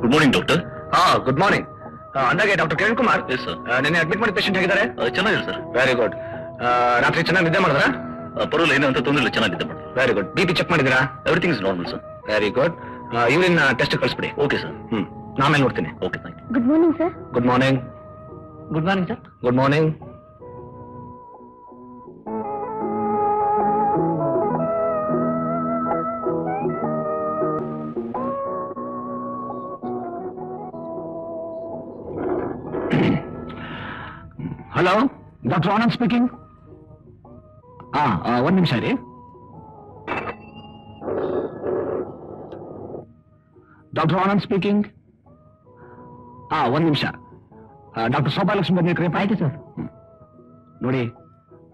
Good morning doctor. Good morning. ಅಂದಾಗೆ doctor Kiran Kumar. Yes sir. ನಿನ್ನೆ admit ಮಾಡಿದ ಪೇಷಂಟ್ ಹೇಗಿದ್ದಾರೆ? ಚೆನ್ನಾಗಿದೆ ಸರ್. Very good. ರಾತ್ರಿ ಚೆನ್ನಾಗಿ ನಿದ್ದೆ ಮಾಡಿದ್ರಾ? ಪರವಾಗಿಲ್ಲ, ಏನೋ ಅಂತ ತೊಂದರೆ ಇಲ್ಲ, ಚೆನ್ನಾಗಿದೆ ಮಾಡಿ. Very good. BP ಚೆಕ್ ಮಾಡಿದ್ರಾ? Everything is normal sir. Very good. Urine test ಕಳಿಸ್ಬಿಡಿ. Okay sir. ನಾಮೇಲೆ ನೋಡ್ತೀನಿ. Okay, thank you. Good morning sir. Good morning. Good morning sir. Good morning. Hello, doctor Anand speaking. ಒಂದ್ ನಿಮಿಷ ರೀ. Doctor Anand speaking. ಒಂದ್ ನಿಮಿಷ. Doctor Shobhalakshmi ಬಂದಿರ್ಕ್ರಿ? ಆಯ್ತು ಸರ್. ನೋಡಿ,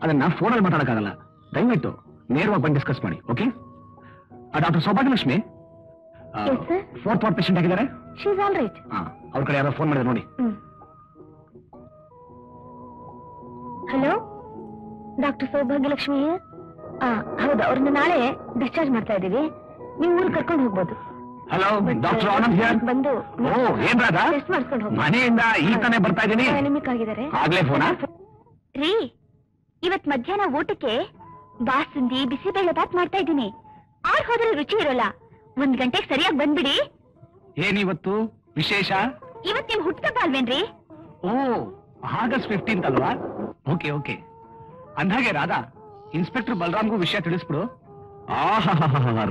ಅದನ್ನ ಫೋನಲ್ಲಿ ಮಾತಾಡಕ್ಕಾಗಲ್ಲ, ದಯವಿಟ್ಟು ನೇರವಾಗಿ ಬಂದು ಡಿಸ್ಕಸ್ ಮಾಡಿ. Okay? Doctor Shobhalakshmi, 4th ward patient ಆಗಿದ್ದಾರೆ. ಅವ್ರ ಕಡೆ ಯಾರೋ ಫೋನ್ ಮಾಡಿದ್ರೆ ನೋಡಿ. Hello, doctor Saubhagyalakshmi. ಹೌದು, ಅವ್ರನ್ನ ನಾಳೆ ಡಿಸ್ಚಾರ್ಜ್ ಮಾಡ್ತಾ ಇದ್ದೀವಿ. ನೀವು ಊರಿಗೆ ಕರ್ಕೊಂಡು ಹೋಗ್ಬೋದು. Hello, doctor Anand here. ಬಂದು ಏನ್ ರಾಧ, ಟೆಸ್ಟ್ ಮಾಡಿಸ್ಕೊಂಡು ಹೋಗಿ. ಮನೆಯಿಂದ ಈ ತಾನೇ ಬರ್ತಾ ಇದ್ದೀನಿ. ನಿಮಿಕ್ ಆಗಿದ್ದಾರೆ. ಆಗ್ಲೇ ಫೋನಾ ರೀ? ಇವತ್ ಮಧ್ಯಾಹ್ನ ಊಟಕ್ಕೆ ಬಾಸುಂದಿ ಬಿಸಿಬೇಳೆ ಬಾತ್ ಮಾಡ್ತಾ ಇದ್ದೀನಿ. ಆರ್ ಹೋದ್ರೆ ರುಚಿ ಇರೋಲ್ಲ. 1 ಗಂಟೆಗೆ ಸರಿಯಾಗಿ ಬಂದ್ಬಿಡಿ. ಏನಿವತ್ತು ವಿಶೇಷ? ಇವತ್ ನಿಮ್ ಹುಟ್ಟುಹಬ್ಬ ಅಲ್ವೇನ್ರಿ? ಆಗಸ್ಟ್ 15th ಅಲ್ವಾ? Okay okay. ಅಂದಾಗೆ ರಾಧಾ, ಇನ್ಸ್ಪೆಕ್ಟರ್ ಬಲರಾಮ್ಗೂ ವಿಷಯ ತಿಳಿಸ್ಬಿಡು.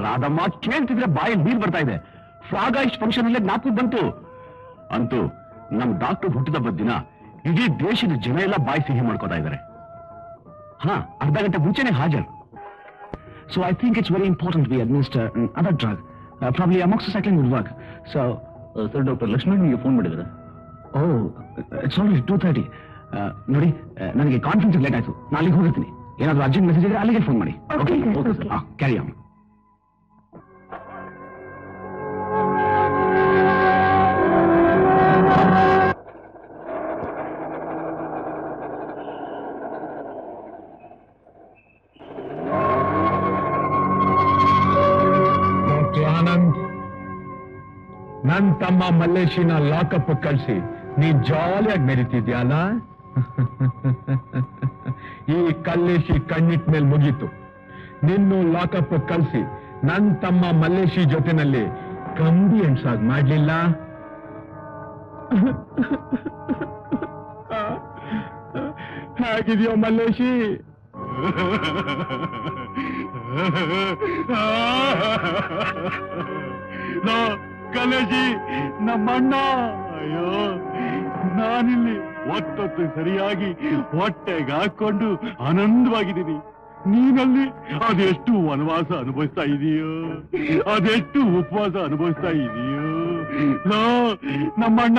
ರಾಧಮ್ಮ ಕೇಳ್ತಿದ್ರೆ ಬಾಯಲ್ಲಿ ನೀರ್ ಬರ್ತಾ ಇದೆ. ಫ್ರಾಗಾಯಿಸ್ಟ್ ಫಂಕ್ಷನ್ ಅಲ್ಲೇ ಜ್ಞಾಪಕ ಬಂತು. ಅಂತೂ ನಮ್ ಡಾಕ್ಟರ್ ಹುಟ್ಟಿದ ದಿನ ಇಡೀ ದೇಶದ ಜನ ಎಲ್ಲ ಬಾಯಿ ಸಿಹಿ ಮಾಡ್ಕೋತಾ ಇದ್ದಾರೆ. ಅರ್ಧ ಗಂಟೆ ಮುಂಚೆನೆ ಹಾಜರ್. So I think it's very important we administer other drug, probably amoxicillin would work. So sir, doctor Lakshman ನಿಮಗೆ ಫೋನ್ ಮಾಡಿದ್ದಾರೆ. It's already 2:30. ನೋಡಿ, ನನಗೆ ಕಾನ್ಫರೆನ್ಸ್ ಲೇಟ್ ಆಯ್ತು, ನಾಳೆಗೆ ಹೋಗಿರ್ತೀನಿ. ಏನಾದ್ರು ಅರ್ಜೆಂಟ್ ಮೆಸೇಜ್ ಇದ್ರೆ ಅಲ್ಲಿಗೆ ಫೋನ್ ಮಾಡಿ. Okay okay sir. Carry on. Anand, ನನ್ ತಮ್ಮ ಮಲ್ಲೇಶಿನ ಲಾಕಪ್ ಕಳಿಸಿ ನೀನ್ ಜಾಲಿಯಾಗಿ ಮೆರಿತಿದ್ಯಲ್ಲ. ಈ ಕಲ್ಲೇಶಿ ಕಣ್ಣಿಟ್ ಮೇಲೆ ಮುಗೀತು. ನಿನ್ನು ಲಾಕಪ್ ಕಳಿಸಿ ನನ್ ತಮ್ಮ ಮಲ್ಲೇಶಿ ಜೊತೆನಲ್ಲಿ ಕಂಬಿ ಎಣ್ಸಾಗ್ ಮಾಡ್ಲಿಲ್ಲ. ಹೇಗಿದೆಯೋ ಮಲ್ಲೇಶಿ? ಕಲೇಶಿ, ನಮ್ಮಣ್ಣ, ಅಯ್ಯೋ, ನಾನಿಲ್ಲಿ ಒತ್ತೊತ್ತು ಸರಿಯಾಗಿ ಹೊಟ್ಟೆಗೆ ಹಾಕೊಂಡು ಆನಂದವಾಗಿದ್ದೀನಿ. ನೀನಲ್ಲಿ ಅದೆಷ್ಟು ವನವಾಸ ಅನುಭವಿಸ್ತಾ ಇದೀಯೋ, ಅದೆಷ್ಟು ಉಪವಾಸ ಅನುಭವಿಸ್ತಾ ಇದೀಯೋ. ನಮ್ಮಣ್ಣ,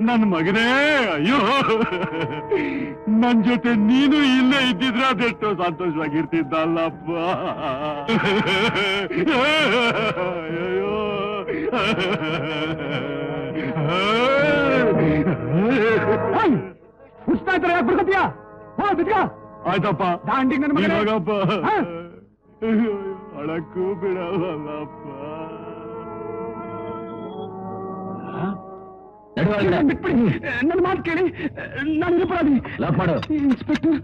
ನನ್ನ ಮಗನೇ, ಅಯ್ಯೋ ನನ್ ಜೊತೆ ನೀನು ಇಲ್ಲೇ ಇದ್ದಿದ್ರೆ ಅದೆಷ್ಟೋ ಸಂತೋಷವಾಗಿರ್ತಿದ್ದಲ್ಲಪ್ಪ. ಅಯ್ಯೋ ಹುಸ್ತಾ ಇದ್ರೆ ಯಾಕೆ ಬರ್ಕತ್ತೀಯಾ? ಆಯ್ತಪ್ಪ, ದಾಂಡಿಗೆ ನನ್ನ ಮಗನೇ. ಇವಾಗಪ್ಪ ಅಳಕ್ಕೂ ಬಿಡವಲ್ಲಪ್ಪ. ಬಿಟ್ಬಿಡಿ, ನನ್ನ ಮಾತು ಕೇಳಿ. ನಾನು ನಿರಪರಾಧಿ. ಲಾಕ್ ಮಾಡು. ಇನ್ಸ್ಪೆಕ್ಟರ್,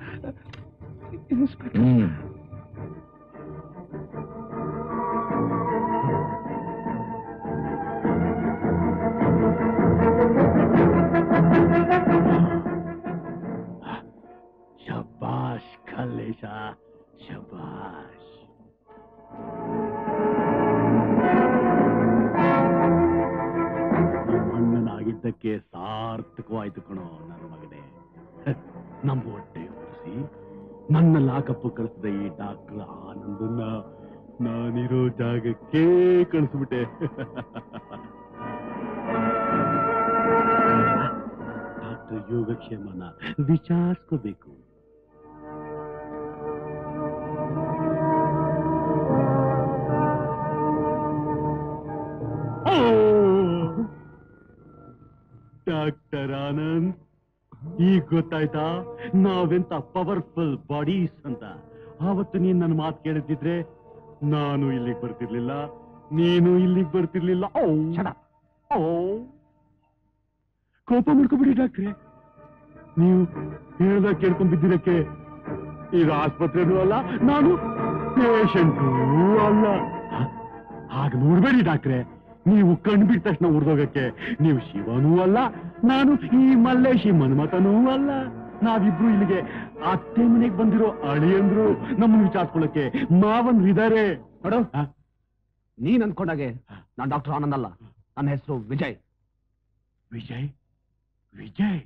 ಶಬಾಷ್ ಕಲ್ಲೇಶ, ಶಬಾಷ್. ಅಣ್ಣನಾಗಿದ್ದಕ್ಕೆ ಸಾರ್ಥಕವಾಯ್ತು ಕಣೋ ನನ್ನ ಮಗನೇ. ನಮ್ಮ ಹೊಟ್ಟೆ ಉರಿಸಿ ನನ್ನ ಲಾಕಪ್ಪ ಕಳಿಸಿದ ಈ ಡಾಕ್ಟರ್ ಆನಂದನ್ನ ನಾನಿರೋ ಜಾಗಕ್ಕೆ ಕಳಿಸ್ಬಿಟ್ಟೆ. ಡಾಕ್ಟರ್ ಯೋಗಕ್ಷೇಮನ ವಿಚಾರಿಸ್ಕೋಬೇಕು. ಡಾಕ್ಟರ್ ಆನಂದ್, ಈಗ ಗೊತ್ತಾಯ್ತಾ ನಾವೆಂತ ಪವರ್ಫುಲ್ ಬಾಡೀಸ್ ಅಂತ? ಆವತ್ತು ನೀನ್ ನನ್ನ ಮಾತು ಕೇಳಿದ್ರೆ ನಾನು ಇಲ್ಲಿಗೆ ಬರ್ತಿರ್ಲಿಲ್ಲ, ನೀನು ಇಲ್ಲಿಗೆ ಬರ್ತಿರ್ಲಿಲ್ಲ. ಓ ಕೋಪ ಮಾಡ್ಕೊಬಿಡಿ ಡಾಕ್ಟ್ರೆ. ನೀವು ಹೇಳ್ದಾಗ ಕೇಳ್ಕೊಂಡ್ಬಿದ್ದಿರಕ್ಕೆ ಈಗ ಆಸ್ಪತ್ರೆನೂ ಅಲ್ಲ, ನಾನು ಪೇಷಂಟೂ ಅಲ್ಲ. ಹಾಗ ನೋಡ್ಬೇಡಿ ಡಾಕ್ಟ್ರೆ, ನೀವು ಕಣ್ಬಿಟ್ಟ ತಕ್ಷಣ ಉರ್ದೋಗಕ್ಕೆ ನೀವು ಶಿವನೂ ಅಲ್ಲ, ನಾನು ಈ ಮಲ್ಲೇಶಿ ಮನ್ಮಥನೂ ಅಲ್ಲ. ನಾವಿಬ್ರು ಇಲ್ಲಿಗೆ ಅತ್ತೆ ಮನೆಗೆ ಬಂದಿರೋ ಅಳಿಯಂದ್ರು ನಮ್ಮನ್ನು ವಿಚಾರಿಸ್ಕೊಳ್ಳಕ್ಕೆ ಮಾವನ್ರು ಇದಾರೆ. ನೋಡು, ನೀನ್ ಅನ್ಕೊಂಡಾಗೆ ನಾನ್ ಡಾಕ್ಟರ್ ಆನಂದ್ ಅಲ್ಲ. ನನ್ನ ಹೆಸರು ವಿಜಯ್. ವಿಜಯ್ ವಿಜಯ್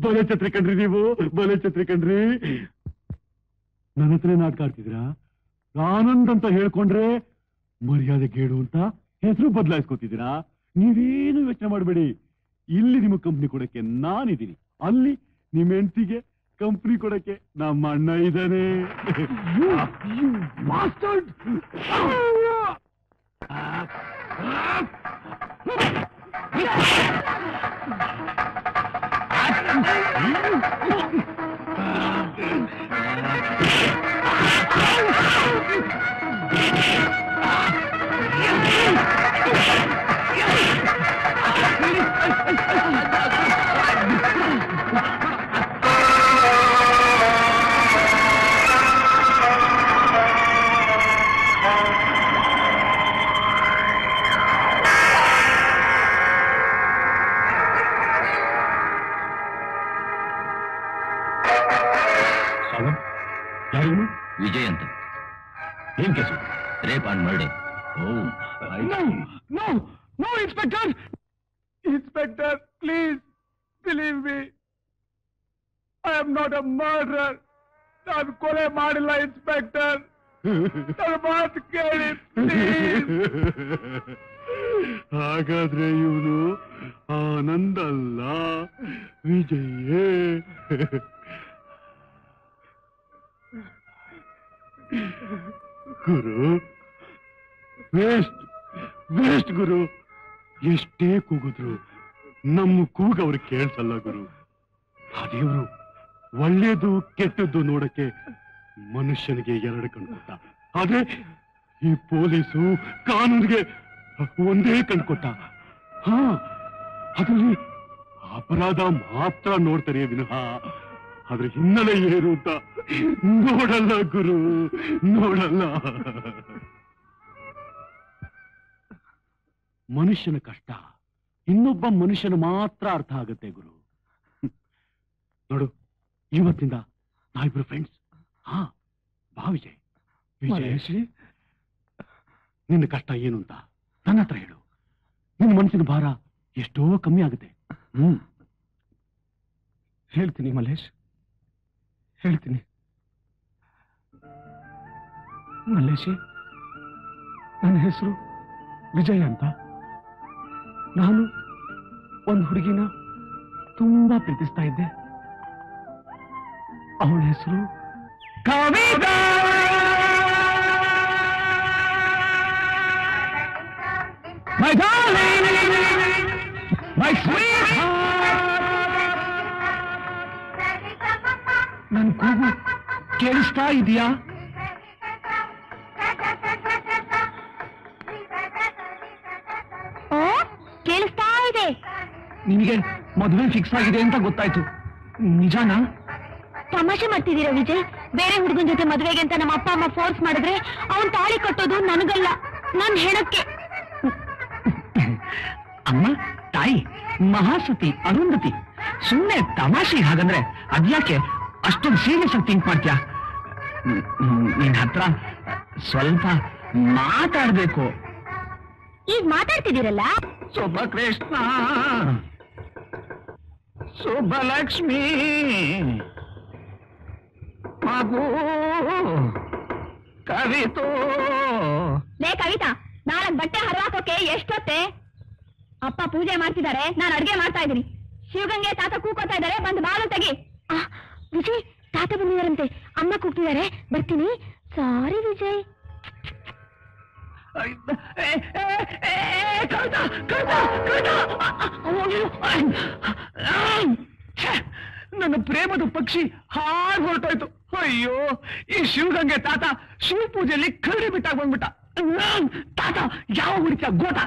ಬಲೆ ಛತ್ರಿ ಕಣ್ರಿ, ನೀವು ಬಲೆ ಛತ್ರಿ ಕಣ್ರಿ. ನನ್ನ ಹತ್ರ ನಾಟಕ ಆಡ್ತಿದ್ರಾ? ಆನಂದ್ ಅಂತ ಹೇಳ್ಕೊಂಡ್ರೆ ಮರ್ಯಾದೆ ಕೇಳು ಅಂತ ಹೆಸರು ಬದಲಾಯಿಸ್ಕೊತಿದ್ದೀರಾ? ನೀವೇನು ಯೋಚನೆ ಮಾಡಬೇಡಿ. ಇಲ್ಲಿ ನಿಮಗೆ ಕಂಪ್ನಿ ಕೊಡಕ್ಕೆ ನಾನಿದ್ದೀನಿ, ಅಲ್ಲಿ ನಿಮ್ಮ ಹೆಂಡತಿಗೆ ಕಂಪ್ನಿ ಕೊಡಕ್ಕೆ ನಮ್ಮ ಅಣ್ಣ ಇದ್ದಾನೆ. ವಿಜಯ್ ಅಂತ. ಏನ್ case? Rape and murder. No, Inspector! Inspector, please believe me. I am not a murderer. ನಾನು ಕೊಲೆ ಮಾಡಿಲ್ಲ ಇನ್ಸ್ಪೆಕ್ಟರ್. ನನ್ನ ಮಾತು ಕೇಳಿ ಪ್ಲೀಸ್. ಹಾಗಾದ್ರೆ ಇವನು ಆನಂದ್ ಅಲ್ಲ, ವಿಜಯೇ. ಗುರು, ವೇಸ್ಟ್ ಗುರು. ಎಷ್ಟೇ ಕೂಗಿದ್ರು ನಮ್ಮ ಕೂಗ ಅವ್ರಿಗೆ ಕೇಳಿಸಲ್ಲ ಗುರು. ಆ ದೇವ್ರು ಒಳ್ಳೇದು ಕೆಟ್ಟದ್ದು ನೋಡಕ್ಕೆ ಮನುಷ್ಯನಿಗೆ ಎರಡು ಕಣ್ಣು ಕೊಟ್ಟ, ಆದ್ರೆ ಈ ಪೊಲೀಸು ಕಾನೂನಿಗೆ ಒಂದೇ ಕಣ್ಣು ಕೊಟ್ಟ. ಹಾ, ಅದರಲ್ಲಿ ಅಪರಾಧ ಮಾತ್ರ ನೋಡ್ತಾರೆ ವಿನಃ ಅದ್ರ ಹಿನ್ನೆಲೆ ಏನು ಅಂತ ನೋಡಲ್ಲ ಗುರು, ನೋಡಲ್ಲ. ಮನುಷ್ಯನ ಕಷ್ಟ ಇನ್ನೊಬ್ಬ ಮನುಷ್ಯನ ಮಾತ್ರ ಅರ್ಥ ಆಗುತ್ತೆ ಗುರು. ನೋಡು, ಇವತ್ತಿಂದ ನಾವಿಬ್ರು ಫ್ರೆಂಡ್ಸ್. ಹಾ, ಬಾ ವಿಜಯ್. ವಿಜಯಶ್ರೀ, ನಿನ್ನ ಕಷ್ಟ ಏನು ಅಂತ ನನ್ನ ಹತ್ರ ಹೇಳು. ನಿನ್ನ ಮನಸ್ಸಿನ ಭಾರ ಎಷ್ಟೋ ಕಮ್ಮಿ ಆಗುತ್ತೆ. ಹೇಳ್ತೀನಿ ಮಲ್ಲೇಶ್, ಹೇಳ್ತೀನಿ. ಮಲ್ಲೇಶಿ, ನನ್ನ ಹೆಸರು ವಿಜಯ್ ಅಂತ. ನಾನು ಒಂದು ಹುಡುಗಿನ ತುಂಬಾ ಪ್ರೀತಿಸ್ತಾ ಇದ್ದೆ. ಅವಳ ಹೆಸರು Kavita. My darling, my sweetheart. ನನ್ನ ಕೂಗು ಕೇಳಿಸ್ತಾ ಇದೆಯಾ? ಕೇಳಿಸ್ತಾ ಇದೆ. ನಿನಗೆ ಮದುವೆ ಫಿಕ್ಸ್ ಆಗಿದೆ ಅಂತ ಗೊತ್ತಾಯ್ತು, ನಿಜಾನಾ? ತಮಾಷೆ ಮಾಡ್ತಿದ್ದೀರಾ ವಿಜಯ್? ಬೇರೆ ಹುಡುಗನ ಜೊತೆ ಮದುವೆಗೆ ಅಂತ ನಮ್ಮ ಅಪ್ಪ ಅಮ್ಮ ಫೋರ್ಸ್ ಮಾಡಿದ್ರೆ ಅವನ್ ತಾಳಿ ಕಟ್ಟೋದು ನನಗಲ್ಲ, ನನ್ ಹೆಣಕ್ಕೆ. ಅಮ್ಮ, ತಾಯಿ, ಮಹಾಸತಿ, ಅರುಂಧತಿ, ಸುಮ್ಮನೆ ತಮಾಷೆ. ಹಾಗಂದ್ರೆ ಅದ್ಯಾಕೆ ಅಷ್ಟೊಂದು ಸೀರಿಯಸ್ ಆಗಿ ಥಿಂಕ್ ಮಾಡ್ತೀಯಾ? ನಿನ್ ಹತ್ರ ಸ್ವಲ್ಪ ಮಾತಾಡ್ಬೇಕು. ಈಗ ಮಾತಾಡ್ತಿದ್ದೀರಲ್ಲ. ಶುಭಕೃಷ್ಣ, ಶುಭಲಕ್ಷ್ಮಿ, ಮಗು ಕವಿತೋ. ಲೇ ಕವಿತಾ, ನಾಳೆ ಬಟ್ಟೆ ಹರವಾಕೋಕೆ ಎಷ್ಟೊತ್ತೆ? ಅಪ್ಪ ಪೂಜೆ ಮಾಡ್ತಿದ್ದಾರೆ, ನಾನು ಅಡ್ಗೆ ಮಾಡ್ತಾ ಇದ್ದೀನಿ. ಶಿವಗಂಗೆ ತಾತ ಕೂಕೋತಾ ಇದ್ದಾರೆ, ಬಂದು ಬಾಲು ತೆಗಿ. ವಿಜಯ್, ತಾತ ಬಂದಿದಾರಂತೆ, ಅಮ್ಮ ಕೂಗ್ತಿದ್ದಾರೆ, ಬರ್ತೀನಿ. ಸಾರಿ ವಿಜಯ್. ನನ್ನ ಪ್ರೇಮದ ಪಕ್ಷಿ ಹಾಗೆ ಹೊರಟೋಯ್ತು. ಅಯ್ಯೋ, ಈ ಶಿವಗಂಗೆ ತಾತ ಶಿವ ಪೂಜೆಯಲ್ಲಿ ಕರಡಿ ಬಿಟ್ಟಾಗ ಬಂದ್ಬಿಟ್ಟ. ತಾತ ಯಾವ ಹುಡುಕಿಯ ಗೋಟ.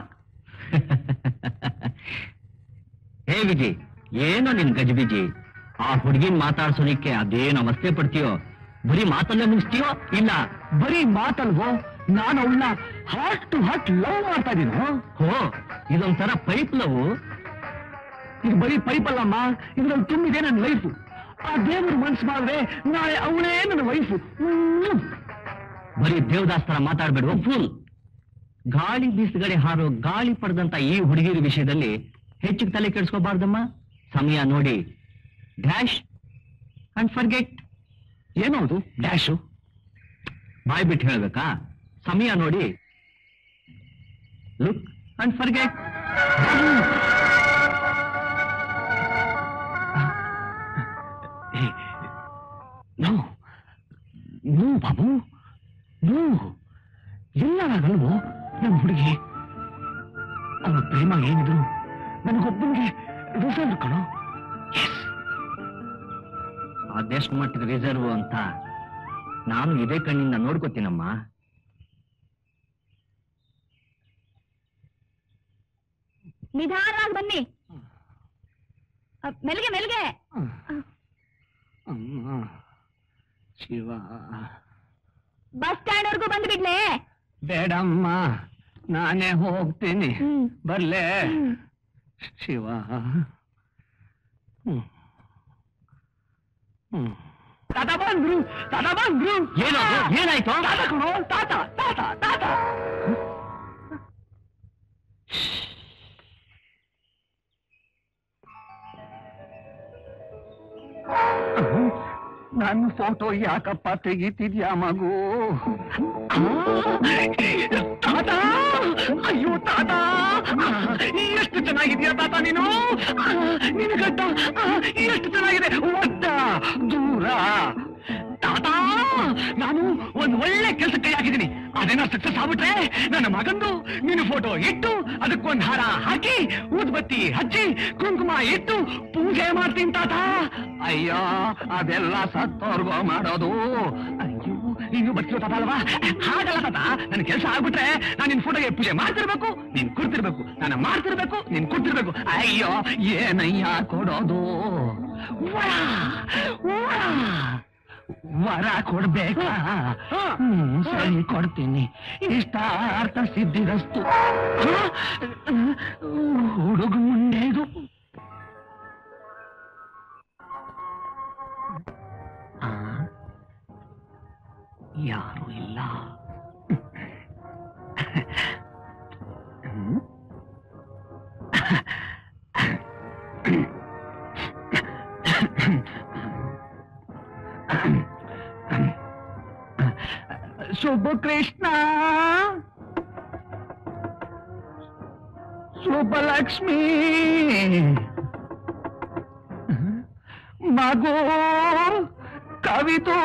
ಹೇ ವಿಜಯ್, ಏನೋ ನಿನ್ ಗಜಿಬಿಜಿ? ಆ ಹುಡುಗಿನ ಮಾತಾಡ್ಸೋಲಿಕ್ಕೆ ಅದೇನು ಅವಸ್ಥೆ ಪಡ್ತೀಯೋ? ಬರೀ ಮಾತಲ್ಲೇ ಮುಗಿಸ್ತೀಯೋ? ಇಲ್ಲ, ಬರೀ ಮಾತಲ್ವೋ, ನಾನು ಅವಳನ್ನ ಹಾರ್ಟ್ ಟು ಹಾರ್ಟ್ ಲವ್ ಮಾಡ್ತಾ ಇದ್ದೀನಿ. ಹೋ, ಇದೊಂಥರ ಪೈಪ್ ಲವ್. ಇದು ಬರೀ ಪೈಪ್ ಅಲ್ಲಮ್ಮ, ಇದ್ರಲ್ಲಿ ತುಂಬಿದೆ ನನ್ನ ಲೈಫು. ಆ ದೇವರು ಮನ್ಸು ಮಾಡಿದ್ರೆ ನಾಳೆ ಅವಳೇ ನನ್ನ ವೈಫು. ಬರೀ ದೇವದಾಸ್ ತರ ಮಾತಾಡ್ಬೇಡುವ ಫೂಲ್. ಗಾಳಿ ಬೀಸಗಡೆ ಹಾರೋ ಗಾಳಿ ಪಡೆದಂತ ಈ ಹುಡುಗಿರ ವಿಷಯದಲ್ಲಿ ಹೆಚ್ಚಿಗೆ ತಲೆ ಕೆಡಿಸ್ಕೋಬಾರ್ದಮ್ಮ. ಸಮಯ ನೋಡಿ ಡ್ಯಾಶ್ ಅಂಡ್ ಫರ್ಗೆಟ್. ಏನೋ ಅದು ಡ್ಯಾಶು? ಬಾಯ್ ಬಿಟ್ಟು ಹೇಳ್ಬೇಕಾ? ಸಮಯ ನೋಡಿ look and forget. No no ಬಾಬು, ನೋ. ಎಲ್ಲಾಗಲ್ವೋ ನಮ್ಮ ಹುಡುಗಿ. ಅವನ ಪ್ರೇಮ ಏನಿದ್ರು ನನಗೊಬ್ಬನಿಗೆ ರಿಸರ್ವ್ ಕಣೋ. ಅದೆಷ್ಟು ಮಟ್ಟಿಗೆ ರಿಸರ್ವ್ ಅಂತ ನಾನು ಇದೇ ಕಣ್ಣಿಂದ ನೋಡ್ಕೋತೀನಮ್ಮ. ನಿಧಾನವಾಗಿ ಬನ್ನಿ, ಮೆಲ್ಗೆ ಮೆಲ್ಗೆ. ಶಿವ, ಬಸ್ ಸ್ಟ್ಯಾಂಡ್ ವರ್ಗೂ ಬಂದು ಬಿಡ್ಲೆ? ಬೇಡಮ್ಮ, ನಾನೇ ಹೋಗ್ತೀನಿ. ಬರ್ಲೆ ಶಿವ. ತಾತ ಬಂದ್ರು, ತಾತ ಬಂದ್ರು. ಏನದು? ಏನಾಯ್ತು? ತಾತ ಕಣೋ, ತಾತ ತಾತ ತಾತ. ನನ್ನ ಫೋಟೋ ಯಾಕಪ್ಪ ತೆಗಿತಿದ್ಯಾ ಮಗು? ತಾತ, ಅಯ್ಯೋ ತಾತ, ಎಷ್ಟು ಚೆನ್ನಾಗಿದ್ಯಾ ತಾತ ನೀನು. ನಿನ್ನ ಗಡ್ಡ ಎಷ್ಟು ಚೆನ್ನಾಗಿದೆ. ಒಡ್ಡ ದೂರ. ತಾತ, ನಾನು ಒಂದು ಒಳ್ಳೆ ಕೆಲಸ ಕೈ ಹಾಕಿದ್ದೀನಿ. ಅದೇನೋ ಸಕ್ಸಸ್ ಆಗ್ಬಿಟ್ರೆ ನನ್ನ ಮಗಂದು ನಿನ್ನ ಫೋಟೋ ಇಟ್ಟು ಅದಕ್ಕೊಂದು ಹಾರ ಹಾಕಿ ಊದ್ಬತ್ತಿ ಹಚ್ಚಿ ಕುಂಕುಮ ಇಟ್ಟು ಪೂಜೆ ಮಾಡ್ತೀನಿ ತಾತ. ಅಯ್ಯೋ, ಅದೆಲ್ಲ ಸತ್ತೋರ್ಗೋ ಮಾಡೋದು. ಅಯ್ಯೋ, ನೀನು ಬರ್ತಿರೋ ತಾತ ಅಲ್ವಾ? ಹಾಗಲ್ಲ ತಾತ, ನನ್ನ ಕೆಲಸ ಆಗ್ಬಿಟ್ರೆ ನಾನು ನಿನ್ ಫೋಟೋಗೆ ಪೂಜೆ ಮಾಡ್ತಿರ್ಬೇಕು, ನೀನ್ ಕೊಡ್ತಿರ್ಬೇಕು, ನಾನು ಮಾಡ್ತಿರ್ಬೇಕು, ನೀನ್ ಕೊಡ್ತಿರ್ಬೇಕು. ಅಯ್ಯೋ, ಏನಯ್ಯ ಕೊಡೋದು? ವರ ಕೊಡ್ಬೇಕಾ? ಸರಿ, ಕೊಡ್ತೀನಿ. ಇಷ್ಟಾರ್ಥ ಸಿದ್ಧಿರಸ್ತು. ಹುಡುಗ ಮುಂಡೆದು. ಯಾರು ಇಲ್ಲ. ಸುಬ್ಬಕೃಷ್ಣ, ಸುಬ್ಬಲಕ್ಷ್ಮಿ, ಮಗು ಕವಿತು.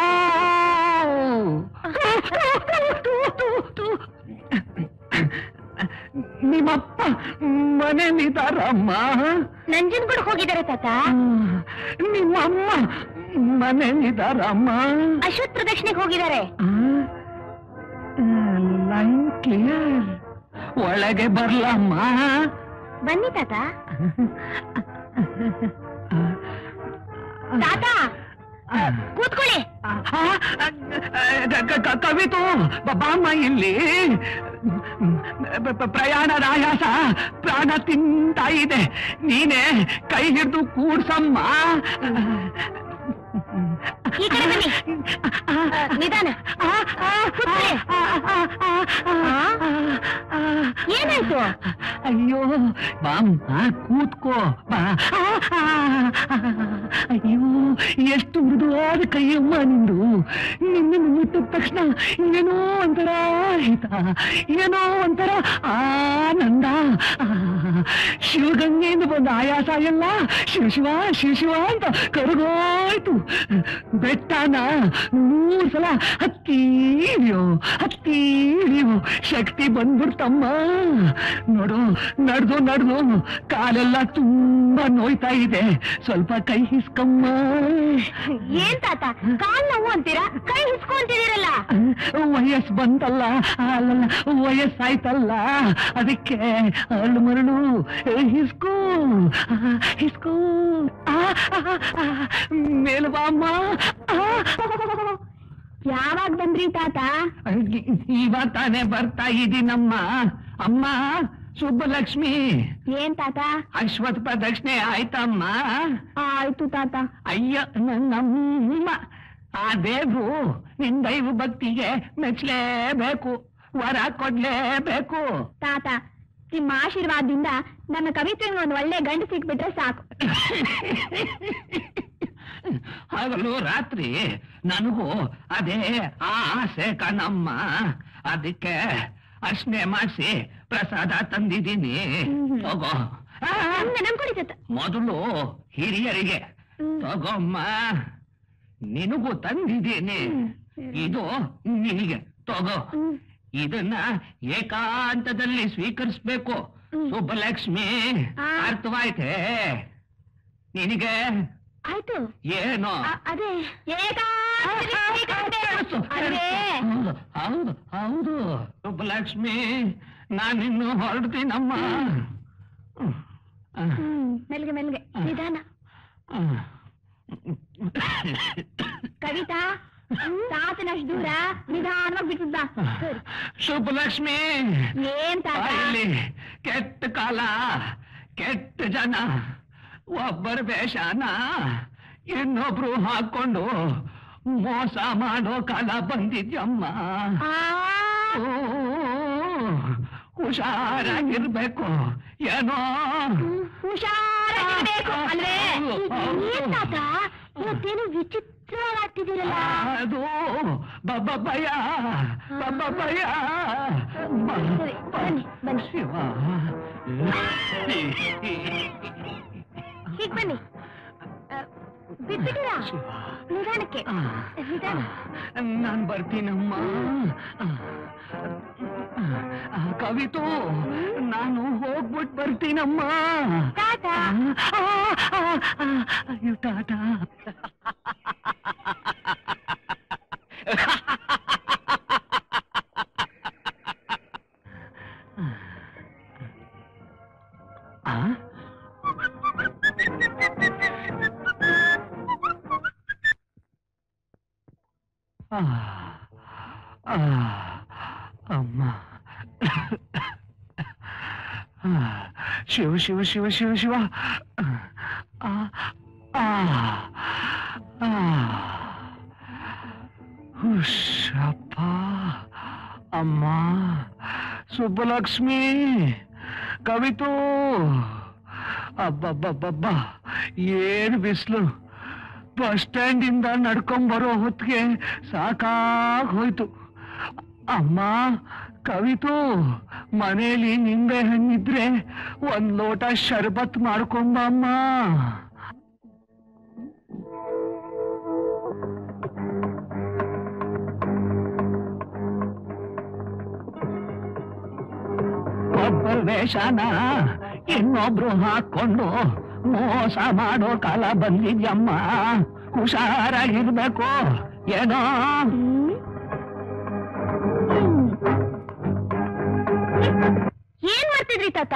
ನಿಮ್ಮಪ್ಪ ಮನೇಲಿದ್ದಾರಮ್ಮ? ನಂಜನಗೂಡು ಹೋಗಿದ್ದಾರೆ ತಾತ. ನಿಮ್ಮಮ್ಮ ಮನೇಲಿದ್ದಾರಮ್ಮ? ಅಶ್ವತ್ ಪ್ರದಕ್ಷಿಣೆಗೆ ಹೋಗಿದ್ದಾರೆ. Line clear. ಒಳಗೆ ಬರ್ಲಮ್ಮ? ಬನ್ನಿ ತಾತ. ತಾತ ಕೂತ್ಕೊಳ್ಳಿ. ಕವಿತು ಬಾಮ್ಮ ಇಲ್ಲಿ. ಪ್ರಯಾಣದ ಆಯಾಸ ಪ್ರಾಣ ತಿಂತಾ ಇದೆ. ನೀನೇ ಕೈ ಹಿಡಿದು ಕೂಡ್ಸಮ್ಮ. ಈ ಕಡೆ ಬನ್ನಿ. ನಿಧಾನ. ಏನಾಯ್ತು? ಅಯ್ಯೋ ಬಾಮ್ಮ ಕೂತ್ಕೋ ಬಾ. ಅಯ್ಯೋ ಎಷ್ಟು ಮೃದುವಾದ ಕೈಯಮ್ಮ ನಿಂದು. ನಿನ್ನನ್ನು ಮುಟ್ಟಿದ ತಕ್ಷಣ ಏನೋ ಒಂಥರ ಹಿತ, ಏನೋ ಒಂಥರ ಆನಂದ. ಶಿವಗಂಗೆಯಿಂದ ಬಂದ ಆಯಾಸ ಎಲ್ಲ ಶಿವ ಶಿವ ಶಿವ ಶಿವ ಅಂತ ಕರಗೋಯ್ತು. ಬೆಟ್ಟನ 100 ಸಲ ಹತ್ತೀರಿಯೋ ಶಕ್ತಿ ಬಂದ್ಬಿಡ್ತಮ್ಮ. ನೋಡು, ನಡೆದು ಕಾಲೆಲ್ಲ ತುಂಬಾ ನೋಯ್ತಾ ಇದೆ. ಸ್ವಲ್ಪ ಕೈ ಹಿಸ್ಕಮ್ಮ. ಏನ್ ತಾತ ಕಾಲ್ ನೋವು ಅಂತೀರಾ, ಕೈ ಹಿಸ್ಕೊಂತಿದ್ದೀರಲ್ಲ? ವಯಸ್ಸು ಬಂತಲ್ಲ, ಅಲ್ಲಲ್ಲ ವಯಸ್ಸಾಯ್ತಲ್ಲ, ಅದಕ್ಕೆ ಅಳ್ಳು ಮರಳು ಹಿಸ್ಕೋ. ಮೇಲ್ಬಾಮ್ಮ. ಯಾವಾಗ ಬಂದ್ರಿ ತಾತ? ಇವಾಗ ತಾನೇ ಬರ್ತಾ ಇದ್ದೀನಮ್ಮ. ಅಮ್ಮ ಸುಬ್ಬಲಕ್ಷ್ಮಿ. ಏನ್ ತಾತ? ಅಶ್ವತ್ ಪ್ರದಕ್ಷಿಣೆ ಆಯ್ತಮ್ಮ? ಆಯ್ತು ತಾತ. ಅಯ್ಯ ನನ್ನಮ್ಮ, ಆ ದೇವ್ರು ನಿನ್ ದೈವ ಭಕ್ತಿಗೆ ಮೆಚ್ಚಲೇಬೇಕು, ವರ ಕೊಡ್ಲೇಬೇಕು. ತಾತ ನಿಮ್ಮ ಆಶೀರ್ವಾದದಿಂದ ನನ್ನ ಕವಿತ್ರಿಗೆ ಒಂದು ಒಳ್ಳೆ ಗಂಡು ಸಿಕ್ಬಿಟ್ರೆ ಸಾಕು. ಹಗಲು ರಾತ್ರಿ ನನಗೂ ಅದೇ ಆಸೆ ಕಣಮ್ಮ. ಅದಕ್ಕೆ ಅರ್ಶನೆ ಮಾಡಿಸಿ ಪ್ರಸಾದ ತಂದಿದ್ದೀನಿ, ತಗೋ. ನಂಬ್ಕೊಡಿ ತಾತ. ಮೊದಲು ಹಿರಿಯರಿಗೆ ತಗೋಮ್ಮ. ನಿನಗೂ ತಂದಿದ್ದೀನಿ, ಇದು ನಿನಗೆ ತಗೋ. ಇದನ್ನ ಏಕಾಂತದಲ್ಲಿ ಸ್ವೀಕರಿಸ್ಬೇಕು ಸುಬ್ಬಲಕ್ಷ್ಮಿ. ಅರ್ಥವಾಯ್ತೆ ನಿನಗೆ? ಆಯ್ತು. ಏನೋ ಅದೇ ಹೌದು ಹೌದು ಸುಬ್ಬಲಕ್ಷ್ಮಿ, ನಾನಿನ್ನು ಹೊರಡ್ತೀನಮ್ಮ. ಮೆಲ್ಗೆ ನಿಧಾನ. ಕವಿತಾ, ತಾತನಷ್ಟು ದೂರ ನಿಧಾನವಾಗಿ ಬಿಟ್ಟಿದ್ದ. ಸುಬ್ಬಲಕ್ಷ್ಮಿ, ಏನ್ ತಾತ? ಇಲ್ಲಿ ಕೆಟ್ಟ ಕಾಲ, ಕೆಟ್ಟ ಜನ, ಒಬ್ಬರ ವೇಷನ ಇನ್ನೊಬ್ರು ಹಾಕೊಂಡು ಮೋಸ ಮಾಡೋ ಕಾಲ ಬಂದಿದ್ಯಮ್ಮ. ಹುಷಾರಾಗಿರ್ಬೇಕು. ಏನೋ ಹುಷಾರಾಗಿರ್ಬೇಕು ಅಲ್ವೇ? ಏನ್ ತಾತ ಇವತ್ತೇನು ವಿಚಿತ್ರವಾಗ್ತಿದ್ದೀರಲ್ಲ? ಅದು ಭಯ. ಬನ್ನಿ ಶಿವ. ಹೀಗ್ ಬನ್ನಿ. ಬಿಟ್ಬಿಟ್ಟಿರಾ? ನಿಧಾನಕ್ಕೆ ನಿಧಾನ. ನಾನ್ ಬರ್ತೀನಮ್ಮ. ಕವಿತು, ನಾನು ಹೋಗ್ಬಿಟ್ಟು ಬರ್ತೀನಮ್ಮ. ತಾತ ಅಯ್ಯೋ ಟಾಟ. ಅಮ್ಮ. ಶಿವ ಶಿವ ಶಿವ ಶಿವ ಶಿವ. ಹುಷಪ್ಪ. ಅಮ್ಮ ಸುಬ್ಬಲಕ್ಷ್ಮಿ, ಕವಿತು. ಅಬ್ಬಬ್ಬಬ್ಬಬ್ಬ, ಏನ್ ಬಿಸ್ಲು. ಬಸ್ ಸ್ಟ್ಯಾಂಡ್ ಇಂದ ನಡ್ಕೊಂಡ್ ಬರೋ ಹೊತ್ತಿಗೆ ಸಾಕಾಗ್ ಹೋಯ್ತು. ಅಮ್ಮ ಕವಿತು, ಮನೇಲಿ ನಿಂಬೆ ಹಣ್ಣಿದ್ರೆ ಒಂದ್ ಲೋಟ ಶರ್ಬತ್ ಮಾಡ್ಕೊಂಬಮ್ಮ. ಒಬ್ಬರ ವೇಷನ ಇನ್ನೊಬ್ರು ಹಾಕೊಂಡು ಮೋಸ ಮಾಡೋ ಕಾಲ ಬಂದಿದ್ಯಮ್ಮ. ಹುಷಾರಾಗಿರ್ಬೇಕು. ಏನೋ ಏನ್ ಮಾಡ್ತಿದ್ರಿ ತಾತ?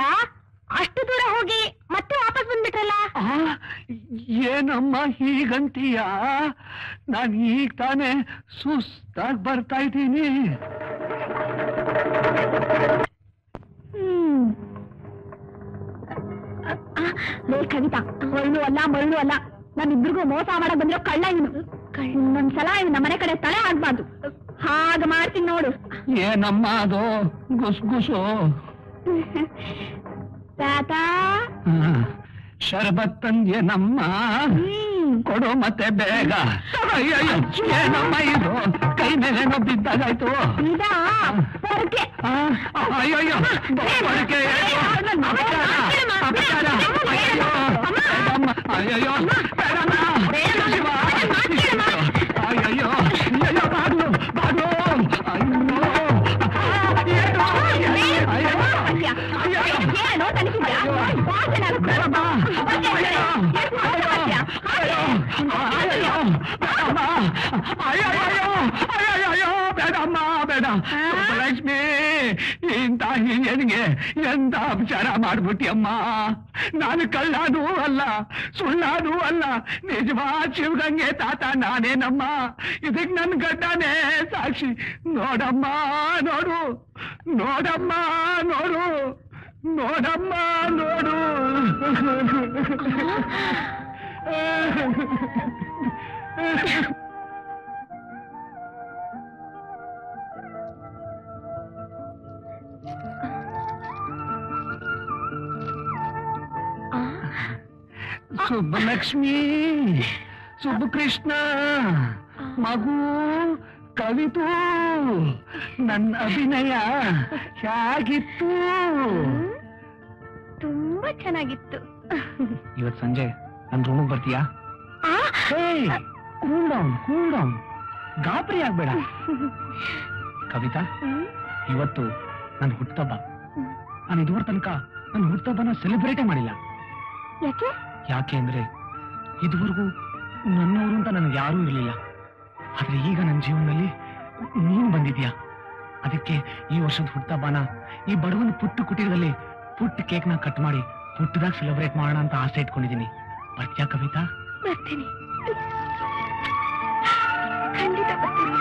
ಅಷ್ಟು ದೂರ ಹೋಗಿ ಮತ್ತೆ ವಾಪಸ್ ಬಂದ್ಬಿಟ್ರಲ್ಲ? ಏನಮ್ಮ ಹೀಗಂತೀಯ? ನಾನು ಈಗ ತಾನೇ ಸುಸ್ತಾಗಿ ಬರ್ತಾ ಇದ್ದೀನಿ. ಲೇ ಕವಿತಾ, ಮರಳು ಅಲ್ಲ ಮರಳು ಅಲ್ಲ, ನಾನಿಬ್ರಿಗೂ ಮೋಸ ಮಾಡಕ್ ಬಂದಿರೋ ಕಳ್ಳ ಇವನು. ಇನ್ನೊಂದ್ಸಲ ಇವ್ ನಮ್ಮನೆ ಕಡೆ ತಲೆ ಆಗ್ಬಾರ್ದು. ಹಾಗ ಮಾಡ್ತೀನಿ ನೋಡು. ಏನಮ್ಮ ಅದು ಗುಸ್ಗುಸು? ತಾತ ಶರಬತ್ ತಂದ್ಯೇನಮ್ಮ? ಕೊಡು ಮತ್ತೆ ಬೇಗ. ಅಯ್ಯಯ್ಯೋ, ಏನಮ್ಮ ಇದು? ಕೈ ಮೇಲೇನೋ ಬಿದ್ದಾಗಾಯ್ತು. ಅಯ್ಯಯ್ಯೋ, ಕೊರಕೆ. ಅಯ್ಯಯ್ಯೋ ಬೇಡಮ್ಮ. ಅಯ್ಯಯ್ಯೋ ಅಯ್ಯೋ, ಬಾಗ್ಲು ಬಾಗ್ಲು. ಬೇಡಮ್ಮ ಬೇಡ. ಲಕ್ಷ್ಮಿ, ಇಂಥ ಹಿರಿಯನಿಗೆ ಎಂತ ಅಪಚಾರ ಮಾಡ್ಬಿಟ್ಟಿಯಮ್ಮ. ನಾನು ಕಳ್ಳನೂ ಅಲ್ಲ, ಸುಳ್ಳನೂ ಅಲ್ಲ, ನಿಜವಾದ ಶಿವಗಂಗೆ ತಾತ ನಾನೇನಮ್ಮ. ಇದಕ್ ನನ್ ಗಡ್ಡನೇ ಸಾಕ್ಷಿ. ನೋಡಮ್ಮ ನೋಡು, ನೋಡಮ್ಮ ನೋಡು, ನೋಡಮ್ಮ ನೋಡು. ಸುಬ್ಬಲಕ್ಷ್ಮಿ, ಸುಬ್ಬಕೃಷ್ಣ, ಮಗು ಕವಿತು, ನನ್ನ ಅಭಿನಯ ಹೇಗಿತ್ತು? ತುಂಬಾ ಚೆನ್ನಾಗಿತ್ತು. ಇವತ್ ಸಂಜೆ ನನ್ ರೂಮಿಗೆ ಬರ್ತೀಯಾ? ಕೂಲ್ ಡೌನ್, ಕೂಲ್ ಡೌನ್, ಗಾಬರಿ ಆಗ್ಬೇಡ. ಕವಿತಾ, ಇವತ್ತು ನನ್ನ ಹುಟ್ಟುಹಬ್ಬ. ನಾನು ಇದುವರ ತನಕ ನನ್ನ ಹುಟ್ಟುಹಬ್ಬನ ಸೆಲೆಬ್ರೇಟೇ ಮಾಡಿಲ್ಲ. ಯಾಕೆ? ಯಾಕೆ ಅಂದ್ರೆ ಇದುವರೆಗೂ ನನ್ನವರು ಅಂತ ನನಗೆ ಯಾರೂ ಇರಲಿಲ್ಲ. ಆದ್ರೆ ಈಗ ನನ್ನ ಜೀವನದಲ್ಲಿ ನೀನು ಬಂದಿದ್ಯಾ. ಅದಕ್ಕೆ ಈ ವರ್ಷದ ಹುಟ್ಟುಹಬ್ಬನ ಈ ಬಡವನ ಪುಟ್ಟ ಕುಟೀರದಲ್ಲಿ ಪುಟ್ಟ ಕೇಕ್ನ ಕಟ್ ಮಾಡಿ ಪುಟ್ಟದಾಗ ಸೆಲೆಬ್ರೇಟ್ ಮಾಡೋಣ ಅಂತ ಆಸೆ ಇಟ್ಕೊಂಡಿದ್ದೀನಿ. ಬರ್ತೀಯಾ ಕವಿತಾ? ಬರ್ತೀನಿ, ಖಂಡಿತ ಬರ್ತೀನಿ.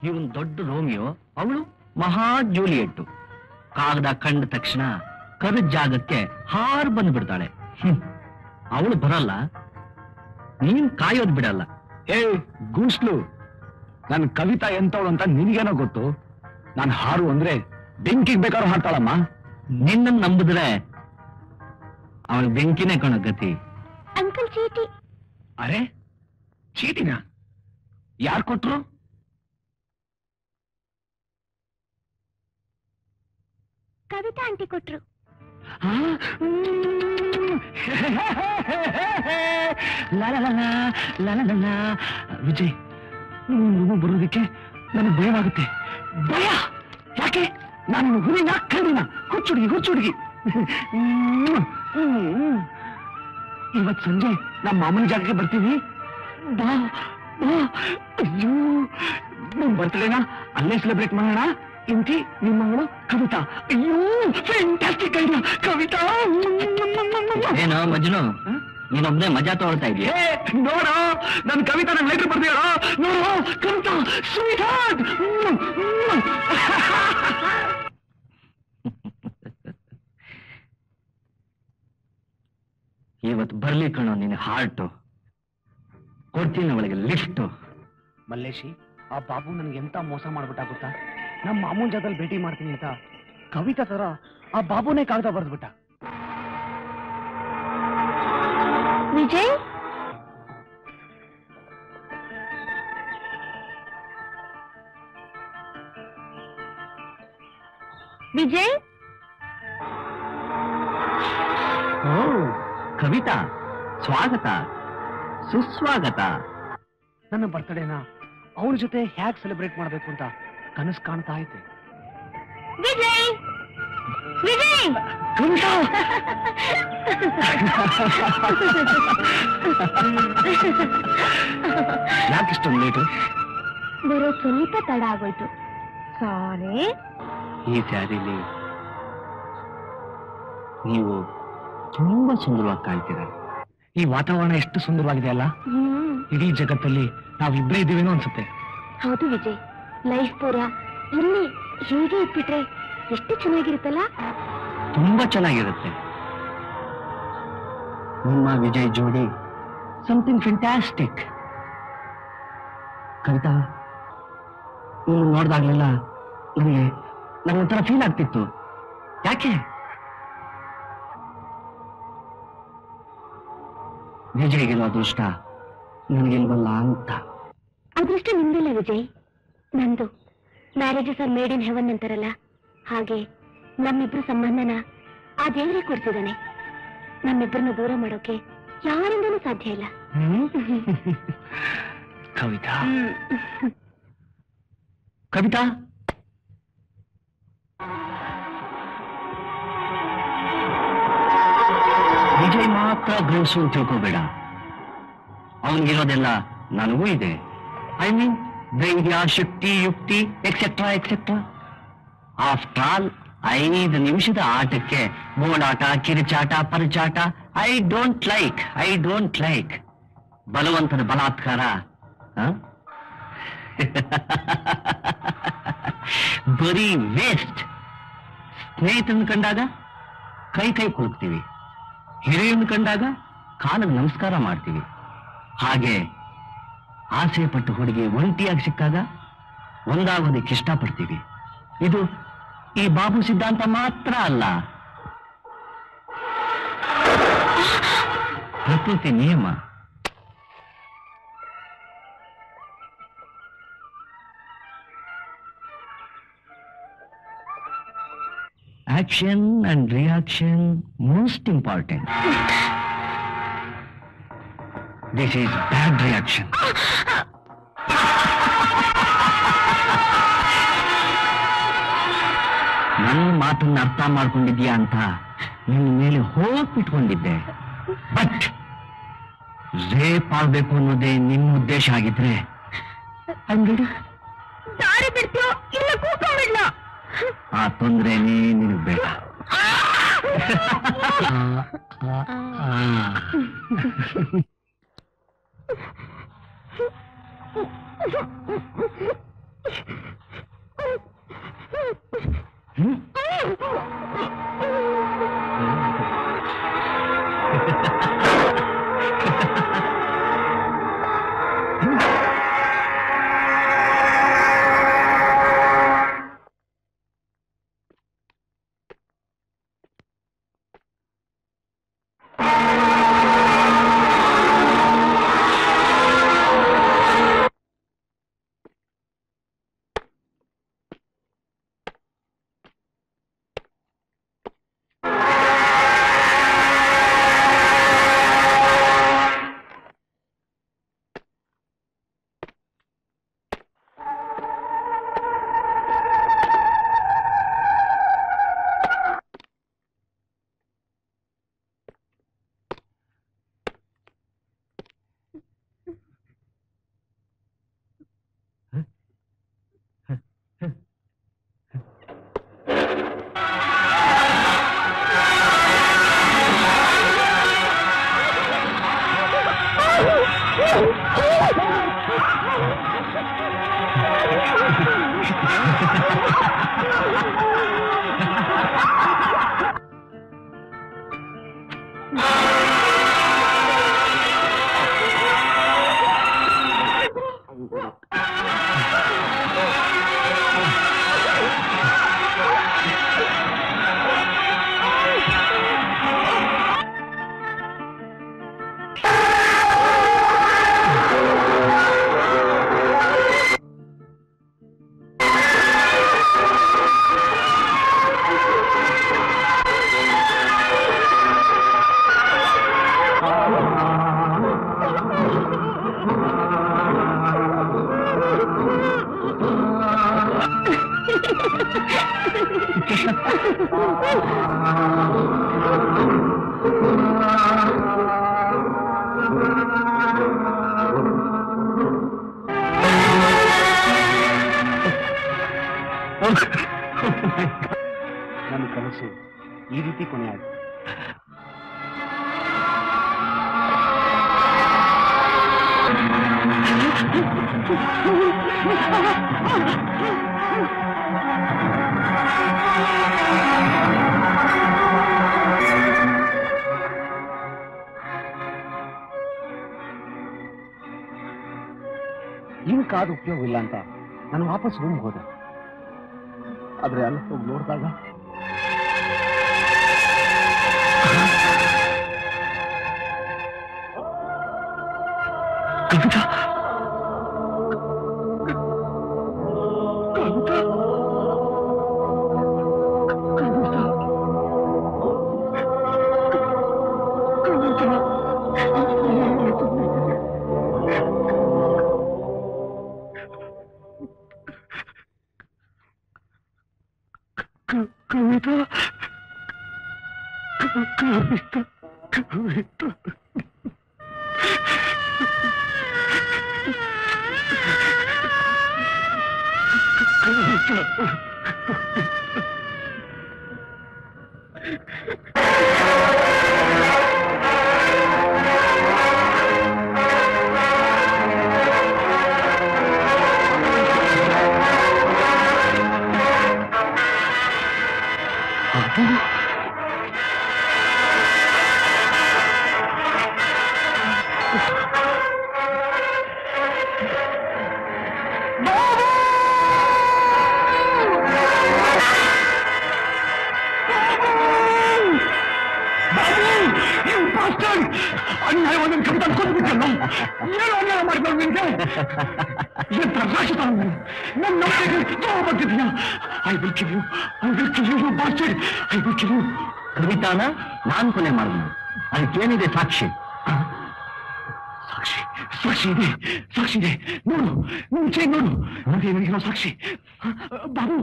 ಇವನ್ ದೊಡ್ಡ ರೋಮಿಯೋ, ಅವಳು ಮಹಾ ಜೂಲಿಯೆಟ್ಟು. ಕಾಗದ ಕಂಡ ತಕ್ಷಣ ಕರದ ಜಾಗಕ್ಕೆ ಹಾರ್ ಬಂದ್ಬಿಡ್ತಾಳೆ. ಅವಳು ಬರಲ್ಲ, ನೀನ್ ಕಾಯೋದ್ ಬಿಡಲ್ಲ. ಗೂಸ್ಲು, ನನ್ ಕವಿತಾ ಎಂತವಳು ಅಂತ ನಿನ್ಗೇನೋ ಗೊತ್ತು. ನಾನು ಹಾರು ಅಂದ್ರೆ ಬೆಂಕಿಗೆ ಬೇಕಾದ್ರೂ ಹಾಡ್ತಾಳಮ್ಮ. ನಿನ್ನ ನಂಬಿದ್ರೆ ಅವಳು ಬೆಂಕಿನೇ ಕಣೋ ಗತಿ. ಅಂಕಲ್ ಚೀಟಿ. ಅರೆ, ಚೀಟಿನ ಯಾರು ಕೊಟ್ರು? ಕವಿತಾ ಆಂಟಿ ಕೊಟ್ರು. ವಿಜಯ್, ನೀವು ಬರೋದಕ್ಕೆ ನನಗೆ ಭಯವಾಗುತ್ತೆ. ಭಯ ಯಾಕೆ? ನಾನು ಹುರಿನ ಕಡಿನ ಹುಚ್ಚುಡುಗಿ ಹುಚ್ಚುಡುಗಿ. ಇವತ್ ಸಂಜೆ ನಮ್ಮ ಮಾಮನ ಜಾಗಕ್ಕೆ ಬರ್ತೀವಿ. ಬಾ ಬಾ. ಅಯ್ಯೋ, ನಿಮ್ ಬರ್ತಡೇನ ಅಲ್ಲೇ ಸೆಲೆಬ್ರೇಟ್ ಮಾಡೋಣ. ಇಂತಿ ನಿಮ್ಮಗಳು ಕವಿತಾ. ಅಯ್ಯೋ, ಫ್ಯಾಂಟಾಸ್ಟಿಕ್ ಐಡಿಯಾ ಕವಿತಾ. ಏನೋ ಮಜ್ನು, ನೀನೊಬ್ನೇ ಮಜಾ ತಗೊಳ್ತಾ ಇದೀಯ. ನೋಡೋ, ನನ್ ಕವಿತಾ ನನ್ ಲೆಟರ್ ಬರ್ತೀಯೋ. ನೋಡೋ ಕವಿತಾ, ಸ್ವೀಟ್ ಹಾರ್ಟ್. ಇವತ್ತು ಬರ್ಲಿ ಕಣೋ ನಿನ್ನ ಹಾರ್ಟು. ಕೊಡ್ತೀನಿ ಅವಳಿಗೆ ಲಿಫ್ಟು. ಮಲ್ಲೇಶಿ, ಆ ಬಾಬು ನನ್ಗೆ ಎಂತ ಮೋಸ ಮಾಡ್ಬಿಟ್ಟ ಗೊತ್ತಾ? ನಮ್ಮ ಮಾಮೂನ್ ಜಾಗದಲ್ಲಿ ಭೇಟಿ ಮಾಡ್ತೀನಿ ಅಂತ ಕವಿತಾ ತರ ಆ ಬಾಬುನೇ ಕಾಗದ ಬರ್ದ್ಬಿಟ್ಟ. ವಿಜಯ್ ವಿಜಯ್ ಓ ಕವಿತಾ, ಸ್ವಾಗತ, ಸುಸ್ವಾಗತ. ನನ್ನ ಬರ್ತಡೇನ ಅವನ ಜೊತೆ ಹ್ಯಾಕ್ ಸೆಲೆಬ್ರೇಟ್ ಮಾಡ್ಬೇಕು ಅಂತ ಕನಸು ಕಾಣ್ತಾ ಐತೆ. ವಿಜಯ್ ವಿಜಯ್ ಯಾಕಿಷ್ಟೊಂದು ಲೇಟು? ಬರೋ ಸ್ವಲ್ಪ ತಡ ಆಗೋಯ್ತು, ಸಾರಿ. ಈ ಸ್ಯಾರಿಲಿ ನೀವು ತುಂಬಾ ಸುಂದರವಾಗಿ ಕಾಣ್ತೀರ. ಈ ವಾತಾವರಣ ಎಷ್ಟು ಸುಂದರವಾಗಿದೆ ಅಲ್ಲ. ಇಡೀ ಜಗತ್ತಲ್ಲಿ ನಾವಿಬ್ಬರೇ ಇದ್ದೀವೇನೋ ಅನ್ಸುತ್ತೆ. ಹೌದು ವಿಜಯ್, ಲೈಫ್ ಪೂರ ಇಲ್ಲಿ ಹೀಗೆ ಇಟ್ಬಿಟ್ರೆ ಎಷ್ಟು ಚೆನ್ನಾಗಿರುತ್ತಲ್ಲ. ತುಂಬಾ ಚೆನ್ನಾಗಿರುತ್ತೆ. ನಿಮ್ಮ ವಿಜಯ್ ಜೋಡಿ ಸಮಥಿಂಗ್ ಫ್ಯಾಂಟಾಸ್ಟಿಕ್. ಕವಿತಾ, ನೀನು ನೋಡ್ದಾಗ್ಲೆಲ್ಲ ನನಗೊಂಥರ ಫೀಲ್ ಆಗ್ತಿತ್ತು. ಯಾಕೆ? ವಿಜಯ್ಗಿರೋ ಅದೃಷ್ಟ ನನಗಿಲ್ವಲ್ಲ ಅಂತ. ಅದೃಷ್ಟ ನಿಮ್ದಿಲ್ಲ ವಿಜಯ್, ನಂದು. Marriages are made in heaven ಅಂತಾರಲ್ಲ, ಹಾಗೆ ನಮ್ಮಿಬ್ರು ಸಂಬಂಧನ ಆ ದೇವರೇ ಕೊಡ್ತಿದ್ದಾನೆ. ನಮ್ಮಿಬ್ಬರನ್ನ ದೂರ ಮಾಡೋಕೆ ಯಾರಿಂದಲೂ ಸಾಧ್ಯ ಇಲ್ಲ. ಕವಿತಾ, ಕವಿತಾ, ವಿಜಯ್ ಮಾತ್ರ ಗಂಡಸು ಅಂತ ತಿಳ್ಕೋಬೇಡ. ಅವನಿಗಿರೋದೆಲ್ಲ ನನಗೂ ಇದೆ. ಐ ಮೀನ್ ಧೈರ್ಯ, ಶಕ್ತಿ, ಯುಕ್ತಿ ಎಕ್ಸೆಟ್ರಾ ಎಕ್ಸೆಟ್ರಾ. ಆಫ್ಟರ್ ಆಲ್ 5 ನಿಮಿಷದ ಆಟಕ್ಕೆ ಓಡಾಟ, ಕಿರಿಚಾಟ, ಪರಿಚಾಟ ಐ ಡೋಂಟ್ ಲೈಕ್. ಬಲವಂತನ ಬಲಾತ್ಕಾರ ಬರೀ ವೇಸ್ಟ್. ಸ್ನೇಹಿತನ ಕಂಡಾಗ ಕೈ ಕುಲುಕ್ತೀವಿ, ಹಿರಿಯನ್ ಕಂಡಾಗ ಕಾಲಿಗೆ ನಮಸ್ಕಾರ ಮಾಡ್ತೀವಿ. ಹಾಗೆ ಆಸೆ ಪಟ್ಟು ಹುಡುಗಿ ಒಂಟಿಯಾಗಿ ಸಿಕ್ಕಾಗ ಒಂದಾಗೋದಕ್ಕೆ ಇಷ್ಟಪಡ್ತೀವಿ. ಇದು ಈ ಬಾಬು ಸಿದ್ಧಾಂತ ಮಾತ್ರ ಅಲ್ಲ, ಪ್ರಕೃತಿ ನಿಯಮ. Action and reaction most important. This is bad reaction. ನನ್ನ ಮಾತನ್ನ ಅರ್ಥ ಮಾಡ್ಕೊಂಡಿದ್ಯಾ ಅಂತ ನಿನ್ನ ಮೇಲೆ ಹೋಪ್ ಇಟ್ಕೊಂಡಿದ್ದೆ. ಬಟ್ ರೇಪ್ ಆಗ್ಬೇಕು ಅನ್ನೋದೇ ನಿನ್ನ ಉದ್ದೇಶ ಆಗಿದ್ರೆ ಅಂಗಡಿ ದಾರಿ ಬಿಡ್ತು ಇಲ್ಲ ಕೂತ್ಕೊಂಡ್ಬಿಡ್ಲ. ಆ ತೊಂದ್ರೆನೇ ನಿನಗೆ ಬೇಡ. ನನ್ನ ಕನಸು ಈ ರೀತಿ ಕೊನೆಯಾಗಿದೆ. ಕಾದ ಉಪಯೋಗ ಇಲ್ಲ ಅಂತ ನಾನು ವಾಪಸ್ ರೂಮ್ ಹೋದೆ. ಆದ್ರೆ ಅಲ್ಲಿ ಹೋಗಿ ನೋಡಿದಾಗ ಕವಿತಾ ಕವಿತಾನ ನಾನ್ ಕೊನೆ ಮಾಡಿದ್ನು. ಅದಕ್ಕೇನಿದೆ ಸಾಕ್ಷಿ? ಸಾಕ್ಷಿ ಸಾಕ್ಷಿ ಇದೆ, ಸಾಕ್ಷಿ ಇದೆ. ನೋಡು ಮುಂಚೆ ನೋಡು, ಅದೇನಿರೋ ಸಾಕ್ಷಿ. ಬಾಬು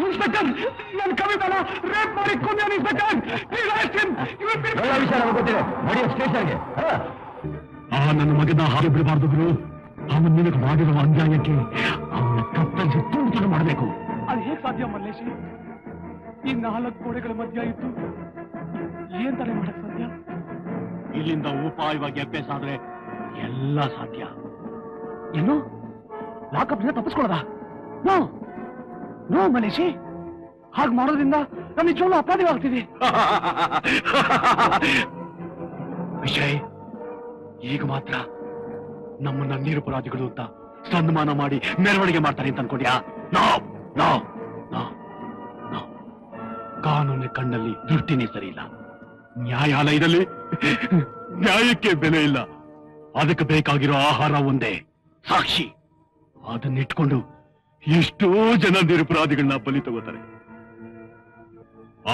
ಇನ್ಸ್ಪೆಕ್ಟರ್, ನನ್ನ ಕವಿತಾನ ರೇಪ್ ಮಾಡಿ ಕೊಂದ ಇನ್ಸ್ಪೆಕ್ಟರ್. ಎಲ್ಲ ವಿಷಯ ನಮಗೆ ಗೊತ್ತಿದೆ. ನೋಡಿ ಸ್ಟೇಷನ್ಗೆ. ನನ್ನ ಮಗನ ಹಾಗೆ ಬಿಡಬಾರ್ದು ಗುರು. ಅವನು ನಿನಗೆ ಮಾಡಿರುವ ಅನ್ಯಾಯಕ್ಕೆ ಅವನ ಕತ್ತರಿಸಿ ತುಂಡು ಮಾಡಬೇಕು. ಅದು ಹೇಗೆ ಸಾಧ್ಯ ಮಲ್ಲೇಶಿ? ಈ 4 ಗೋಡೆಗಳ ಮಧ್ಯ ಇದ್ದು ಏನ್ ತಲೆ ಮಾಡಕ್ ಸಾಧ್ಯ? ಇಲ್ಲಿಂದ ಉಪಾಯವಾಗಿ ಅಭ್ಯಾಸ ಆದ್ರೆ ಎಲ್ಲ ಸಾಧ್ಯ. ಏನು ಲಾಕಪ್ ತಪ್ಪಿಸ್ಕೊಳ್ಳೋದ? ನೋ ನೋ ಮಲೇಶಿ, ಹಾಗೆ ಮಾಡೋದ್ರಿಂದ ನಾನು ನಿಜವಾಗ್ಲೂ ಅಪರಾಧಿಗಳಾಗ್ತೀವಿ. ವಿಷಯ್, ಈಗ ಮಾತ್ರ ನಮ್ಮನ್ನ ನಿರಪರಾಧಿಗಳು ಅಂತ ಸನ್ಮಾನ ಮಾಡಿ ಮೆರವಣಿಗೆ ಮಾಡ್ತಾರೆ ಅಂತ ಅನ್ಕೊಂಡ್ಯಾ? No no no no. ಕಾನೂನಿನ ಕಣ್ಣಲ್ಲಿ ದೃಷ್ಟಿನೇ ಸರಿ ಇಲ್ಲ. ನ್ಯಾಯಾಲಯದಲ್ಲಿ ನ್ಯಾಯಕ್ಕೆ ಬೆಲೆ ಇಲ್ಲ. ಅದಕ್ಕೆ ಬೇಕಾಗಿರೋ ಆಹಾರ ಒಂದೇ, ಸಾಕ್ಷಿ. ಅದನ್ನಿಟ್ಕೊಂಡು ಎಷ್ಟೋ ಜನ ನಿರಪರಾಧಿಗಳನ್ನ ಬಲಿ ತಗೋತಾರೆ.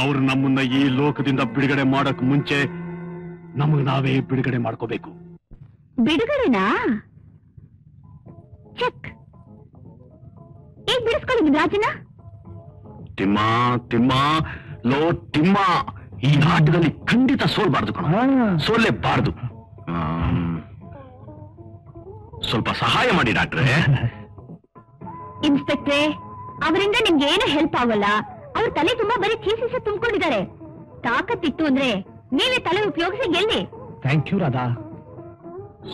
ಅವ್ರು ನಮ್ಮನ್ನ ಈ ಲೋಕದಿಂದ ಬಿಡುಗಡೆ ಮಾಡಕ್ ಮುಂಚೆ ನಮಗ್ ನಾವೇ ಬಿಡುಗಡೆ ಮಾಡ್ಕೋಬೇಕು. ಬಿಡುಗಡೆನಾ? ಚೆಕ್. ಈಗ ಬಿಡಿಸ್ಕೊಳ್ಳಿ ನಿಮ್ ರಾಜನ. ತಿಮ್ಮ ತಿಮ್ಮ ಲೋ ತಿಮ್ಮ, ಈ ಆಟದಲ್ಲಿ ಖಂಡಿತ ಸೋಲ್ಬಾರ್ದು ಕಣ, ಸೋಲ್ಲೇಬಾರ್ದು. ಸ್ವಲ್ಪ ಸಹಾಯ ಮಾಡಿ ಡಾಕ್ಟ್ರೆ. ಇನ್ಸ್ಪೆಕ್ಟ್ರೆ, ಅವರಿಂದ ನಿಮ್ಗೆ ಏನು ಹೆಲ್ಪ್ ಆಗಲ್ಲ. ಅವ್ರ ತಲೆ ತುಂಬಾ ಬರೀ ಥೀಸಿಸ್ ತುಂಬಿಕೊಂಡಿದ್ದಾರೆ. ತಾಕತ್ತಿತ್ತು ಅಂದ್ರೆ ನೀವೇ ತಲೆ ಉಪಯೋಗಿಸಿ ಗೆಲ್ಲಿ. Thank you Radha.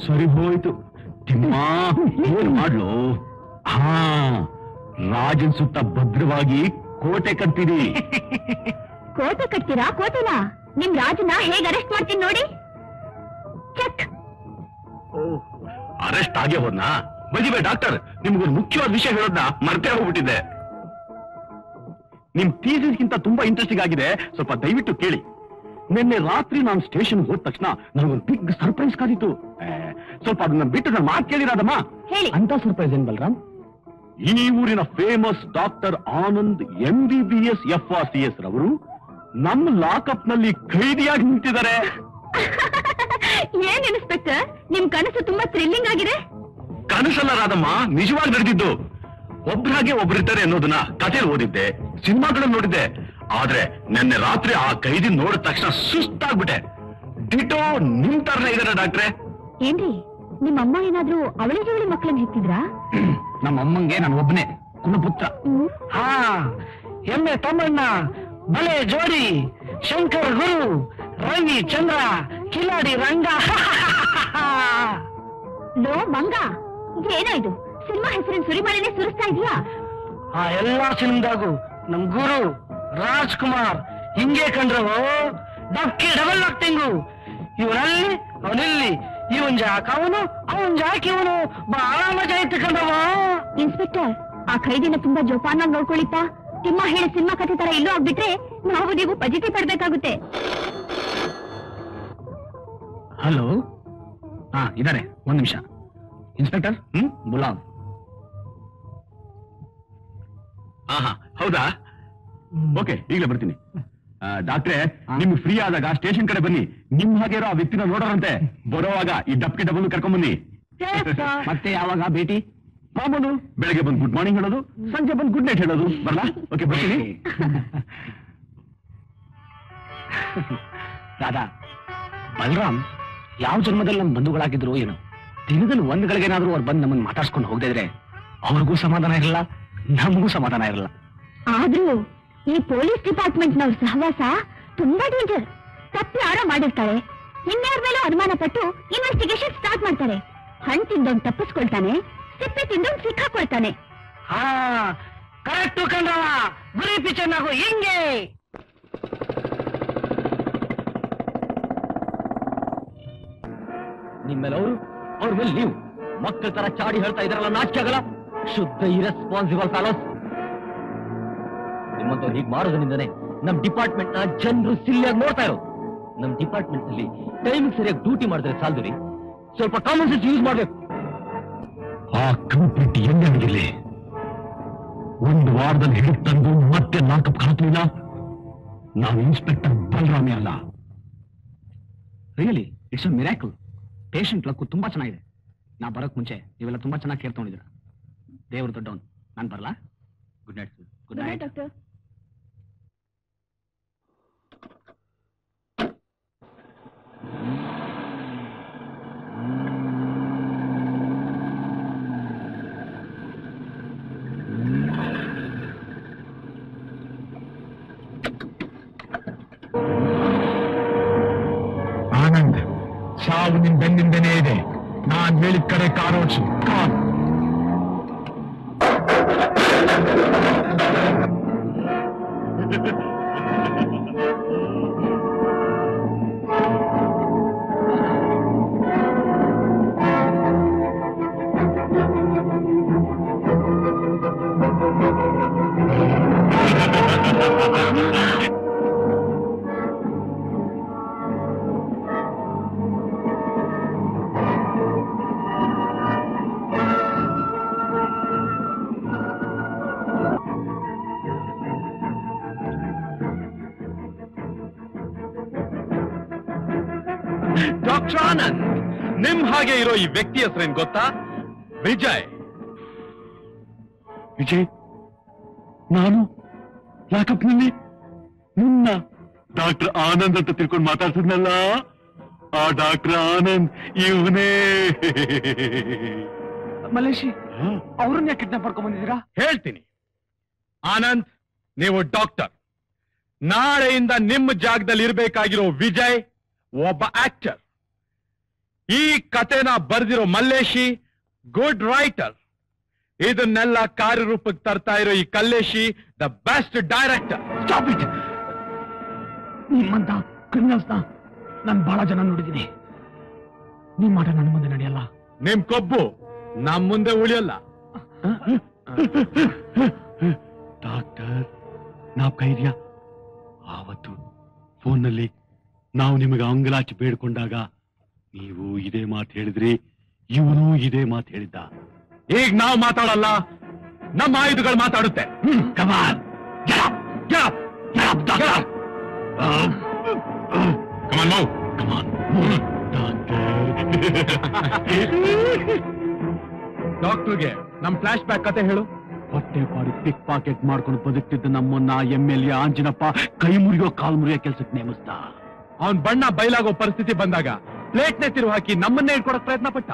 ಸರಿ ಹೋಯ್ತು ತಿಮ್ಮ, ಏನ್ ಮಾಡ್ಲು? ಹಾ, ರಾಜನ್ ಸುತ್ತ ಭದ್ರವಾಗಿ ಕೋಟೆ ಕಟ್ತೀರಿ. ಕೋಟೆ ಕಟ್ತೀರಾ? ಕೋಟೆನಾ? ನಿಮ್ ರಾಜನ ಹೇಗೆ ಅರೆಸ್ಟ್ ಮಾಡ್ತೀನಿ ನೋಡಿ. ಚೆಕ್. ಅರೆಸ್ಟ್ ಆಗೇ ಹೋದ್ನಾ? ಬದಿಬೇ ಡಾಕ್ಟರ್, ನಿಮ್ಗೊಂದು ಮುಖ್ಯವಾದ ವಿಷಯ ಹೇಳೋದ್ನ ಮರ್ತೇ ಹೋಗ್ಬಿಟ್ಟಿದ್ದೆ. ನಿಮ್ ಥೀಸಿಸ್ಗಿಂತ ತುಂಬಾ ಇಂಟ್ರೆಸ್ಟಿಂಗ್ ಆಗಿದೆ, ಸ್ವಲ್ಪ ದಯವಿಟ್ಟು ಕೇಳಿ. ನಿನ್ನೆ ರಾತ್ರಿ ನಾನು ಸ್ಟೇಷನ್ ಹೋದ ತಕ್ಷಣ ನನಗೊಂದು ಬಿಗ್ ಸರ್ಪ್ರೈಸ್ ಕಾದಿತ್ತು. ಸ್ವಲ್ಪ ಅದನ್ನ ಬಿಟ್ಟು ನನ್ನ ಮಾತು ಕೇಳಿರಾದಮ್ಮ. ಹೇಳಿ. ಅಂತ ಸರ್ಪ್ರೈಸ್ ಏನ್ ಬಲ್ರಾಮ್? ಈ ಊರಿನ famous doctor Anand MBBS FRCS ರವರು ನಮ್ಮ ಲಾಕಪ್ ನಲ್ಲಿ ಖೈದಿಯಾಗಿ ನಿಂತಿದ್ದಾರೆ. ಏನ್ ಇನ್ಸ್ಪೆಕ್ಟರ್, ನಿಮ್ ಕನಸು ತುಂಬಾ ಥ್ರಿಲ್ಲಿಂಗ್ ಆಗಿದೆ. ಕನಸಲ್ಲ ರಾಧಮ್ಮ, ನಿಜವಾಗಿ ನಡೆದಿದ್ದು. ಒಬ್ರಾಗೆ ಒಬ್ರಿರ್ತಾರೆ ಅನ್ನೋದನ್ನ ಕಥೆಯಲ್ಲಿ ಓದಿದ್ದೆ. ಸಿನಿಮಾಗಳನ್ನು ನೋಡಿದ್ದೆ, ಆದ್ರೆ ನಿನ್ನೆ ರಾತ್ರಿ ಆ ಕೈದಿ ನೋಡಿದ ತಕ್ಷಣ ಸುಸ್ತಾಗ್ಬಿಟ್ಟೆ. ಡಿಟೋ ನಿಮ್ ತರನೇ ಇದಾರೆ ಡಾಕ್ಟ್ರೆ. ಏನ್ರಿ ನಿಮ್ಮಮ್ಮ ಏನಾದ್ರೂ ಅವಳಿ ಜವಳಿ ಮಕ್ಕಳನ್ನ ಹೆತ್ತಿದ್ರಾ? ನಮ್ಮ ಅಮ್ಮಂಗೆ ನಾನು ಒಬ್ಬನೇ ಕುಲಪುತ್ರ. ಹಾ, ಎಮ್ಮೆ ತಮ್ಮಣ್ಣ, ಬಲೆ ಜೋಡಿ, ಶಂಕರ್ ಗುರು, ರವಿ ಚಂದ್ರ, ಕಿಲಾಡಿ ರಂಗ. ಲೋ ಮಂಗ, ಏನೋ ಇದು ಸಿನಿಮಾ ಹೆಸರಿನ ಸುರಿಮಳೆನೆ ಸುರಿಸ್ತಾ ಇದೀಯಾ? ಆ ಎಲ್ಲಾ ಸಿನಿಮಾದಾಗು ನಮ್ ಗುರು ರಾಜ್ಕುಮಾರ್ ಹಿಂಗೆ ಕಂಡ್ರವು, ಡಬ್ಕಿ ಡಬಲ್ ಆಕ್ಟಿಂಗು. ಇವನಲ್ಲಿ ಅವನಿಲ್ಲಿ, ಇವನ್ ಜಾಕ್ ಅವನು, ಅವನ್ ಜಾಕ್ ಇವನು, ಬಹಳ ಮಜಾ ಇತ್ತು ಕಂಡ್ರವ. ಇನ್ಸ್ಪೆಕ್ಟರ್, ಆ ಖೈದಿನ ತುಂಬಾ ಜೋಪಾನಾಗಿ ನೋಡ್ಕೊಳ್ಳಿಪ್ಪ. ತಿಮ್ಮ ಹೇಳಿ ಸಿನಿಮಾ ಕಥೆ ತರ ಇಲ್ಲೂ ಆಗ್ಬಿಟ್ರೆ ನಾವು ನೀವು ಪಜಿತಿ ಪಡ್ಬೇಕಾಗುತ್ತೆ. ಹಲೋ, ಹಾ ಇದಾರೆ, ಒಂದ್ ನಿಮಿಷ. ಇನ್ಸ್ಪೆಕ್ಟರ್ ಬುಲಾವ್. ಹಾ ಹೌದಾ, ಓಕೆ, ಈಗಲೇ ಬರ್ತೀನಿ. ಡಾಕ್ಟ್ರೆ, ನಿಮ್ಗೆ ಫ್ರೀ ಆದಾಗ ಸ್ಟೇಷನ್ ಕಡೆ ಬನ್ನಿ. ನಿಮ್ ಹಾಗೆ ಇರೋ ಆ ವ್ಯಕ್ತಿನ ನೋಡೋರಂತೆ. ಬರೋವಾಗ ಈ ಡಬ್ಕಿ ಡಬ್ಬನ್ನು ಕರ್ಕೊಂಡ್ ಬನ್ನಿ. ಮತ್ತೆ ಯಾವಾಗ ಭೇಟಿ? ಮಾಮೂಲು, ಬೆಳಗ್ಗೆ ಬಂದು ಗುಡ್ ಮಾರ್ನಿಂಗ್ ಹೇಳೋದು, ಸಂಜೆ ಬಂದು ಗುಡ್ ನೈಟ್ ಹೇಳೋದು. ಬರ್ಲಾ? ಓಕೆ, ಬರ್ತೀನಿ. ದಾದಾ, ಬಲರಾಮ್ ಯಾವ ಜನ್ಮದಲ್ಲಿ ನಮ್ಮ ಬಂಧುಗಳಾಗಿದ್ರು ಏನೋ, ದಿನದಲ್ಲಿ ಒಂದ್ ಗಳಿಗೆನಾದ್ರೂ ಅವ್ರು ಬಂದು ನಮ್ಮನ್ನು ಮಾತಾಡ್ಸ್ಕೊಂಡು ಹೋಗದೇ ಇದ್ರೆ ಅವ್ರಿಗೂ ಸಮಾಧಾನ ಇರಲ್ಲ, ನಮಗೂ ಸಮಾಧಾನ ಇರಲ್ಲ. ಆದ್ರೂ ಈ ಪೊಲೀಸ್ ಡಿಪಾರ್ಟ್ಮೆಂಟ್ ನವ್ರ ಸಹವಾಸ ತುಂಬಾ ಡೇಂಜರ್. ತಪ್ಪು ಯಾರೋ ಮಾಡಿರ್ತಾರೆ, ಇನ್ಯಾರ ಮೇಲೂ ಅನುಮಾನ ಪಟ್ಟು ಇನ್ವೆಸ್ಟಿಗೇಷನ್ ಸ್ಟಾರ್ಟ್ ಮಾಡ್ತಾರೆ. ಹಣ್ಣು ತಿಂದವ್ನು ತಪ್ಪಿಸ್ಕೊಳ್ತಾನೆ, ಸಿಪ್ಪೆ ತಿಂದವ್ನು ಸಿಕ್ಕಾಕೊಳ್ತಾನೆ. ಹಾ, ಕರೆಕ್ಟು ಕಂಡ್ರವ. ಗುರಿ ಪಿಕ್ಚರ್ ನಾವು ಹಿಂಗೆ. ನಿಮ್ಮೆಲ್ಲವರು ಅವ್ರ ಮೇಲೆ ನೀವು ಮಕ್ಕಳ ತರ ಚಾಡಿ ಹೇಳ್ತಾ ಇದ್ರಲ್ಲ, ನಾಚಿಕೆ ಆಗಲ್ಲ? ಶುದ್ಧ ಇರೆಸ್ಪಾನ್ಸಿಬಲ್ ಫಾಲೋಸ್. ನಿಮ್ಮಂತವ್ರು ಹೀಗೆ ಮಾಡೋದ್ರಿಂದನೇ ನಮ್ ಡಿಪಾರ್ಟ್ಮೆಂಟ್ ನ ಜನರು ಸಿಲ್ಲಿಯಾಗಿ ನೋಡ್ತಾ ಇರೋ. ನಮ್ ಡಿಪಾರ್ಟ್ಮೆಂಟ್ ನಲ್ಲಿ ಟೈಮಿಂಗ್ ಸರಿಯಾಗಿ ಡ್ಯೂಟಿ ಮಾಡಿದ್ರೆ ಸಾಲದು ರೀ, ಸ್ವಲ್ಪ ಕಾಮನ್ ಸೆನ್ಸ್ ಯೂಸ್ ಮಾಡ್ಬೇಕು. ಆ ಕಂಪ್ಲೀಟ್ ಎಂದಿರಲಿ ಒಂದು ವಾರದಲ್ಲಿ ಹಿಡಿದು ತಂದು ಮತ್ತೆ ಲಾಕಪ್ ಹಾಕಲಿಲ್ಲ. ನಾನು ಇನ್ಸ್ಪೆಕ್ಟರ್ ಬಲರಾಮಿ ಅಲ್ಲ. Really it's a miracle. Patient luck ತುಂಬಾ ಚೆನ್ನಾಗಿದೆ. ನಾ ಬರೋಕ್ ಮುಂಚೆ ನೀವೆಲ್ಲ ತುಂಬಾ ಚೆನ್ನಾಗಿ ಕೇರ್ ತಗೊಂಡಿದ್ದೀರಾ. ದೇವ್ರು ದೊಡ್ಡವನು. ನಾನು ಬರಲಾ? Good night sir. Good night doctor. Anand, ಸಾವು ನಿನ್ ಬೆನ್ನಿಂದನೇ ಇದೆ. ನಾನ್ ಹೇಳಿದ ಕಡೆ ಕಾರೋಡ್ಸು. ಕಾರ್ ಡಾಕ್ಟರ್ ಆನಂದ್, ನಿಮ್ ಹಾಗೆ ಇರೋ ಈ ವ್ಯಕ್ತಿ ಹೆಸರೇನ್ ಗೊತ್ತಾ? ವಿಜಯ್. ವಿಜಯ್, ನಾನು ಲಾಕಪ್ನಲ್ಲಿ ನಿನ್ನ ಡಾಕ್ಟರ್ ಆನಂದ್ ಅಂತ ತಿಳ್ಕೊಂಡು ಮಾತಾಡ್ತಿದ್ನಲ್ಲ, ಆ ಡಾಕ್ಟರ್ ಆನಂದ್ ಇವನೇ. ಮಲೇಶಿ, ಅವ್ರನ್ನ ಯಾಕೆ ಕಿಡ್ನಾಪ್ ಮಾಡ್ಕೊಂಡ್ ಬಂದಿದ್ದೀರಾ? ಹೇಳ್ತೀನಿ. ಆನಂದ್, ನೀವು ಡಾಕ್ಟರ್. ನಾಳೆಯಿಂದ ನಿಮ್ಮ ಜಾಗದಲ್ಲಿ ಇರಬೇಕಾಗಿರೋ ವಿಜಯ್ ಒಬ್ಬ ಆಕ್ಟರ್. ಈ ಕಥೆನ ಬರೆದಿರೋ ಮಲ್ಲೇಶಿ ಗುಡ್ ರೈಟರ್. ಇದನ್ನೆಲ್ಲ ಕಾರ್ಯರೂಪಕ್ಕೆ ತರ್ತಾ ಇರೋ ಈ Kalleshi the best director. Stop it. ನಿಮ್ಮಂತ ಕ್ರಿಮಿನಲ್ಸ್ನ ನಾನು ಬಹಳ ಜನ ನೋಡಿದ್ದೀನಿ. ನಿಮ್ ಮಾಟ ನನ್ನ ಮುಂದೆ ನಡೆಯಲ್ಲ. ನಿಮ್ ಕೊಬ್ಬು ನಮ್ ಮುಂದೆ ಉಳಿಯಲ್ಲ. ಡಾಕ್ಟರ್, ನಾವ್ ಕೈರ್ಯ ಆವತ್ತು ಫೋನ್ನಲ್ಲಿ ನಾವು ನಿಮಗೆ ಅಂಗಲಾಚಿ ಬೇಡ್ಕೊಂಡಾಗ ನೀವು ಇದೇ ಮಾತು ಹೇಳಿದ್ರಿ, ಇವನು ಇದೇ ಮಾತು ಹೇಳಿದ್ದ. ಈಗ ನಾವು ಮಾತಾಡಲ್ಲ, ನಮ್ಮ ಆಯುಧಗಳು ಮಾತಾಡುತ್ತೆ. ಕಮಾನ್, ಡಾಕ್ಟರ್ಗೆ ನಮ್ ಫ್ಲಾಶ್ ಬ್ಯಾಕ್ ಕತೆ ಹೇಳು. ಹೊಟ್ಟೆ ಪಾಡಿ ಪಿಕ್ ಪಾಕೆಟ್ ಮಾಡ್ಕೊಂಡು ಬದುಕ್ತಿದ್ದ ನಮ್ಮನ್ನ MLA ಆಂಜಿನಪ್ಪ ಕೈ ಮುರಿಯೋ ಕಾಲ್ ಮುರಿಯೋ ಕೆಲ್ಸಕ್ಕೆ ನೇಮಿಸ್ದ. ಅವನ್ ಬಣ್ಣ ಬಯಲಾಗೋ ಪರಿಸ್ಥಿತಿ ಬಂದಾಗ ಪ್ಲೇಟ್ನೆ ತಿರು ಹಾಕಿ ನಮ್ಮನ್ನೇ ಇಟ್ಕೊಡಕ್ ಪ್ರಯತ್ನ ಪಟ್ಟ.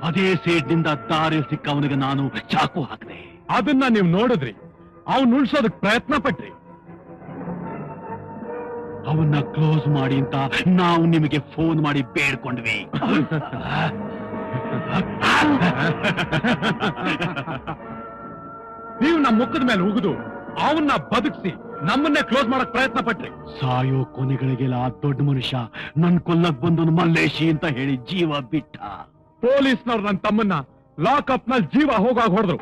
ಅದೇ ಸೇಡ್ನಿಂದ ದಾರಿ ಸಿಕ್ಕವನಿಗೆ ನಾನು ಚಾಕು ಹಾಕಿದೆ. ಅದನ್ನ ನೀವು ನೋಡಿದ್ರಿ, ಅವ್ನು ಉಳ್ಸೋದಕ್ ಪ್ರಯತ್ನ ಪಟ್ರಿ. ಅವನ್ನ ಕ್ಲೋಸ್ ಮಾಡಿ ಅಂತ ನಾವು ನಿಮಗೆ ಫೋನ್ ಮಾಡಿ ಬೇಡ್ಕೊಂಡ್ವಿ. ನೀವು ನಮ್ಮ ಮುಖದ ಮೇಲೆ ಉಗಿದು ಅವನ್ನ ಬದುಕಿಸಿ ನಮ್ಮನ್ನೇ ಕ್ಲೋಸ್ ಮಾಡಕ್ ಪ್ರಯತ್ನ ಪಟ್ರಿ. ಸಾಯೋ ಕೊನೆಗಳಿಗೆಲ್ಲ ಆ ದೊಡ್ಡ ಮನುಷ್ಯ ನನ್ ಕೊಲ್ಲಕ್ ಬಂದನು ಮಲ್ಲೇಶಿ ಅಂತ ಹೇಳಿ ಜೀವ ಬಿಟ್ಟ. ಪೊಲೀಸ್ನವ್ರು ನನ್ನ ತಮ್ಮನ್ನ ಲಾಕಪ್ ನಲ್ಲಿ ಜೀವ ಹೋಗಾಗ ಹೊಡೆದ್ರು.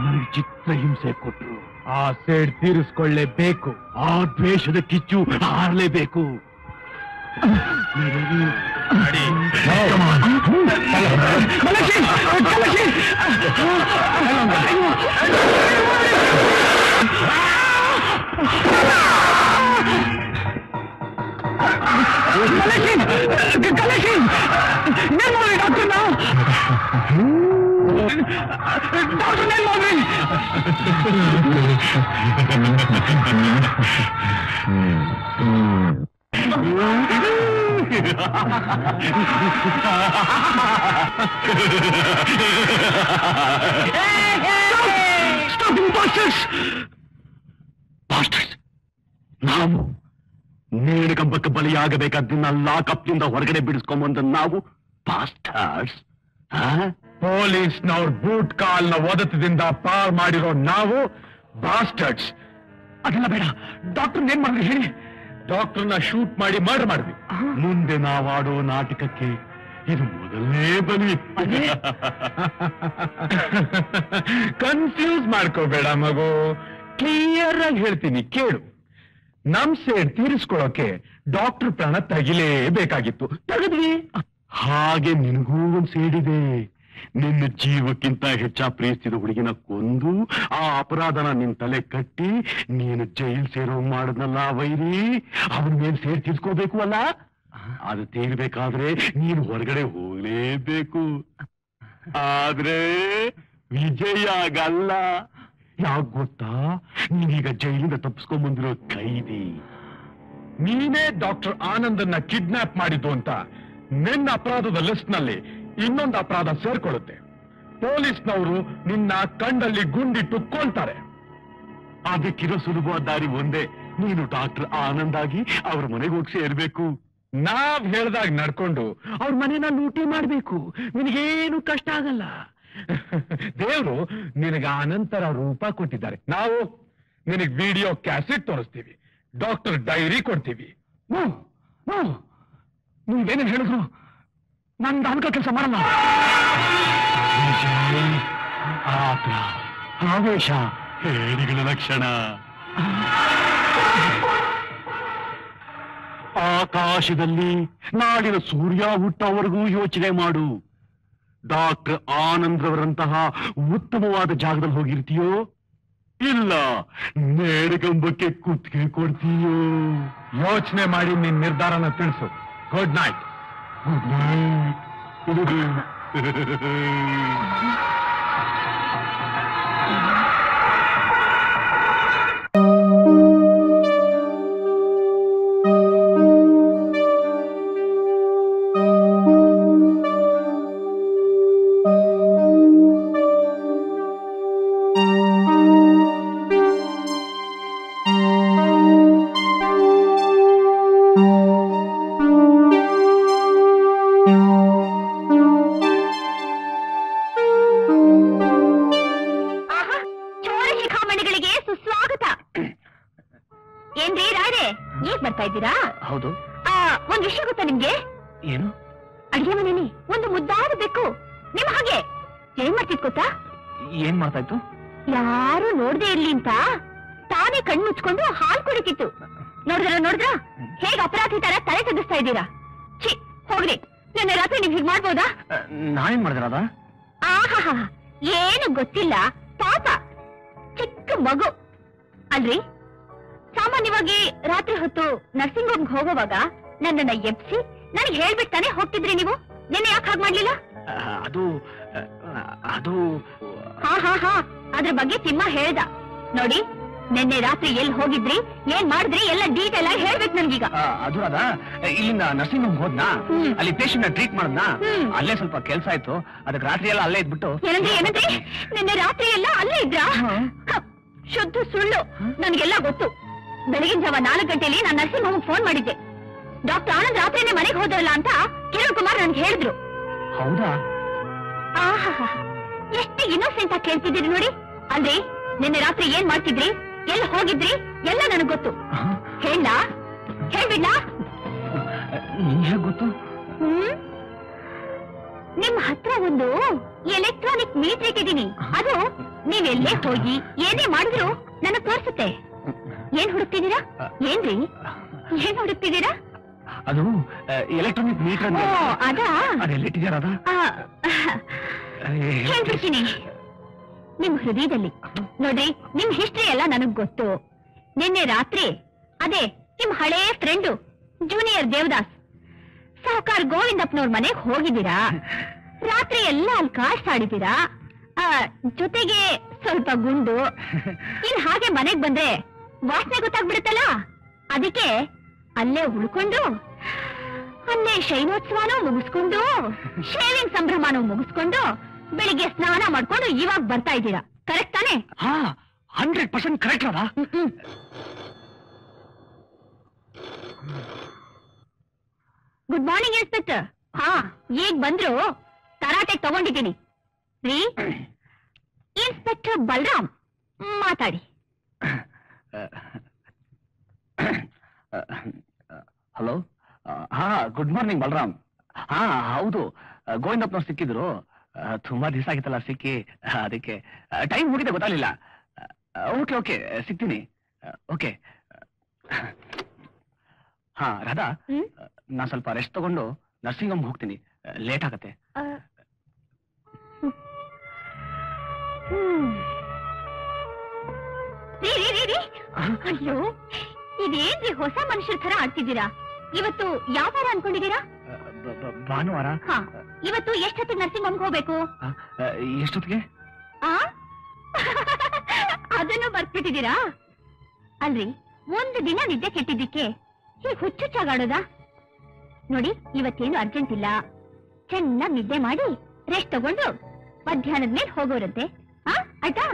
ನನಗೆ ಚಿತ್ರ ಹಿಂಸೆ ಕೊಟ್ರು. ಆ ಸೇಡ್ ತೀರಿಸ್ಕೊಳ್ಳೇಬೇಕು. ಆ ದ್ವೇಷದ ಕಿಚ್ಚು ಹಾರಲೇಬೇಕು. ನಾವು ನೇಣಗಂಬಕ್ಕೆ ಬಲಿಯಾಗಬೇಕಾದ್ದನ್ನ ಲಾಕಪ್ನಿಂದ ಹೊರಗಡೆ ಬಿಡಿಸ್ಕೊಂಬಂದ ನಾವು ಬಾಸ್ಟರ್ಸ್. ಪೊಲೀಸ್ನವ್ರ ಬೂಟ್ ಕಾಲ್ನ ಒದತದಿಂದ ಪಾರ್ ಮಾಡಿರೋ ನಾವು ಬಾಸ್ಟರ್ಸ್. ಅದೆಲ್ಲ ಬೇಡ. ಡಾಕ್ಟರ್ ಏನ್ ಮಾಡಿದ್ರಿ ಹೇಳಿ. ಡಾಕ್ಟರ್ನ ಶೂಟ್ ಮಾಡಿ ಮರ್ಡರ್ ಮಾಡಿದ್ವಿ. ಮುಂದೆ ನಾವಾಡೋ ನಾಟಕಕ್ಕೆ ಇದು ಮೊದಲನೇ ಬಲಿ. ಕನ್ಫ್ಯೂಸ್ ಮಾಡ್ಕೋಬೇಡ ಮಗು, ಕ್ಲಿಯರ್ ಆಗಿ ಹೇಳ್ತೀನಿ ಕೇಳು. ನಮ್ ಸೇಡ್ ತೀರಿಸ್ಕೊಳ್ಳೋಕೆ ಡಾಕ್ಟರ್ ಪ್ರಾಣ ತೆಗಿಲೇಬೇಕಾಗಿತ್ತು, ತೆಗೆದ್ವಿ. ಹಾಗೆ ನಿನಗೂ ಒಂದ್ ಸೇಡಿದೆ. ನಿನ್ನ ಜೀವಕ್ಕಿಂತ ಹೆಚ್ಚ ಪ್ರೀತಿಸಿದ ಹುಡುಗಿನ ಕೊಂದು ಆ ಅಪರಾಧನ ನಿನ್ ತಲೆ ಕಟ್ಟಿ ನೀನು ಜೈಲ್ ಸೇರೋ ಮಾಡದ್ನಲ್ಲ ವೈರಿ, ಅವನ ಮೇಲೆ ಸೇರಿ ತೀರ್ಸ್ಕೋಬೇಕು ಅಲ್ಲ. ಅದು ತೀರ್ಬೇಕಾದ್ರೆ ನೀನು ಹೊರಗಡೆ ಹೋಗ್ಲೇಬೇಕು. ಆದ್ರೆ ವಿಜಯ ಆಗಲ್ಲ. ಯಾಕೆ ಗೊತ್ತಾ? ನೀನೀಗ ಜೈಲಿಂದ ತಪ್ಪಿಸ್ಕೊಂಡ್ ಬಂದಿರೋ ಖೈದಿ. ನೀನೇ ಡಾಕ್ಟರ್ ಆನಂದನ್ನ ಕಿಡ್ನಾಪ್ ಮಾಡಿದ್ದು ಅಂತ ನಿನ್ನ ಅಪರಾಧದ ಲಿಸ್ಟ್ ನಲ್ಲಿ ಇನ್ನೊಂದು ಅಪರಾಧ ಸೇರ್ಕೊಳ್ಳುತ್ತೆ. ಪೊಲೀಸ್ನವರು ನಿನ್ನ ಕಂಡಲ್ಲಿ ಗುಂಡಿಟ್ಟು ಕೊಲ್ತಾರೆ. ಅದಕ್ಕಿರೋ ಸುಲಭವಾದ ದಾರಿ ಒಂದೇ. ನೀನು ಡಾಕ್ಟರ್ ಆನಂದ್ ಆಗಿ ಅವ್ರ ಮನೆಗೆ ಹೋಗಿ ಸೇರ್ಬೇಕು. ನಾವ್ ಹೇಳ್ದಾಗ ನಡ್ಕೊಂಡು ಅವ್ರ ಮನೇನ ಲೂಟಿ ಮಾಡ್ಬೇಕು. ನಿನಗೇನು ಕಷ್ಟ ಆಗಲ್ಲ. ದೇವ್ರು ನಿನಗ ಅನಂತರ ರೂಪ ಕೊಟ್ಟಿದ್ದಾರೆ. ನಾವು ನಿನಗ್ ವಿಡಿಯೋ ಕ್ಯಾಸೆಟ್ ತೋರಿಸ್ತೀವಿ, ಡಾಕ್ಟರ್ ಡೈರಿ ಕೊಡ್ತೀವಿ. ನೀವೇನೇನು ಹೇಳಿದ್ರು ನಂದು ಅನ್ಕ ಕೆಲಸ ಮಾಡಲ್ಲ. ಆತರ ಆವೇಶ ಹೇಡಿಗಳ ಲಕ್ಷಣ. ಆಕಾಶದಲ್ಲಿ ನಾಡಿನ ಸೂರ್ಯ ಹುಟ್ಟೋವರೆಗೂ ಯೋಚನೆ ಮಾಡು. ಡಾಕ್ಟರ್ ಆನಂದ್ರವರಂತಹ ಉತ್ತಮವಾದ ಜಾಗದಲ್ಲಿ ಹೋಗಿರ್ತೀಯೋ, ಇಲ್ಲ ನೇರಗಂಬಕ್ಕೆ ಕುತ್ತಿಗೆ ಕೊಡ್ತೀಯೋ? ಯೋಚನೆ ಮಾಡಿ ನಿನ್ ನಿರ್ಧಾರನ ತಿಳಿಸು. Good night. Good night. ಹೌದು. ಒಂದ್ ವಿಷಯ ಗೊತ್ತಾ ನಿಮ್ಗೆ? ಏನು? ಅಡಿಗೆ ಮನೇಲಿ ಒಂದು ಮುದ್ದಾದ ಬೆಕ್ಕು ನಿಮ್ ಹಾಗೆ ಏನ್ ಮಾಡ್ತಿದ್ ಗೊತ್ತಾ? ಏನ್ ಮಾಡ್ತಾ ಇತ್ತು? ಯಾರು ನೋಡ್ದೆ ಇರ್ಲಿ ಅಂತ ತಾನೇ ಕಣ್ಣು ಮುಚ್ಕೊಂಡು ಹಾಲು ಕುಡಿತಿತ್ತು. ನೋಡಿದ್ರ ಹೇಗ್ ಅಪರಾಧಿ ತರ ತಲೆ ತಗ್ಗಿಸ್ತಾ ಇದ್ದೀರಾ? ಛೀ, ಹೋಗ್ರಿ. ನಿನ್ನೆ ರಾತ್ರಿ ನೀವ್ ಹೀಗ್ ಮಾಡ್ಬೋದಾ? ನಾನೇನ್ ಮಾಡಿದ್ರದ? ಆಹಾ, ಏನು ಗೊತ್ತಿಲ್ಲ ಪಾಪ, ಚಿಕ್ಕ ಮಗು ಅಲ್ರಿ. ಸಾಮಾನ್ಯವಾಗಿ ರಾತ್ರಿ ಹೊತ್ತು ನರ್ಸಿಂಗ್ ಹೋಮ್ಗೆ ಹೋಗುವಾಗ ನನ್ನನ್ನ ಎಬ್ಸಿ ನನಗೆ ಹೇಳ್ಬಿಟ್ಟಾನೆ ಹೋಗ್ತಿದ್ರಿ ನೀವು. ನಿನ್ನೆ ಯಾಕೆ ಹಾಗೆ ಮಾಡ್ಲಿಲ್ಲ? ಅದು ಅದು ಹಾ ಅದ್ರ ಬಗ್ಗೆ ತಿಮ್ಮ ಹೇಳ್ದ ನೋಡಿ. ನಿನ್ನೆ ರಾತ್ರಿ ಎಲ್ಲಿ ಹೋಗಿದ್ರಿ, ಏನ್ ಮಾಡಿದ್ರಿ ಎಲ್ಲ ಡೀಟೇಲ್ ಆಗಿ ಹೇಳ್ಬೇಕು ನನ್ಗೀಗ. ಅದು ಅದ ಇಲ್ಲಿಂದ ನರ್ಸಿಂಗ್ ಹೋಮ್ ಹೋದ್ನಾ, ಅಲ್ಲಿ ಪೇಷಂಟ್ ಟ್ರೀಟ್ ಮಾಡದ್ನಾ, ಅಲ್ಲೇ ಸ್ವಲ್ಪ ಕೆಲ್ಸ ಆಯ್ತು, ಅದಕ್ಕೆ ರಾತ್ರಿ ಎಲ್ಲ ಅಲ್ಲೇ ಇದ್ಬಿಟ್ಟು. ಏನಂದ್ರಿ ನಿನ್ನೆ ರಾತ್ರಿ ಎಲ್ಲ ಅಲ್ಲೇ ಇದ್ರಾ? ಶುದ್ಧ ಸುಳ್ಳು, ನನ್ಗೆಲ್ಲ ಗೊತ್ತು. ಬೆಳಗಿನ ಜಾವ 4 ಗಂಟೆಲಿ ನಾನು ನರ್ಸಿಂಗ್ ಹೋಮ್ ಫೋನ್ ಮಾಡಿದ್ದೆ. ಡಾಕ್ಟರ್ ಆನಂದ್ ರಾತ್ರಿನೇ ಮನೆಗೆ ಹೋದ್ರಲ್ಲ ಅಂತ ಕಿರಣ್ ಕುಮಾರ್ ನನ್ಗೆ ಹೇಳಿದ್ರು. ಹೌದಾ? ಆಹಾ, ಎಷ್ಟು ಇನ್ನೋಸೆಂಟ್ ಆಗಿ ಕೇಳ್ತಿದ್ದೀರಿ ನೋಡಿ. ಅಲ್ರಿ ನಿನ್ನೆ ರಾತ್ರಿ ಏನ್ ಮಾಡ್ತಿದ್ರಿ, ಎಲ್ಲಿ ಹೋಗಿದ್ರಿ ಎಲ್ಲ ನನಗ್ ಗೊತ್ತು. ಹೇಳ ಹೇಳ್ಬಿಡ್ಲ? ನಿಂಗೆ ಗೊತ್ತು? ನಿಮ್ ಹತ್ರ ಒಂದು ಎಲೆಕ್ಟ್ರಾನಿಕ್ ಮೀಟರ್ ಇಟ್ಟಿದ್ದೀನಿ. ಅದು ನೀವೆಲ್ಲೇ ಹೋಗಿ ಏನೇ ಮಾಡಿದ್ರು ನನಗ್ ತೋರಿಸುತ್ತೆ. ಏನ್ ಹುಡುಕ್ತಿದ್ದೀರಾ? ಏನ್ರಿ ಏನ್ ಹುಡುಕ್ತಿದ್ದೀರಾ? ಅದು ಎಲೆಕ್ಟ್ರಾನಿಕ್ ಮೀಟರ್. ಅದಾ? ಅದೆಲ್ಲಿಟ್ಟಿದ್ಯಾರ? ಹೇಳ್ಬಿಡ್ತೀನಿ. ನಿಮ್ ಹೃದಯದಲ್ಲಿ ನೋಡ್ರಿ, ನಿಮ್ ಹಿಸ್ಟ್ರಿ ಎಲ್ಲ ನನಗ್ ಗೊತ್ತು. ನಿನ್ನೆ ರಾತ್ರಿ ಅದೇ ನಿಮ್ ಹಳೇ ಫ್ರೆಂಡು ಜೂನಿಯರ್ ದೇವದಾಸ್ ಸಾಹುಕಾರ್ ಗೋವಿಂದಪ್ಪನವ್ರ ಮನೆಗ್ ಹೋಗಿದ್ದೀರಾ. ರಾತ್ರಿ ಎಲ್ಲ ಅಲ್ಲಿ ಕಾಡ್ಸಾಡಿದ್ದೀರಾ. ಜೊತೆಗೆ ಸ್ವಲ್ಪ ಗುಂಡು. ಇನ್ ಹಾಗೆ ಮನೆಗ್ ಬಂದ್ರೆ ವಾಸನೆ ಗೊತ್ತಾಗ್ಬಿಡುತ್ತಲ್ಲ, ಅದಕ್ಕೆ ಅಲ್ಲೇ ಉಳ್ಕೊಂಡು ಅಲ್ಲೇ ಶೈನೋತ್ಸವನೂ ಮುಗಿಸ್ಕೊಂಡು ಶೇವಿಂಗ್ ಸಂಭ್ರಮನೂ ಮುಗಿಸ್ಕೊಂಡು ಬೆಳಿಗ್ಗೆ ಸ್ನಾನ ಮಾಡ್ಕೊಂಡು ಇವಾಗ ಬರ್ತಾ ಇದ್ದೀರಾ. ಕರೆಕ್ಟ್ ತಾನೆ? 100% ಕರೆಕ್ಟ್ ಅದ. Good morning inspector. ಈಗ ಬಂದ್ರು, ತರಾಟೆ ತಗೊಂಡಿದ್ದೀನಿ ರೀ. ಇನ್ಸ್ಪೆಕ್ಟರ್ ಬಲರಾಮ್ ಮಾತಾಡಿ. Hello, good morning Balaram. ಹೌದು, ಗೋವಿಂದಪ್ಪನವ್ರು ಸಿಕ್ಕಿದ್ರು. ತುಂಬಾ ದಿವಸ ಆಗಿತ್ತಲ್ಲ ಸಿಕ್ಕಿ, ಅದಕ್ಕೆ ಟೈಮ್ ಹೋಗಿದೆ ಗೊತ್ತಾಗ್ಲಿಲ್ಲ. ಓಕೆ ಸಿಗ್ತೀನಿ. ಓಕೆ. ರಾಧಾ, ನಾನ್ ಸ್ವಲ್ಪ ರೆಸ್ಟ್ ತಗೊಂಡು ನರ್ಸಿಂಗ್ ಹೋಮ್ ಹೋಗ್ತೀನಿ, ಲೇಟ್ ಆಗತ್ತೆ. ಅಯ್ಯೋ, ಇದೇನ್ರಿ ಹೊಸ ಮನುಷ್ಯರ ತರ ಆಡ್ತಿದ್ದೀರಾ? ಇವತ್ತು ಯಾವ ವಾರ ಅನ್ಕೊಂಡಿದ್ದೀರಾ? ಭಾನುವಾರ. ಇವತ್ತು ಎಷ್ಟೊತ್ತಿಗೆ ನರ್ಸಿಂಗ್ ಹೋಮ್ಗೆ ಹೋಗ್ಬೇಕು? ಎಷ್ಟೊತ್ತಿಗೆ? ಅದನ್ನು ಬರ್ಬಿಟ್ಟಿದ್ದೀರಾ ಅಲ್ರಿ. ಒಂದು ದಿನ ನಿದ್ದೆ ಕೆಟ್ಟಿದ್ದಕ್ಕೆ ಹೀಗೆ ಹುಚ್ಚುಚ್ಚಾಗಾಡೋದಾ? ನೋಡಿ, ಇವತ್ತೇನು ಅರ್ಜೆಂಟ್ ಇಲ್ಲ. ಚೆನ್ನಾಗಿ ನಿದ್ದೆ ಮಾಡಿ ರೆಸ್ಟ್ ತಗೊಂಡು ಮಧ್ಯಾಹ್ನದ ಮೇಲೆ ಹೋಗೋರಂತೆ. ಆಯ್ತಾ?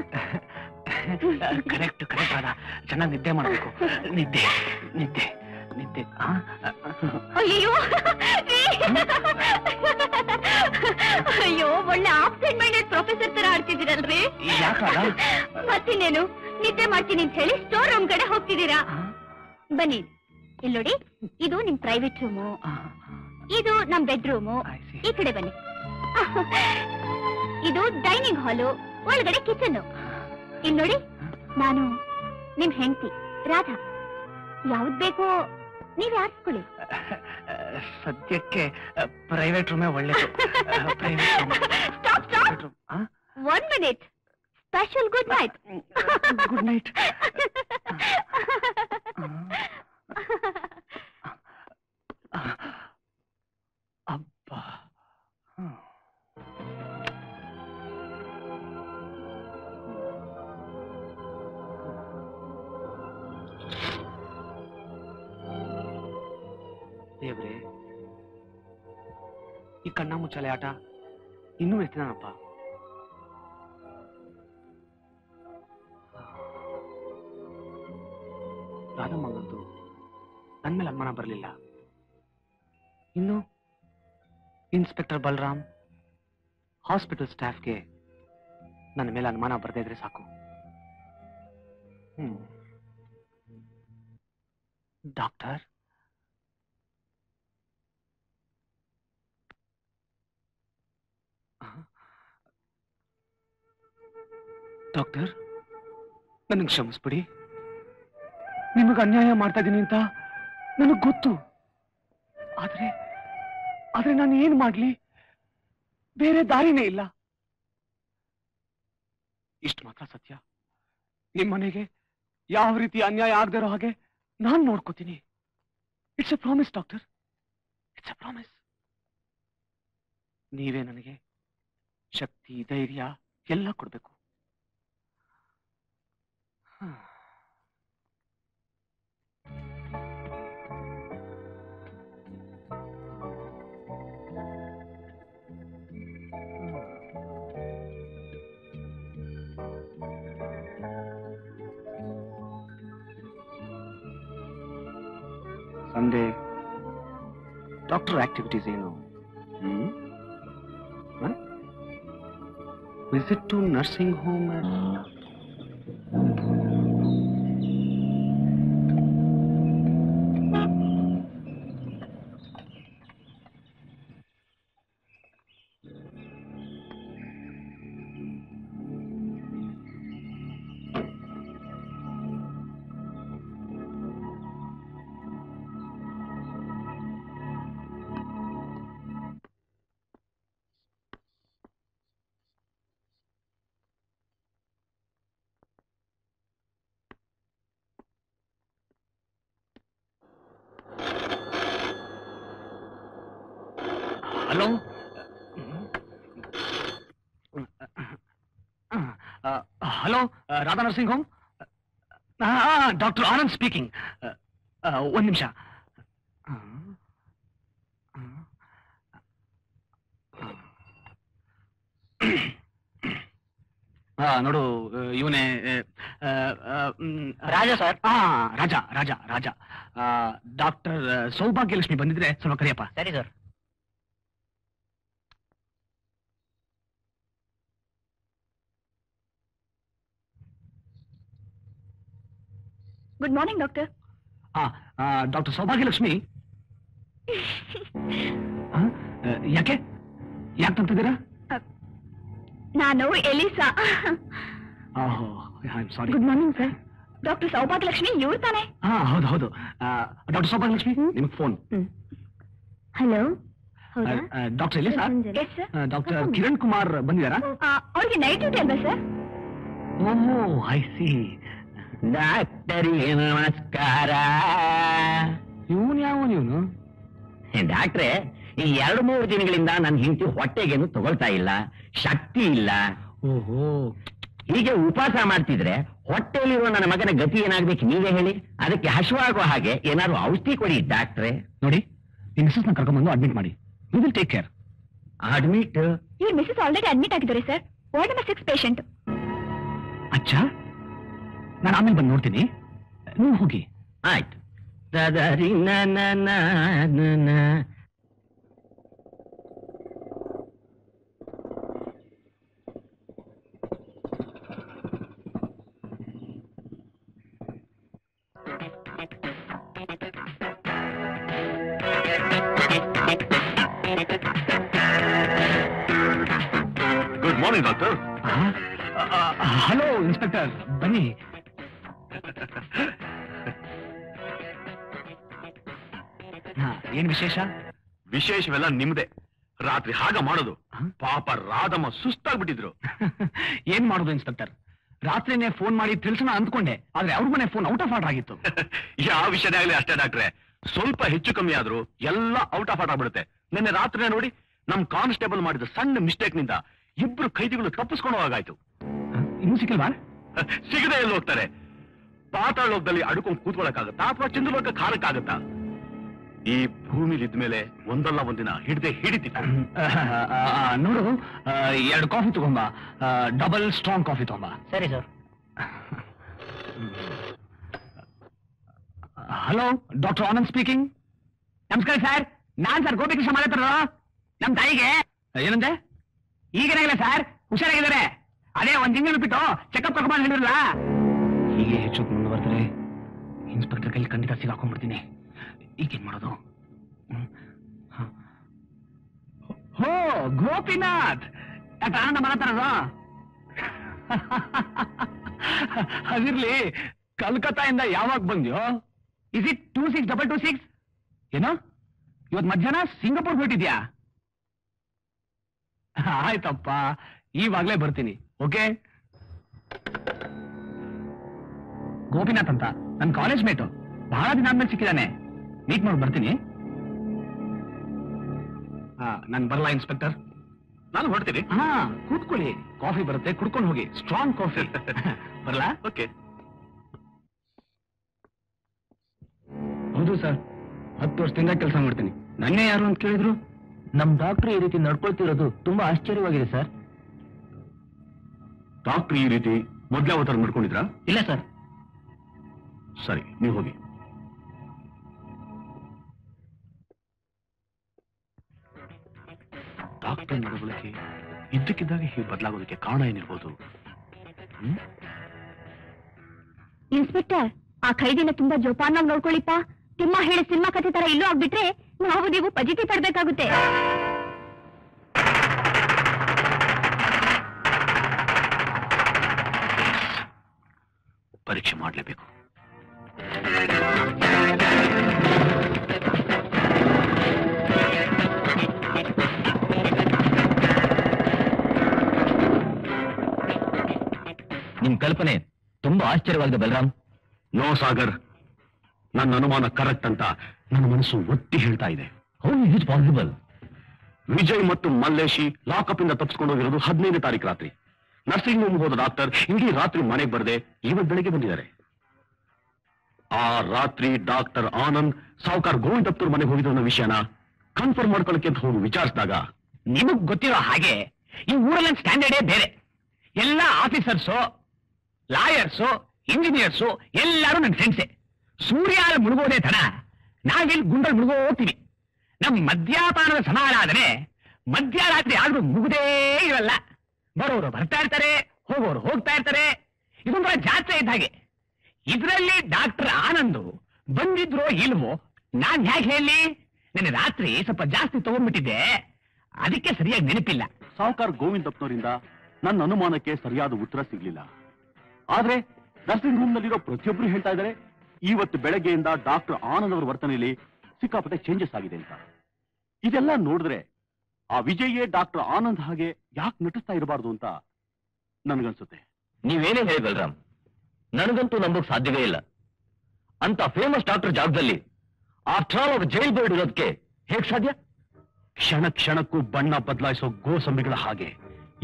ಕರೆಕ್ಟ್ ರಾಧಾ, ಚೆನ್ನಾಗಿ ನಿದ್ದೆ ಮಾಡಬೇಕು. ನಿದ್ದೆ ನಿದ್ದೆ ನಿದ್ದೆ. ಅಯ್ಯೋ ಅಯ್ಯೋ, ಒಳ್ಳೆ ಆಬ್ಸೆಂಟ್ ಮೈಂಡೆಡ್ ಪ್ರೊಫೆಸರ್ ತರ ಆಡ್ತಿದ್ದೀರಲ್ರಿ. ಮತ್ತಿನ್ನೇನು, ನಿದ್ದೆ ಮಾಡ್ತೀನಿ ಅಂತ ಹೇಳಿ ಸ್ಟೋರ್ ರೂಮ್ ಕಡೆ ಹೋಗ್ತಿದ್ದೀರಾ. ಬನ್ನಿ, ಇಲ್ಲಿ ನೋಡಿ, ಇದು ನಿಮ್ ಪ್ರೈವೇಟ್ ರೂಮು, ಇದು ನಮ್ ಬೆಡ್ರೂಮು. ಈ ಕಡೆ ಬನ್ನಿ. ಇದು ಡೈನಿಂಗ್ ಹಾಲು, ಒಳಗಡೆ ಕಿಚನ್. ಇಲ್ಲಿ ನೋಡಿ, ನಾನು ನಿಮ್ ಹೆಂಡತಿ ರಾಧಾ. ಯಾವ್ದು ಬೇಕೋ ನೀವ್ ಆರಿಸ್ಕೊಳ್ಳಿ. ಸದ್ಯಕ್ಕೆ ಪ್ರೈವೇಟ್ ರೂಮೇ ಒಳ್ಳೇದು. Stop. 1 minute. Special good night. Good night. ಅಬ್ಬಾ, ದೇವ್ರೆ, ಈ ಕಣ್ಣ ಮುಚ್ಚಾಲೆ ಆಟ ಇನ್ನೂ ಎತ್ತಿದಾನಪ್ಪ. ರಾಧಮ್ಮಂಗಂತೂ ನನ್ನ ಮೇಲೆ ಅನುಮಾನ ಬರಲಿಲ್ಲ. ಇನ್ನು ಇನ್ಸ್ಪೆಕ್ಟರ್ ಬಲರಾಮ್, ಹಾಸ್ಪಿಟಲ್ ಸ್ಟಾಫ್ಗೆ ನನ್ನ ಮೇಲೆ ಅನುಮಾನ ಬರದೇ ಇದ್ರೆ ಸಾಕು. ಡಾಕ್ಟರ್, ಡಾಕ್ಟರ್, ನನಗೆ ಕ್ಷಮಿಸ್ಬಿಡಿ. ನಿಮಗೆ ಅನ್ಯಾಯ ಮಾಡ್ತಾ ಇದ್ದೀನಿ ಅಂತ ನನಗೆ ಗೊತ್ತು. ಆದ್ರೆ ನಾನು ಏನ್ ಮಾಡ್ಲಿ? ಬೇರೆ ದಾರಿನೇ ಇಲ್ಲ. ಇಷ್ಟು ಮಾತ್ರ ಸತ್ಯ, ನಿಮ್ಮನೆಗೆ ಯಾವ ರೀತಿ ಅನ್ಯಾಯ ಆಗದೆ ಇರೋ ಹಾಗೆ ನಾನು ನೋಡ್ಕೋತೀನಿ. It's a promise doctor, it's a promise. ನೀವೇ ನನಗೆ ಶಕ್ತಿ ಧೈರ್ಯ ಎಲ್ಲ ಕೊಡ್ಬೇಕು. ಸಂಡೇ ಡಾಕ್ಟರ್ ಆಕ್ಟಿವಿಟೀಸ್ ಏನು? Visit to nursing home. Hello, hello, Radha nursing home. Doctor Anand speaking. ಒಂದ್ ನಿಮಿಷ. ನೋಡು, ಇವನೇ ರಾಜಾ ಸರ್. ರಾಜಾ ರಾಜಾ ರಾಜಾ. ಡಾಕ್ಟರ್ ಸೌಭಾಗ್ಯಲಕ್ಷ್ಮಿ ಬಂದಿದ್ರೆ ಸ್ವಲ್ಪ ಕರಿಯಪ್ಪ. ಸರಿ sir. Good morning doctor. Doctor Saubhagyalakshmi. ಯಾಕೆ ತಂತಿದ್ದೀರಾ? ನಾನು Elisa. Sorry. Good morning sir. Doctor Saubhagyalakshmi ಇವ್ರು ತಾನೆ? ಹೌದು ಹೌದು. ಡಾಕ್ಟರ್ ಸೌಭಾಗ್ಯಲಕ್ಷ್ಮಿ, ನಿಮಗೆ phone. Hello. Doctor Elisa. Yes sir. Doctor Kiran Kumar ಬಂದಿದ್ದಾರಾ? ಅವ್ರಿಗೆ ನೈಟ್ ಡ್ಯೂಟಿ ಅಲ್ವಾ ಸರ್? ಓಹೋ, ಐ ಸಿ. ಡಾಕ್ಟರಿಗೆ ನಮಸ್ಕಾರ. ಇವನು ಯಾವನು ಇವನು? ಡಾಕ್ಟ್ರೆ, ಈ 2-3 ದಿನಗಳಿಂದ ನನ್ನ ಹೆಂಡತಿ ಹೊಟ್ಟೆಗೇನು ತಗೊಳ್ತಾ ಇಲ್ಲ, ಶಕ್ತಿ ಇಲ್ಲ. ಓಹೋ, ಹೀಗೆ ಉಪವಾಸ ಮಾಡ್ತಿದ್ರೆ ಹೊಟ್ಟೆಯಲ್ಲಿರುವ ನನ್ನ ಮಗನ ಗತಿ ಏನಾಗ್ಬೇಕು ನೀವೇ ಹೇಳಿ. ಅದಕ್ಕೆ ಹಸುವಾಗುವ ಹಾಗೆ ಏನಾದ್ರು ಔಷಧಿ ಕೊಡಿ ಡಾಕ್ಟ್ರೆ. ನೋಡಿ, ಈ ಮಿಸಸ್ ನ ಕರ್ಕೊಂಡ್ಬಂದು ಅಡ್ಮಿಟ್ ಮಾಡಿ. We will take care. Admit? ಇವ್ರ ಮಿಸಸ್ ಆಲ್ರೆಡಿ ಅಡ್ಮಿಟ್ ಆಗಿದ್ದಾರೆ ಸರ್. Ward number 6 patient. ಅಚ್ಚಾ, ನಾನು ಆಮೇಲೆ ಬಂದು ನೋಡ್ತೀನಿ, ನೀವು ಹೋಗಿ. ಆಯ್ತು. ದದರಿ ನ. Good morning doctor. Hello inspector, ಬನ್ನಿ. ಏನ್ ವಿಶೇಷ? ವಿಶೇಷವೆಲ್ಲ ನಿಮ್ದೆ. ರಾತ್ರಿ ಹಾಗ ಮಾಡೋದು. ಪಾಪ ರಾಧಮ್ಮ ಸುಸ್ತಾಗ್ಬಿಟ್ಟಿದ್ರು. ಏನ್ ಮಾಡೋದು ಇನ್ಸ್ಪೆಕ್ಟರ್? ರಾತ್ರಿನೇ ಫೋನ್ ಮಾಡಿ ತಿಳಿಸೋಣ ಅಂದ್ಕೊಂಡೆ, ಆದ್ರೆ ಅವ್ರ ಮನೆ ಫೋನ್ ಔಟ್ ಆಫ್ ಆರ್ಡರ್ ಆಗಿತ್ತು. ಯಾವ ವಿಷಯನೇ ಆಗ್ಲಿ ಅಷ್ಟೇ ಡಾಕ್ಟ್ರೆ, ಸ್ವಲ್ಪ ಹೆಚ್ಚು ಕಮ್ಮಿ ಆದ್ರೂ ಎಲ್ಲ ಔಟ್ ಆಫ್ ಆರ್ಡರ್ ಆಗ್ಬಿಡುತ್ತೆ. ನಿನ್ನೆ ರಾತ್ರಿನೇ ನೋಡಿ, ನಮ್ ಕಾನ್ಸ್ಟೇಬಲ್ ಮಾಡಿದ ಸಣ್ಣ ಮಿಸ್ಟೇಕ್ ನಿಂದ 2 ಖೈದಿಗಳು ತಪ್ಪಿಸ್ಕೊಂಡು ಹೋಗಾಯ್ತು. ಇನ್ನೂ ಸಿಕ್ಕಿಲ್ವಾ? ಸಿಗದೆ ಎಲ್ಲಿ ಹೋಗ್ತಾರೆ? ಪಾತಾಳ ಲೋಕದಲ್ಲಿ ಅಡ್ಕೊಂಡು ಕೂತ್ಕೊಳ್ಳಕ್ಕಾಗತ್ತಾ ಅಥವಾ ಚಂದ್ರಲೋಕಕ್ಕೆ ಹಾರಕ್ಕಾಗತ್ತಾ? ಈ ಭೂಮಿಲಿ ಇದ್ಮೇಲೆ ಒಂದಲ್ಲ ಒಂದಿನ ಹಿಡಿತಿತ್ತು. ನೋಡು, 2 ಕಾಫಿ ತಗೊಂಬ, ಡಬಲ್ ಸ್ಟ್ರಾಂಗ್ ಕಾಫಿ ತಗೊಂಬ. ಸರಿ sir. Hello, doctor Anand speaking. ನಮಸ್ಕಾರ ಸರ್, ನಾನ್ ಸರ್ ಗೋಪಿಕೃಷ್ಣ ಮಾತಾಡ್ತಾರ. ನಮ್ ತಾಯಿಗೆ ಏನಂದೆ? ಈಗೇನಾಗಿಲ್ಲ ಸರ್, ಹುಷಾರಾಗಿದ್ದಾರೆ. ಅದೇ 1 ತಿಂಗಳು ಬಿಟ್ಟು ಚೆಕಪ್ ಕರ್ಕೊಂಡು ಹೇಳಿರಲ್ಲ. ಹೀಗೆ ಹೆಚ್ಚು ಮುಂದುವರೆದ್ರೆ ಇನ್ಸ್ಪೆಕ್ಟರ್ ಕೈಲಿ ಖಂಡಿತ ಸಿಗಾಕೊಂಡ್ಬಿಡ್ತೀನಿ. ಈಗೇನ್ ಮಾಡೋದು? ಹೋ, ಗೋಪಿನಾಥ್ ಆನಂದ ಮಾತಾಡೋದು. ಅದಿರ್ಲಿ, ಕಲ್ಕತ್ತಾಯಿಂದ ಯಾವಾಗ ಬಂದ್ಯೋ? Is it 2626? ಏನೋ ಇವತ್ ಮಧ್ಯಾಹ್ನ ಸಿಂಗಾಪುರ್ ಹೊರಟಿದ್ಯಾ? ಆಯ್ತಪ್ಪ, ಈವಾಗ್ಲೇ ಬರ್ತೀನಿ. ಓಕೆ. ಗೋಪಿನಾಥ್ ಅಂತ ನನ್ನ ಕಾಲೇಜ್ ಮೇಟು, ಬಹಳ ದಿನ ಆದ್ಮೇಲೆ ಸಿಕ್ಕಿದಾನೆ. ಮೀಟ್ ಮಾಡಿ ಬರ್ತೀನಿ. ನಾನು ಬರಲ್ಲ ಇನ್ಸ್ಪೆಕ್ಟರ್. ನಾನು ಹೊರಡ್ತೀನಿ. ಹಾ, ಕೂತ್ಕೊಳ್ಳಿ. ಕಾಫಿ ಬರುತ್ತೆ, ಕುಡ್ಕೊಂಡು ಹೋಗಿ. Strong coffee. ಬರಲಾ? ಓಕೆ. ಹೌದು ಸರ್, 10 ವರ್ಷದಿಂದ ಕೆಲಸ ಮಾಡ್ತೀನಿ. ನನ್ನೇ ಯಾರು ಅಂತ ಕೇಳಿದ್ರು? ನಮ್ ಡಾಕ್ಟರ್ ಈ ರೀತಿ ನಡ್ಕೊಳ್ತಿರೋದು ತುಂಬಾ ಆಶ್ಚರ್ಯವಾಗಿದೆ ಸರ್. ಡಾಕ್ಟರ್ ಈ ರೀತಿ ಮೊದಲೇ ಅವತಾರ ನಡ್ಕೊಂಡಿದ್ರಾ? ಇಲ್ಲ ಸರ್. ಸರಿ, ನೀವು ಹೋಗಿ. ಡಾಕ್ಟರ್ ನಡವಳಿಕೆ ಇದ್ದಕ್ಕಿದ್ದಾಗ ಹೀಗೆ ಬದಲಾಗೋದಕ್ಕೆ ಕಾರಣ ಏನಿರ್ಬೋದು? ಇನ್ಸ್ಪೆಕ್ಟರ್, ಆ ಖೈದಿನ ತುಂಬಾ ಜೋಪಾನಾಗಿ ನೋಡ್ಕೊಳ್ಳಿಪ್ಪ. ತಿಮ್ಮ ಹೇಳಿ ಸಿನಿಮಾ ಕಥೆ ತರ ಇಲ್ಲೂ ಆಗ್ಬಿಟ್ರೆ ನಾವು ನೀವು ಪಜಿತಿ ಪಡ್ಬೇಕಾಗುತ್ತೆ. ಪರೀಕ್ಷೆ ಮಾಡಲೇಬೇಕು. ನಿಮ್ ಕಲ್ಪನೆ ತುಂಬಾ ಆಶ್ಚರ್ಯವಾಗಿದೆ ಬಲರಾಮ್. ನೋ ಸಾಗರ್, ನನ್ನ ಅನುಮಾನ ಕರೆಕ್ಟ್ ಅಂತ ನನ್ನ ಮನಸ್ಸು ಒತ್ತಿ ಹೇಳ್ತಾ ಇದೆ. How is it possible? Vijay ಮತ್ತು ಮಲ್ಲೇಶಿ ಲಾಕಪ್ ಇಂದ ತಪ್ಪಿಸ್ಕೊಂಡು ಹೋಗಿರೋದು 15ನೇ ತಾರೀಕು ರಾತ್ರಿ. ನರ್ಸಿಂಗ್ ಹೋಮ್ ಹೋದ ಡಾಕ್ಟರ್ ಇಡೀ ರಾತ್ರಿ ಮನೆಗೆ ಬರದೆ ಇವತ್ತು ಬೆಳಿಗ್ಗೆ ಬಂದಿದ್ದಾರೆ. ಆ ರಾತ್ರಿ ಡಾಕ್ಟರ್ ಆನಂದ್ ಸಾವುಕಾರ್ ಗೋವಿಂದಪ್ಪನವ್ರ ಮನೆಗೆ ಹೋಗಿದ್ರು ಅನ್ನೋ ವಿಷಯನ ಕನ್ಫರ್ಮ್ ಮಾಡ್ಕೊಳ್ಳಕ್ಕೆ ಅಂತ ಹೋಗಿ ವಿಚಾರಿಸಿದಾಗ, ನಿಮಗ್ ಗೊತ್ತಿರೋ ಹಾಗೆ ಈ ಊರಲ್ಲಿ ಸ್ಟ್ಯಾಂಡರ್ಡೇ ಬೇರೆ. ಎಲ್ಲ ಆಫೀಸರ್ಸು, ಲಾಯರ್ಸು, ಇಂಜಿನಿಯರ್ಸು ಎಲ್ಲರೂ ನನ್ನ ಫ್ರೆಂಡ್ಸೇ. ಸೂರ್ಯ ಮುಳುಗೋದೇ ತಡ ನಾವಿಲ್ಲಿ ಗುಂಡಲ್ ಮುಳುಗೋ ಹೋಗ್ತೀವಿ. ನಮ್ ಮದ್ಯಪಾನದ ಸಮಾರಾಧನೆ ಮಧ್ಯರಾತ್ರಿ ಆದ್ರೂ ಮುಗುದೇ ಇರಲ್ಲ. ಬರೋರು ಬರ್ತಾ ಇರ್ತಾರೆ, ಹೋಗೋರು ಹೋಗ್ತಾ ಇರ್ತಾರೆ. ಇದೊಂಥರ ಜಾತ್ರೆ ಇದ್ದ ಹಾಗೆ. ಇದರಲ್ಲಿ ಡಾಕ್ಟರ್ ಆನಂದ್ ಬಂದಿದ್ರೋ ಇಲ್ವೋ ನಾನ್ ಹೇಗೆ ಹೇಳಿ? ನನ್ನ ರಾತ್ರಿ ಸ್ವಲ್ಪ ಜಾಸ್ತಿ ತಗೊಂಡ್ಬಿಟ್ಟಿದ್ದೆ, ಅದಕ್ಕೆ ಸರಿಯಾಗಿ ನೆನಪಿಲ್ಲ. ಸಾವುಕಾರ್ ಗೋವಿಂದಪ್ಪನವರಿಂದ ನನ್ನ ಅನುಮಾನಕ್ಕೆ ಸರಿಯಾದ ಉತ್ತರ ಸಿಗ್ಲಿಲ್ಲ. ಆದ್ರೆ ನರ್ಸಿಂಗ್ ಹೋಮ್ ನಲ್ಲಿರೋ ಪ್ರತಿಯೊಬ್ರು ಹೇಳ್ತಾ ಇದ್ದಾರೆ ಇವತ್ತು ಬೆಳಗ್ಗೆಯಿಂದ ಡಾಕ್ಟರ್ ಆನಂದ್ ಅವರ ವರ್ತನೆಯಲ್ಲಿ ಸಿಕ್ಕಾಪಟ್ಟೆ ಚೇಂಜಸ್ ಆಗಿದೆ ಅಂತ. ಇದೆಲ್ಲ ನೋಡಿದ್ರೆ ಆ ವಿಜಯೇ ಡಾಕ್ಟರ್ ಆನಂದ್ ಹಾಗೆ ಯಾಕೆ ನಟಿಸ್ತಾ ಇರಬಾರ್ದು ಅಂತ ನನ್ಗನ್ಸುತ್ತೆ. ನೀವೇನೇ ಹೇಳಿ ಬಲರಾಮ್, ನನಗಂತೂ ನಂಬೋಕ್ ಸಾಧ್ಯವೇ ಇಲ್ಲ. ಅಂತ ಫೇಮಸ್ ಡಾಕ್ಟರ್ ಜಾಗದಲ್ಲಿ ಆಫ್ಟರ್ ಆಲ್ ಅವರು ಜೈಲ್ ಬೋರ್ಡ್ ಇರೋದಕ್ಕೆ ಹೇಗ್ ಸಾಧ್ಯ? ಕ್ಷಣ ಕ್ಷಣಕ್ಕೂ ಬಣ್ಣ ಬದಲಾಯಿಸೋ ಗೋಸಂಬಿಗಳ ಹಾಗೆ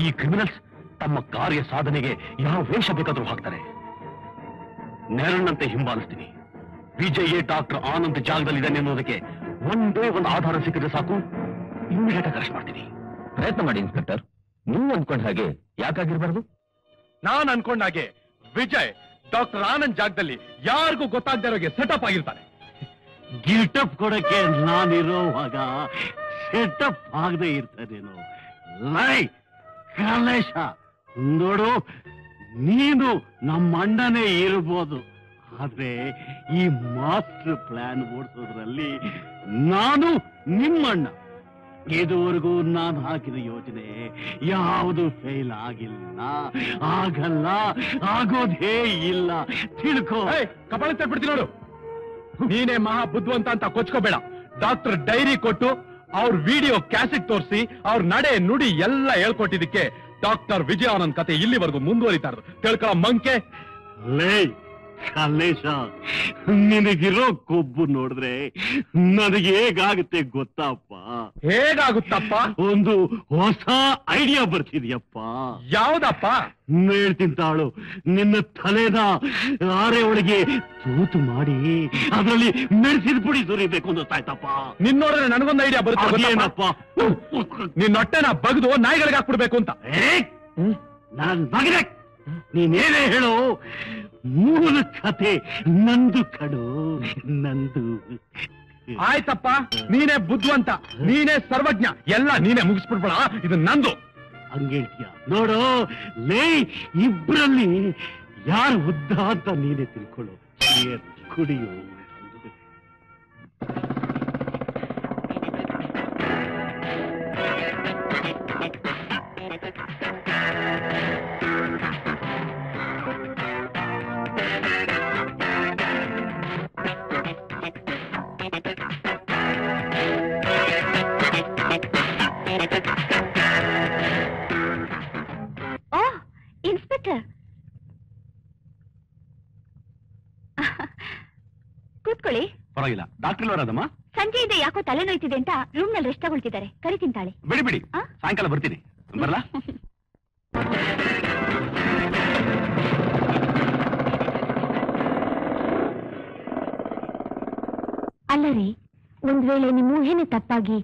ಈ ಕ್ರಿಮಿನಲ್ಸ್ ತಮ್ಮ ಕಾರ್ಯ ಸಾಧನೆಗೆ ಯಾವ ವೇಷ ಬೇಕಾದ್ರೂ ಹಾಕ್ತಾರೆ. ನೆರಳಂತೆ ಹಿಂಬಾಲಿಸ್ತೀನಿ. ವಿಜಯೇ ಡಾಕ್ಟರ್ ಆನಂದ್ ಜಾಗದಲ್ಲಿದ್ದಾನೆ ಅನ್ನೋದಕ್ಕೆ ಒಂದೇ ಒಂದು ಆಧಾರ ಸಿಕ್ಕಿದ್ರೆ ಸಾಕು, ಇಮಿಡಿಯೇಟ್ ಆಗಿ ಅರೆಸ್ಟ್ ಮಾಡ್ತೀನಿ. ಪ್ರಯತ್ನ ಮಾಡಿ ಇನ್ಸ್ಪೆಕ್ಟರ್. ನೀವು ಅಂದ್ಕೊಂಡ ಹಾಗೆ ಯಾಕಾಗಿರ್ಬಾರ್ದು? ನಾನ್ ಅನ್ಕೊಂಡ ಹಾಗೆ ವಿಜಯ್ ಡಾಕ್ಟರ್ ಆನಂದ್ ಜಾಗದಲ್ಲಿ ಯಾರಿಗೂ ಗೊತ್ತಾಗದೇ ಇರೋಗೆ ಸೆಟಪ್ ಆಗಿರ್ತಾನೆ. ಗಿಲ್ಟಪ್ ಕೊಡಕ್ಕೆ ನಾನಿರೋವಾಗ ಸೆಟಪ್ ಆಗದೆ ಇರ್ತಾನೇನು? ಲೈ ಕಲೇಶ, ನೋಡು, ನೀನು ನಮ್ಮ ಅಣ್ಣನೇ ಇರ್ಬೋದು, ಆದ್ರೆ ಈ ಮಾಸ್ಟರ್ ಪ್ಲಾನ್ ಓಡಿಸೋದ್ರಲ್ಲಿ ನಾನು ನಿಮ್ಮಣ್ಣ. ಇದುವರೆಗೂ ನಾನು ಹಾಕಿದ ಯೋಜನೆ ಯಾವುದು ಫೇಲ್ ಆಗಿಲ್ಲ, ಆಗಲ್ಲ, ಆಗೋದೇ ಇಲ್ಲ. ತಿಳ್ಕೋ. ಕಪಾಳ ತಟ್ಬಿಡ್ತೀನಿ ನೋಡು. ನೀನೇ ಮಹಾ ಬುದ್ಧಿವಂತ ಅಂತ ಕೊಚ್ಕೋಬೇಡ. ಡಾಕ್ಟರ್ ಡೈರಿ ಕೊಟ್ಟು ಅವ್ರ ವಿಡಿಯೋ ಕ್ಯಾಸೆಟ್ ತೋರಿಸಿ ಅವ್ರ ನಡೆ ನುಡಿ ಎಲ್ಲ ಹೇಳ್ಕೊಟ್ಟಿದ್ದಕ್ಕೆ ಡಾಕ್ಟರ್ ವಿಜಯಾನಂದ್ ಕತೆ ಇಲ್ಲಿವರೆಗೂ ಮುಂದುವರಿತಾ ಇರೋದು ತಿಳ್ಕೊಳ್ಳೋ ಮಂಕೆ. ಲೇ ಕಲ್ಲೇಶ, ನಿನಗಿರೋ ಕೊಬ್ಬು ನೋಡಿದ್ರೆ ನನಗೆ ಹೇಗಾಗುತ್ತೆ ಗೊತ್ತಪ್ಪ? ಹೇಗಾಗುತ್ತಪ್ಪ? ಒಂದು ಹೊಸ ಐಡಿಯಾ ಬರ್ತಿದ್ಯಪ್ಪ. ಯಾವ್ದಪ್ಪ? ಹೇಳ್ತೀನಿ ತಾಳು. ನಿನ್ನ ತಲೆನ ಆರೆ ಒಳಗೆ ತೂತು ಮಾಡಿ ಅದರಲ್ಲಿ ಮೆಣಸಿನ ಪುಡಿ ಸುರಿಬೇಕು ಅಂತ ಗೊತ್ತಾಯ್ತಪ್ಪ. ನಿನ್ನೋಡ್ರೆ ನನಗೊಂದು ಐಡಿಯಾ ಬರುತ್ತೆ. ನಿನ್ನ ಹೊಟ್ಟೆನ ಬಗ್ದು ನಾಯಿಗಳಿಗೆ ಹಾಕ್ಬಿಡ್ಬೇಕು ಅಂತ. ನಾನ್ ಮಗನ, ನೀನೇನೇ ಹೇಳು, ಮೂಲ ಕಥೆ ನಂದು ಕಡು, ನಂದು. ಆಯ್ತಪ್ಪ, ನೀನೇ ಬುದ್ಧಿವಂತ, ನೀನೇ ಸರ್ವಜ್ಞ, ಎಲ್ಲ ನೀನೇ ಮುಗಿಸ್ಬಿಡ್ಬೇಡ, ಇದು ನಂದು. ಹಂಗೇಳ್ತೀಯ? ನೋಡು ಲೇ, ಇಬ್ರಲ್ಲಿ ಯಾರು ಉದ್ದ ಅಂತ ನೀನೇ ತಿಳ್ಕೊಳ್ಳು. ಕುಡಿಯು. ಇನ್ಸ್ಪೆಕ್ಟರ್, ಕೂತ್ಕೊಳ್ಳಿ. ಪರವಾಗಿಲ್ಲ. ಡಾಕ್ಟರ್ ಅವರಾದಮ್ಮ? ಸಂಜೆಯಿಂದ ಯಾಕೋ ತಲೆನೋಯ್ತಿದೆ ಅಂತ ರೂಮ್ ನಲ್ಲಿ ರೆಸ್ಟ್ ತಗೊಳ್ತಿದ್ದಾರೆ. ಕರಿತಿಂತಾಳೆ. ಬಿಡಿ ಬಿಡಿ, ಆ? ಸಾಯಂಕಾಲ ಬರ್ತೀನಿ. ಬರಲಾ? ಅಲ್ಲ ರೀ, ಒಂದ್ ವೇಳೆ ನಿಮ್ಮ ಊಹೆನೆ ತಪ್ಪಾಗಿ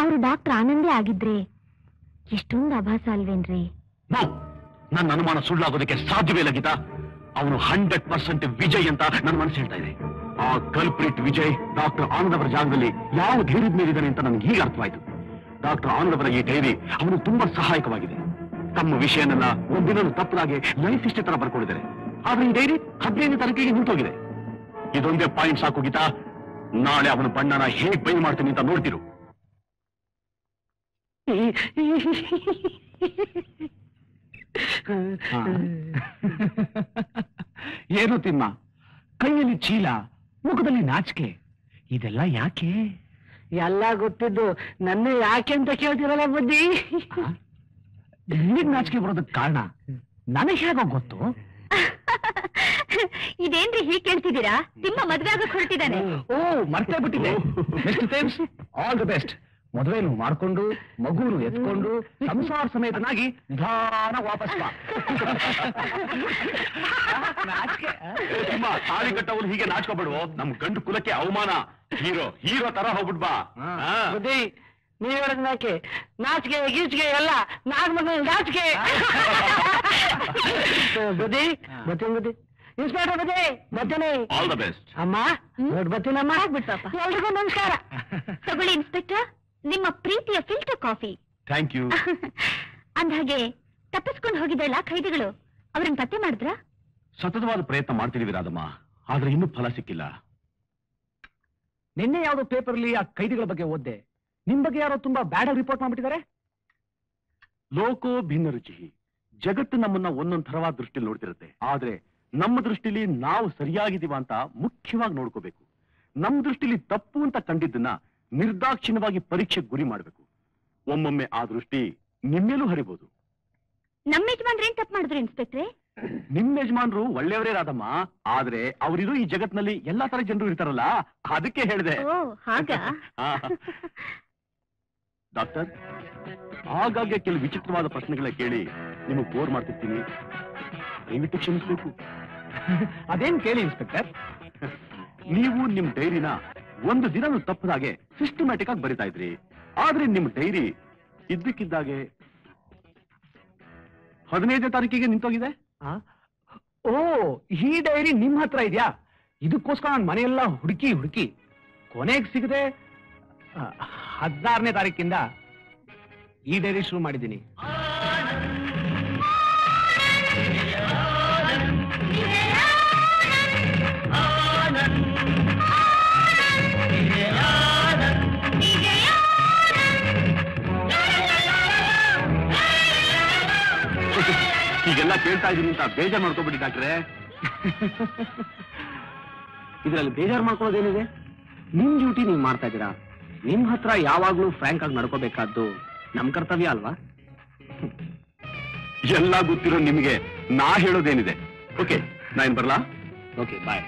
ಅವರು ಡಾಕ್ಟರ್ ಆನಂದೇ ಆಗಿದ್ರೆ ಎಷ್ಟೊಂದು ಆಭಾಸ ಅಲ್ವೇನ್ರಿ? ನನ್ನ ಅನುಮಾನ ಸುಳ್ಳಾಗೋದಕ್ಕೆ ಸಾಧ್ಯವೇ ಇಲ್ಲ ಗೀತಾ. ಅವನು 100% ವಿಜಯ್ ಅಂತ ನನ್ನ ಮನಸ್ಸು ಹೇಳ್ತಾ ಇದೆ. ಆ ಕಲ್ಪ್ರಿಟ್ ವಿಜಯ್ ಡಾಕ್ಟರ್ ಆನಂದ್ ಅವರ ಜಾಗದಲ್ಲಿ ಯಾವ ಧೈರ್ಯದ ಮೇಲಿದ್ದಾನೆ ಅಂತ ನನಗೆ ಈಗ ಅರ್ಥವಾಯ್ತು. ಡಾಕ್ಟರ್ ಆನಂದ್ ಅವರ ಈ ಡೈರಿ ಅವನು ತುಂಬಾ ಸಹಾಯಕವಾಗಿದೆ. ತಮ್ಮ ವಿಷಯನೆಲ್ಲ ಒಂದಿನ ತಪ್ಪದಾಗೆ ಲೈಫ್ ಇಷ್ಟೇ ತರ ಬರ್ಕೊಂಡಿದ್ದಾರೆ. ಆದ್ರೆ ಈ ಡೈರಿ 15ನೇ ತಾರೀಕಿಗೆ ನಿಂತೋಗಿದೆ. ಇದೊಂದೇ ಪಾಯಿಂಟ್ ಸಾಕು ಗೀತಾ. ನಾಳೆ ಅವನ ಬಣ್ಣನ ಹೇಗ್ ಬೈ ಮಾಡ್ತೀನಿ ಅಂತ ನೋಡ್ತಿರು. ಏನು ತಿಮ್ಮ, ಕೈಯಲ್ಲಿ ಚೀಲ, ಮುಖದಲ್ಲಿ ನಾಚಿಕೆ, ಇದೆಲ್ಲ ಯಾಕೆ? ಎಲ್ಲ ಗೊತ್ತಿದ್ದು ನನ್ನ ಯಾಕೆ ಅಂತ ಕೇಳ್ತಿರಲ್ಲ ಬುದ್ಧಿ. ನಿನಗ್ ನಾಚಿಕೆ ಬರೋದಕ್ಕೆ ಕಾರಣ ನನಗೆ ಹೇಗೋ ಗೊತ್ತು. ಇದೇನ್ರಿ ಹೀಗೆ ಕೇಳ್ತಿದ್ದೀರಾ? ನಿಮ್ಮ ಮದ್ವೆ ಆಗಕ್ಕೆ ಹೊರಟಿದ್ದಾನೆ. ಓ, ಮರ್ತೇ ಬಿಟ್ಟಿದೆ. Mister Thames, all the best. ಮದುವೆನು ಮಾಡ್ಕೊಂಡು ಮಗುನು ಎತ್ಕೊಂಡು ಸಂಸಾರ ಸಮೇತನಾಗಿ ನಿಧಾನ ವಾಪಸ್ ಬಾ. ತಾಳಿ ಕಟ್ಟವರು ಹೀಗೆ ನಾಚ್ಕೋಬೇಡುವ. ನಮ್ ಗಂಡು ಕುಲಕ್ಕೆ ಅವಮಾನ. ಹೀರೋ ತರ ಹೋಗ್ಬಿಟ್ ಬಾ. ಬುದ್ಧಿ, ನೀವ್ ಹೇಳದ್ ನಾಕೆ ನಾಚಿಕೆ ಗೀಚಿಗೆ ಎಲ್ಲ ನಾಲ್ಕು ನಾಚಿಕೆ. ಬುದ್ಧಿ ಬರ್ತೀನಿ ಬುದ್ಧಿ. ಇನ್ಸ್ಪೆಕ್ಟರ್ ಬುದ್ಧಿ ಬರ್ತೀನಿ. All the best. ಅಮ್ಮ ನೋಡಿ ಬರ್ತೀನಮ್ಮ. ಎಲ್ರಿಗೂ ನಮಸ್ಕಾರ. ತಗೊಳ್ಳಿ ಇನ್ಸ್ಪೆಕ್ಟರ್, ನಿಮ್ಮ ಪ್ರೀತಿಯ ಫಿಲ್ಟರ್ ಕಾಫಿ. Thank you. ಅಂದ್ಹಾಗೆ ತಪ್ಪಿಸ್ಕೊಂಡು ಹೋಗಿದ್ರಲ್ಲ ಖೈದಿಗಳು, ಅವ್ರನ್ನ ಪತ್ತೆ ಮಾಡಿದ್ರ? ಸತತವಾದ ಪ್ರಯತ್ನ ಮಾಡ್ತಿದೀವಿ ರಾಧಮ್ಮ, ಆದ್ರೆ ಇನ್ನೂ ಫಲ ಸಿಕ್ಕಿಲ್ಲ. ನಿನ್ನೆ ಯಾವ್ದೋ ಪೇಪರ್ ಅಲ್ಲಿ ಆ ಕೈದಿಗಳ ಬಗ್ಗೆ ಓದ್ದೆ. ನಿಮ್ ಬಗ್ಗೆ ಯಾರೋ ತುಂಬಾ ಬ್ಯಾಡ್ ಆಗಿ ರಿಪೋರ್ಟ್ ಮಾಡ್ಬಿಟ್ಟಿದ್ದಾರೆ. ಲೋಕೋ ಭಿನ್ನ ರುಚಿ. ಜಗತ್ತು ನಮ್ಮನ್ನ ಒಂದೊಂದ್ ಥರವಾದ ದೃಷ್ಟಿಲಿ ನೋಡ್ತಿರುತ್ತೆ. ಆದ್ರೆ ನಮ್ಮ ದೃಷ್ಟಿಲಿ ನಾವು ಸರಿಯಾಗಿದ್ದೀವ ಅಂತ ಮುಖ್ಯವಾಗಿ ನೋಡ್ಕೋಬೇಕು. ನಮ್ಮ ದೃಷ್ಟಿಲಿ ತಪ್ಪು ಅಂತ ಕಂಡಿದ್ದನ್ನ ನಿರ್ದಾಕ್ಷಿಣ್ಯವಾಗಿ ಪರೀಕ್ಷೆಗೆ ಗುರಿ ಮಾಡ್ಬೇಕು. ಒಮ್ಮೊಮ್ಮೆ ಆ ದೃಷ್ಟಿ ನಿಮ್ಮೇಲೂ ಹರಿಬಹುದು. ನಮ್ಮ ಯಜಮಾನ್ರು ಏನ್ ತಪ್ಪು ಮಾಡಿದ್ರು ಇನ್ಸ್ಪೆಕ್ಟ್ರೆ? ನಿಮ್ ಯಜಮಾನ್ರು ಒಳ್ಳೆಯವರೇ ರಾಧಮ್ಮ, ಆದ್ರೆ ಅವರಿರೋ ಈ ಜಗತ್ನಲ್ಲಿ ಎಲ್ಲಾ ತರ ಜನರು ಇರ್ತಾರಲ್ಲ, ಅದಕ್ಕೆ ಹೇಳಿದೆ. ಓ ಹಾಗ? ಡಾಕ್ಟರ್, ಆಗಾಗ್ಗೆ ಕೆಲವು ವಿಚಿತ್ರವಾದ ಪ್ರಶ್ನೆಗಳ ಕೇಳಿ ನಿಮಗೆ ಬೋರ್ ಮಾಡ್ತಿರ್ತೀನಿ, ದಯವಿಟ್ಟು ಕ್ಷಮಿಸಬೇಕು. ಅದೇನ್ ಕೇಳಿ ಇನ್ಸ್ಪೆಕ್ಟರ್. ನೀವು ನಿಮ್ ಡೈರಿನ ಒಂದು ದಿನನೂ ತಪ್ಪದಾಗೆ ಸಿಸ್ಟಮ್ಯಾಟಿಕ್ ಆಗಿ ಬರಿತಾ ಇದ್ರಿ. ಆದ್ರೆ ನಿಮ್ ಡೈರಿ ಇದ್ದಕ್ಕಿದ್ದಾಗೆ 15ನೇ ತಾರೀಕಿಗೆ ನಿಂತೋಗಿದೆ. ಓ, ಈ ಡೈರಿ ನಿಮ್ ಹತ್ರ ಇದೆಯಾ? ಇದಕ್ಕೋಸ್ಕರ ನಾನು ಮನೆಯೆಲ್ಲ ಹುಡುಕಿ ಕೊನೆಗೆ ಸಿಗದೆ 16ನೇ ತಾರೀಕಿಂದ ಈ ಡೈರಿ ಶುರು ಮಾಡಿದ್ದೀನಿ. ಈಗೆಲ್ಲ ಕೇಳ್ತಾ ಇದೀನಿ ಅಂತ ಬೇಜಾರು ಮಾಡ್ಕೊಬಿಡಿ ಡಾಕ್ಟ್ರೆ. ಇದರಲ್ಲಿ ಬೇಜಾರು ಮಾಡ್ಕೊಳ್ಳೋದೇನಿದೆ? ನಿಮ್ ಡ್ಯೂಟಿ ನೀವು ಮಾಡ್ತಾ ಇದ್ದೀರಾ. ನಿಮ್ ಹತ್ರ ಯಾವಾಗ್ಲೂ ಫ್ರಾಂಕ್ ಆಗಿ ನಡ್ಕೋಬೇಕಾದ್ದು ನಮ್ ಕರ್ತವ್ಯ ಅಲ್ವಾ? ಎಲ್ಲ ಗೊತ್ತಿರೋ ನಿಮಗೆ ನಾ ಹೇಳೋದೇನಿದೆ. ಓಕೆ, ನಾನು ಬರ್ಲಾ? ಓಕೆ, ಬಾಯ್.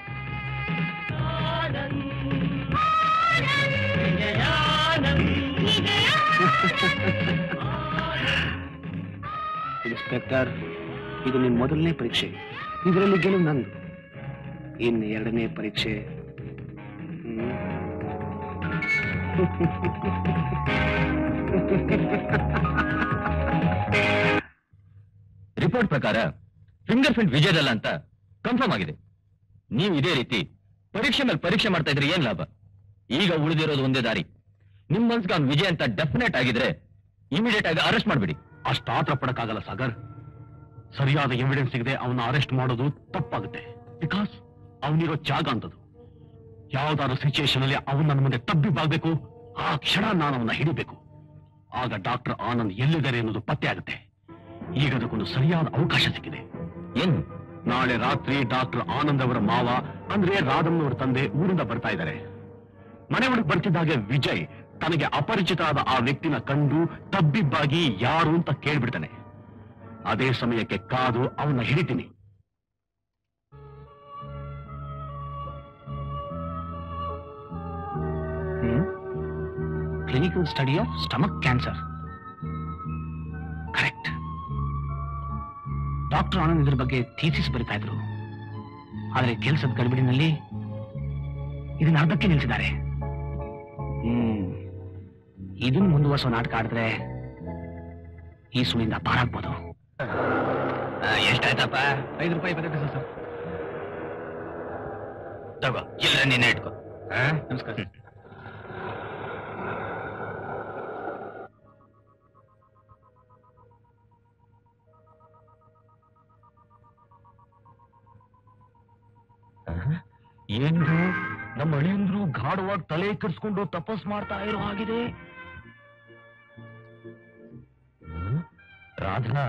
ಇನ್ಸ್ಪೆಕ್ಟರ್, ಇದು ನಿಮ್ಮ ಮೊದಲನೇ ಪರೀಕ್ಷೆ. ಇದರಲ್ಲಿ ಗೆಲುವು ನಂದು. ಇನ್ನು 2ನೇ ಪರೀಕ್ಷೆ ರಿಪೋರ್ಟ್ ಪ್ರಕಾರ ಫಿಂಗರ್ ಪ್ರಿಂಟ್ ವಿಜಯದಲ್ಲ ಅಂತ ಕನ್ಫರ್ಮ್ ಆಗಿದೆ. ನೀವು ಇದೇ ರೀತಿ ಪರೀಕ್ಷೆ ಮೇಲೆ ಪರೀಕ್ಷೆ ಮಾಡ್ತಾ ಇದ್ರೆ ಏನ್ ಲಾಭ? ಈಗ ಉಳಿದಿರೋದು ಒಂದೇ ದಾರಿ. ನಿಮ್ ಮನ್ಸ್ಗೆ ಅವ್ನು ವಿಜಯ್ ಅಂತ ಡೆಫಿನೆಟ್ ಆಗಿದ್ರೆ ಇಮಿಡಿಯೇಟ್ ಆಗಿ ಅರೆಸ್ಟ್ ಮಾಡ್ಬಿಡಿ. ಅಷ್ಟು ಆತರ ಪಡಕ್ಕಾಗಲ್ಲ ಸಾಗರ್. ಸರಿಯಾದ ಎವಿಡೆನ್ಸ್ ಸಿಗದೆ ಅವನ್ನ ಅರೆಸ್ಟ್ ಮಾಡೋದು ತಪ್ಪಾಗುತ್ತೆ. ಬಿಕಾಸ್ ಅವನಿರೋ ಜಾಗ ಅಂತದ್ದು. ಯಾವ್ದಾದ್ರು ಸಿಚುಯೇಷನ್ ಅಲ್ಲಿ ಅವನು ನನ್ನ ಮುಂದೆ ತಬ್ಬಿಬ್ಬಾಗಬೇಕು. ಆ ಕ್ಷಣ ನಾನು ಅವನ್ನ ಹಿಡಿಬೇಕು. ಆಗ ಡಾಕ್ಟರ್ ಆನಂದ್ ಎಲ್ಲಿದ್ದಾರೆ ಅನ್ನೋದು ಪತ್ತೆ ಆಗುತ್ತೆ. ಈಗ ಅದಕ್ಕೊಂದು ಸರಿಯಾದ ಅವಕಾಶ ಸಿಕ್ಕಿದೆ. ಏನು? ನಾಳೆ ರಾತ್ರಿ ಡಾಕ್ಟರ್ ಆನಂದ್ ಅವರ ಮಾವ ಅಂದ್ರೆ ರಾಧಮ್ಮನವರ ತಂದೆ ಊರಿಂದ ಬರ್ತಾ ಇದ್ದಾರೆ. ಮನೆ ಒಳಗೆ ಬರ್ತಿದ್ದಾಗೆ ವಿಜಯ್ ತನಗೆ ಅಪರಿಚಿತರಾದ ಆ ವ್ಯಕ್ತಿನ ಕಂಡು ತಬ್ಬಿಬ್ಬಾಗಿ ಯಾರು ಅಂತ ಕೇಳ್ಬಿಡ್ತಾನೆ. ಅದೇ ಸಮಯಕ್ಕೆ ಕಾದು ಅವನ್ನ ಹಿಡಿತೀನಿ. Clinical study of stomach cancer. Doctor Anand ಇದ್ರ ಬಗ್ಗೆ ಥೀಸಿಸ್ ಬರಿತಾ ಇದ್ರು. ಆದ್ರೆ ಕೆಲಸದ ಗಡಿಬಿಡಿನಲ್ಲಿ ಇದನ್ನ ಅರ್ಧಕ್ಕೆ ನಿಲ್ಸಿದ್ದಾರೆ. ಇದನ್ನು ಮುಂದುವರಿಸೋ ನಾಟಕ ಆಡಿದ್ರೆ ಈ ಸುಳಿಂದ ಪಾರಾಗ್ಬೋದು. ಎಷ್ಟಾಯ್ತಪ್ಪ? 5 ರೂಪಾಯಿ 25 ಪೈಸೆ ಸರ್. ತಗೋ, ಚಿಲ್ಲರೆ ನೀನೆ ಇಟ್ಕೋ. ನಮಸ್ಕಾರ. ಏನು ನಮ್ಮ ಅಳಿಯಂದ್ರು ಗಾಢವಾಗಿ ತಲೆ ಕೆಡಿಸ್ಕೊಂಡು ತಪಸ್ ಮಾಡ್ತಾ ಇರೋ ಹಾಗಿದೆ. ರಾಧಾ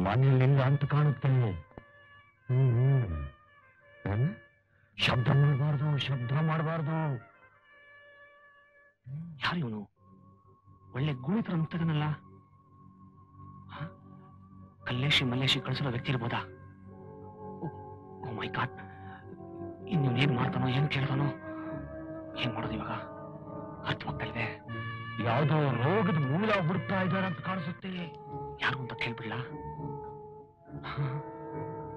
ಮನೆಯಲ್ಲಿಲ್ಲ ಅಂತ ಕಾಣುತ್ತೆ. ಶಬ್ದ ಮಾಡಬಾರ್ದು. ಯಾರು ಇವನು? ಒಳ್ಳೆ ಗೂಳಿತರ ಮುಗ್ತದನಲ್ಲ. ಕಲ್ಲೇಶಿ ಮಲ್ಲೇಶಿ ಕಳಿಸಿರೋ ವ್ಯಕ್ತಿ ಇರ್ಬೋದಾ? ಓ ಮೈ ಗಾಡ್, ಇನ್ನು ಏನ್ ಮಾಡ್ತಾನೋ ಏನ್ ಕೇಳ್ತಾನೋ, ಏನ್ ಮಾಡೋದು ಇವಾಗ ಅರ್ಥವಾಗ್ತಾ ಇದೆ. ಯಾವುದೋ ರೋಗದ ಮೂಲ ಹುಡುಕ್ತಾ ಇದ್ದಾರೆ ಅಂತ ಕಾಣಿಸುತ್ತೆ. ಯಾರು ಅಂತ ಕೇಳ್ಬಿಡ್ಲಾ?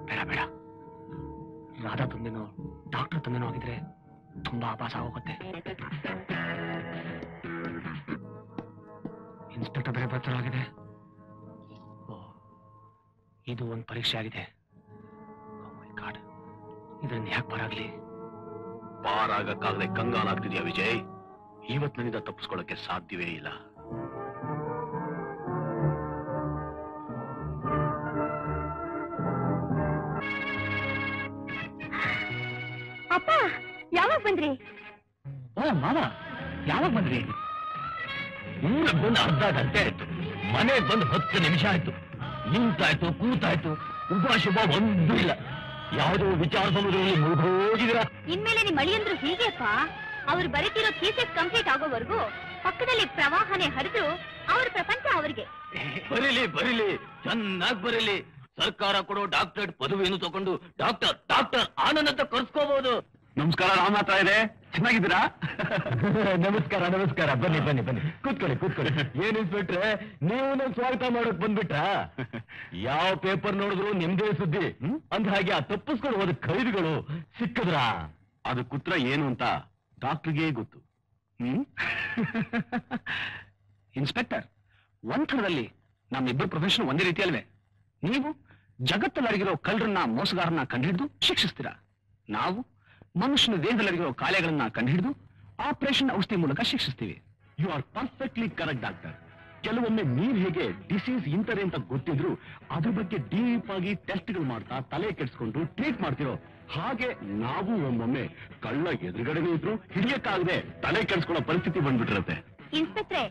ಬೇಡ ಬೇಡ, ರಾಧಾ ತಂದೆನೋ ಡಾಕ್ಟರ್ ತಂದೆನೋ ಆಗಿದ್ರೆ ತುಂಬಾ ಆಭಾಸ ಆಗೋಗುತ್ತೆ. ಇನ್ಸ್ಪೆಕ್ಟರ್ ಬೇರೆ ಬರ್ತಾರಾಗಿದೆ. ಇದು ಒಂದು ಪರೀಕ್ಷೆ ಆಗಿದೆ. ಇದರಿಂದ ಯಾಕೆ ಪಾರಾಗ್ಲಿ? ಪಾರಾಗಕ್ಕಾಗದೆ ಕಂಗಾಲಾಗ್ತಿದ್ಯಾ ವಿಜಯ್? ಇವತ್ತಿನಿಂದ ತಪ್ಪಿಸ್ಕೊಳ್ಳಕ್ಕೆ ಸಾಧ್ಯವೇ ಇಲ್ಲ. ಅಪ್ಪ ಯಾವಾಗ ಬಂದ್ರಿ? ಓ ಮಾವ, ಯಾವಾಗ ಬಂದ್ರಿ? ಊರಿಗೆ ಬಂದು ಅರ್ಧ ಗಂಟೆ ಆಯ್ತು. ಮನೆಗೆ ಬಂದು 10 ನಿಮಿಷ ಆಯ್ತು. ನಿಂತಾಯ್ತು, ಕೂತಾಯ್ತು, ಉಪಶುಭ ಒಂದೂ ಇಲ್ಲ. ಯಾವುದೋ ವಿಚಾರ ಸಮುದ್ರದಲ್ಲಿ ಮುಳುಗೋಗಿದ್ರ. ಇನ್ಮೇಲೆ ನಿಮ್ ಅಳಿಯಂದ್ರು ಹೀಗೆಪ್ಪ. ಅವ್ರು ಬರೀತಿರೋ ಥೀಸಿಸ್ ಕಂಪ್ಲೀಟ್ ಆಗೋವರೆಗೂ ಪಕ್ಕದಲ್ಲಿ ಪ್ರವಾಹನೆ ಹರಿದು ಅವ್ರ ಪ್ರಪಂಚ ಅವ್ರಿಗೆ. ಬರೀಲಿ, ಚೆನ್ನಾಗಿ ಬರೀಲಿ. ಸರ್ಕಾರ ಕೊಡೋ ಡಾಕ್ಟರೇಟ್ ಪದವಿಯನ್ನು ತಗೊಂಡು ಡಾಕ್ಟರ್ ಆನಂದ್ ಅಂತ ಕರ್ಸ್ಕೋಬಹುದು. ನಮಸ್ಕಾರ, ರಾಮನಾಥ ಇದೆ. ಚೆನ್ನಾಗಿದ್ದೀರಾ? ನಮಸ್ಕಾರ. ಬನ್ನಿ ಕೂತ್ಕೊಳ್ಳಿ. ಏನ್ ಇನ್ಸ್ಪೆಕ್ಟ್ರೆ, ನೀವು ನನ್ ಸ್ವಾಗತ ಮಾಡೋಕ್ ಬಂದ್ಬಿಟ್ರ? ಯಾವ ಪೇಪರ್ ನೋಡಿದ್ರು ನಿಮ್ದೇ ಸುದ್ದಿ. ಅಂದ ಹಾಗೆ ಆ ತಪ್ಪಿಸ್ಕೊಂಡು ಹೋದ ಖೈದಿಗಳು ಸಿಕ್ಕಿದ್ರ? ಅದು ಕುತ್ರ ಏನು ಅಂತ ಡಾಕ್ಟರ್ಗೆ ಗೊತ್ತು. ಇನ್ಸ್ಪೆಕ್ಟರ್, ಒಂಥರದಲ್ಲಿ ನಮ್ಮಿಬ್ಬರು ಪ್ರೊಫೆಷನ್ ಒಂದೇ ರೀತಿ ಅಲ್ವೇ? ನೀವು ಜಗತ್ತಲ್ಲರಿಗಿರೋ ಕಳ್ಳರನ್ನ, ಮೋಸಗಾರನ್ನ ಕಂಡುಹಿಡಿದು ಶಿಕ್ಷಿಸ್ತೀರಾ. ನಾವು ಮನುಷ್ಯನ ದೇಹದಲ್ಲಿರೋ ಕಾಯಿಲೆಗಳನ್ನ ಕಂಡುಹಿಡಿದು ಆಪರೇಷನ್ ಔಷಧಿ ಮೂಲಕ ಶಿಕ್ಷಿಸ್ತೀವಿ. You are perfectly correct doctor. ಕೆಲವೊಮ್ಮೆ ನೀವ್ ಹೇಗೆ ಡಿಸೀಸ್ ಇಂತದೆ ಅಂತ ಗೊತ್ತಿದ್ರು ಅದ್ರ ಬಗ್ಗೆ ಡೀಪ್ ಆಗಿ ಟೆಸ್ಟ್ಗಳು ಮಾಡ್ತಾ ತಲೆ ಕೆಡಿಸ್ಕೊಂಡು ಟ್ರೀಟ್ ಮಾಡ್ತಿರೋ ಹಾಗೆ ನಾವು ಒಮ್ಮೊಮ್ಮೆ ಕಳ್ಳ ಎದುರುಗಡೆನೇ ಇದ್ರು ಹಿಡಿಯಕ್ಕಾಗದೆ ತಲೆ ಕೆಡಿಸ್ಕೊಳ್ಳೋ ಪರಿಸ್ಥಿತಿ ಬಂದ್ಬಿಟ್ಟಿರತ್ತೆ. ಇನ್ಸ್ಪೆಕ್ಟ್ರೆ,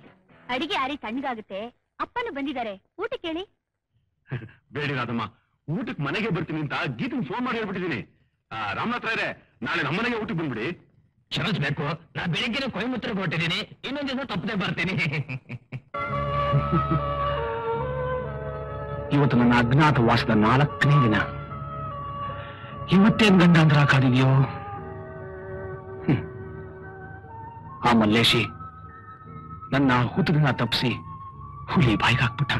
ಅಡಿಗೆ ಆರಿ ತಣ್ಣಗಾಗುತ್ತೆ. ಅಪ್ಪನು ಬಂದಿದ್ದಾರೆ, ಊಟ ಕೇಳಿ. ಬೇಡಿ ರಾಧಮ್ಮ, ಊಟಕ್ಕೆ ಮನೆಗೆ ಬರ್ತೀನಿ ಅಂತ ಗೀತನ್ ಫೋನ್ ಮಾಡಿ ಹೇಳ್ಬಿಟ್ಟಿದ್ದೀನಿ. ರಾಮನಾಥ್ ರಾಯರೇ, ನಾಳೆ ನಮ್ಮನೆಗೆ ಊಟಕ್ಕೆ ಬಂದ್ಬಿಡಿ. ಕ್ಷಮಿಸ್ಬೇಕು, ನಾ ಬೆಳಿಗ್ಗೆ ಕೊಯಮತ್ತೂರು ಹೊರಟಿದ್ದೀನಿ. ಇನ್ನೊಂದ್ ದಿವಸ ತಪ್ಪದೆ ಬರ್ತೀನಿ. ಇವತ್ತು ನನ್ನ ಅಜ್ಞಾತ ವಾಸದ 4ನೇ ದಿನ. ಇವತ್ತೇನ್ ಗಂಡಾಂತರ ಕಾದಿದೆಯೋ? ಆ ಮಲ್ಲೇಶಿ ನನ್ನ ಹುತ್ತದಿಂದ ತಪ್ಪಿಸಿ ಹುಲಿ ಬಾಯಿಗೆ ಹಾಕ್ಬಿಟ್ಟ.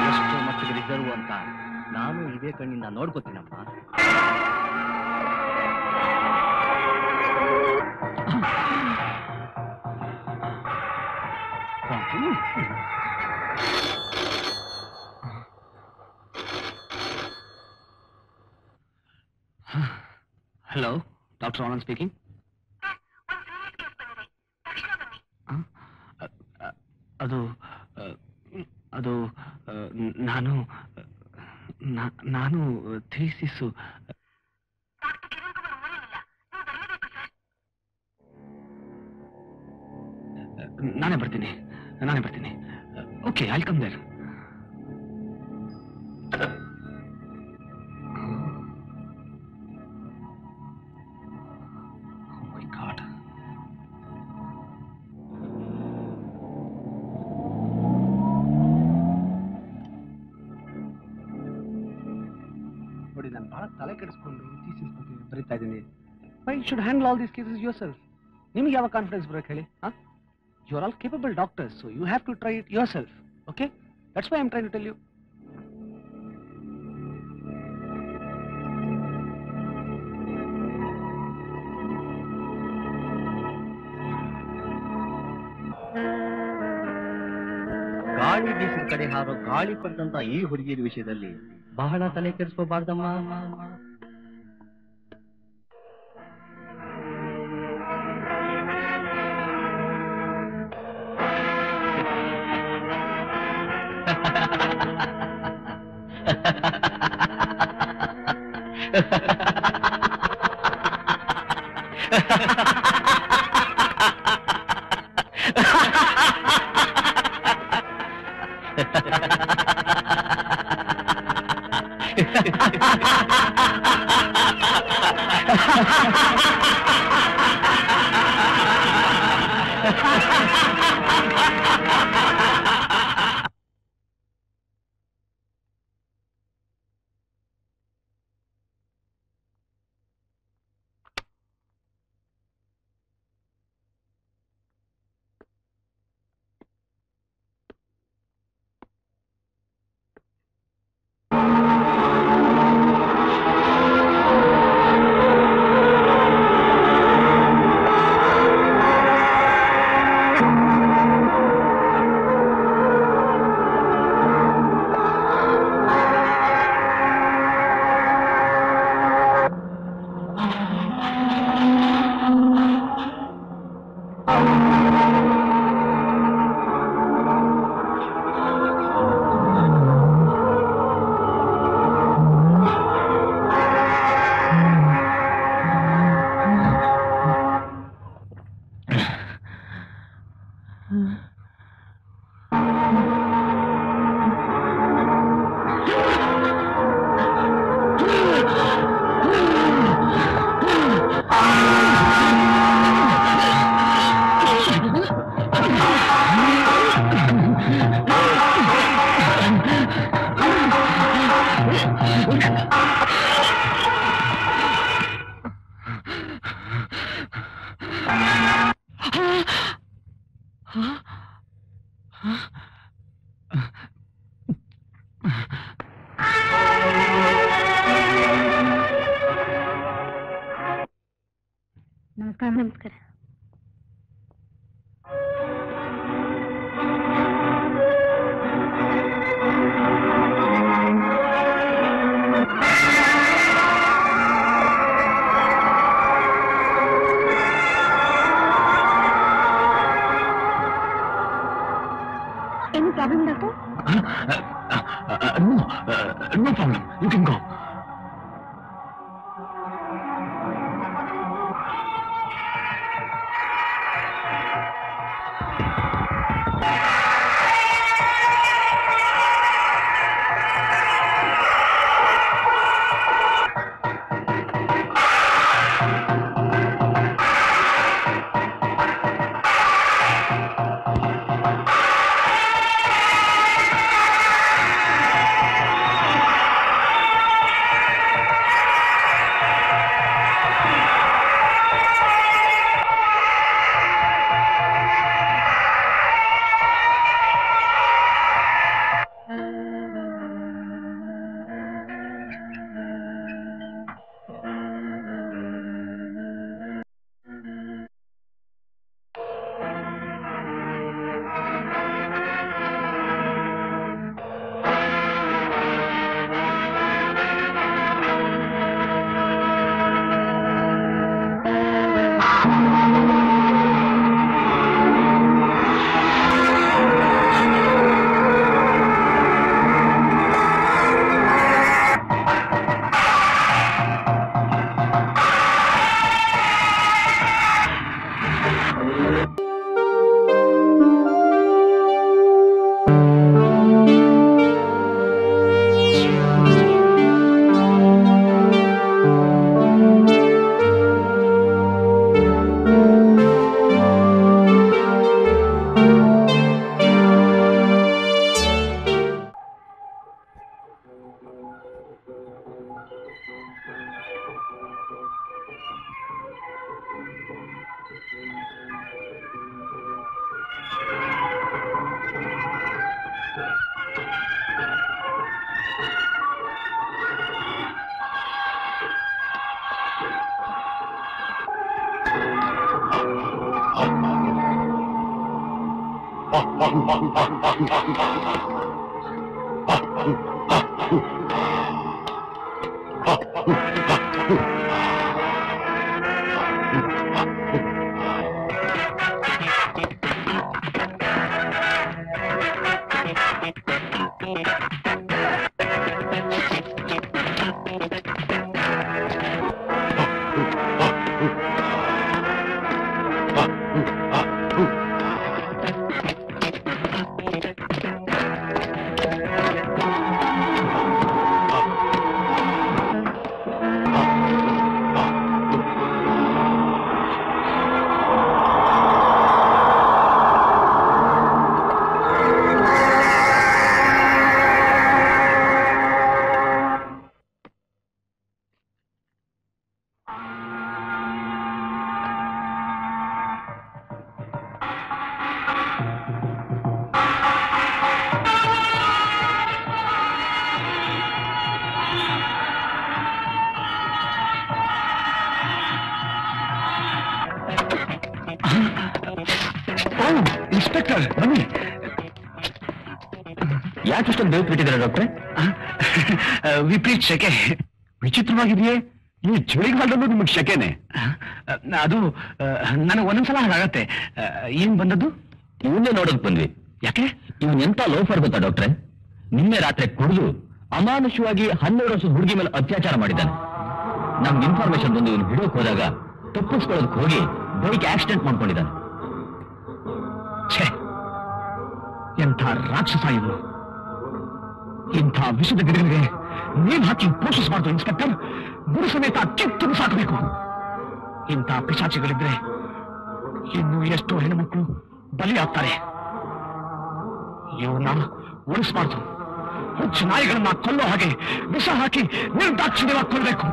ಎಷ್ಟು ಮಟ್ಟಿಗೆ ರಿಸರ್ವ್ ಅಂತ ನಾನು ಇದೇ ಕಣ್ಣಿಂದ ನೋಡ್ಕೋತೀನಮ್ಮ. Hello, doctor Anand speaking. ಅದು ನಾನು ನಾನು ಥೀಸಿಸ್ಸು ನಾನೇ ಬರ್ತೀನಿ okay I come there my god ನೋಡಿ ನಾನು ಬಹಳ ತಲೆ ಕೆಡಿಸ್ಕೊಂಡು ಥೀಸಿಸ್ ಬಗ್ಗೆ ಬರೀತಾ ಇದ್ದೀನಿ why should handle all these cases yourself ನಿಮಗೆ ಯಾವ ಕಾನ್ಫಿಡೆನ್ಸ್ ಬರೋಕೆ ಹೇಳಿ You are all capable doctors, so you have to try it yourself. Okay? That's why I'm trying to tell you. ಗಾಳಿ ಬೀಸಿದ ಕಡೆ ಹಾರೋ ಗಾಳಿ ಪಡೆದಂತ ಈ ಹುಡುಗಿಯ ವಿಷಯದಲ್ಲಿ ಬಹಳ ತಲೆ ಕೆಡಿಸ್ಕೋಬಾರ್ದಮ್ಮ. ನಮಸ್ಕಾರ. Any problem, doctor? No problem. You can go. Inspector ಬನ್ನಿ. ಯಾಕೆ ಇಷ್ಟೊಂದು ಬೇಗ ಬಿಟ್ಟಿದ್ದಾರೆ ಡಾಕ್ಟ್ರೆ? ವಿಪರೀತ ಶೆಕೆ. ವಿಚಿತ್ರವಾಗಿದೆಯೇ, ಈ ಚಳಿಗಾಲದಲ್ಲೂ ನಿಮಗೆ ಶೆಕೆನೆ? ಅದು ನನಗೆ ಒಂದೊಂದ್ಸಲ ಹಾಗಾಗತ್ತೆ. ಏನ್ ಬಂದದ್ದು? ಇವನ್ನೇ ನೋಡೋಕ್ ಬಂದ್ವಿ. ಯಾಕೆ? ಇವನ್ ಎಂತ ಲೋಫರ್ ಗೊತ್ತಾ ಡಾಕ್ಟ್ರೆ? ನಿನ್ನೆ ರಾತ್ರಿ ಕುಡಿದು ಅಮಾನುಷವಾಗಿ 12 ವರ್ಷದ ಹುಡುಗಿ ಮೇಲೆ ಅತ್ಯಾಚಾರ ಮಾಡಿದ್ದಾನೆ. ನಮ್ಗೆ ಇನ್ಫಾರ್ಮೇಶನ್ ಬಂದು ಇವನು ಹಿಡಿಯೋಕ್ ಹೋದಾಗ ತಪ್ಪಿಸ್ಕೊಳ್ಳೋದಕ್ಕೆ ಹೋಗಿ ಬೈಕ್ ಆಕ್ಸಿಡೆಂಟ್ ಮಾಡ್ಕೊಂಡಿದ್ದಾನೆ. ಛೇ, ಎಂಥ ರಾಕ್ಷಸ ಇವನು! ಇಂಥ ವಿಷದ ಗಿಡಗಳಿಗೆ ನೀನ್ ಹಾಕಿ ಪೋಷಿಸಬಾರ್ದು ಇನ್ಸ್ಪೆಕ್ಟರ್. ಗುರು ಸಮೇತ ಕಿತ್ತು ಸಾಕಬೇಕು. ಇಂಥ ಪಿಶಾಚಿಗಳಿದ್ರೆ ಇನ್ನು ಎಷ್ಟೋ ಹೆಣ್ಣುಮಕ್ಕಳು ಬಲಿಯಾಗ್ತಾರೆ. ಇವನ್ನ ಉಳಿಸಬಾರ್ದು. ಹುಚ್ಚು ನಾಯಿಗಳನ್ನ ಕೊಲ್ಲೋ ಹಾಗೆ ವಿಷ ಹಾಕಿ ನಿರ್ದಾಕ್ಷಿಣ್ಯವಾಗಿ ಕೊಲ್ಲಬೇಕು.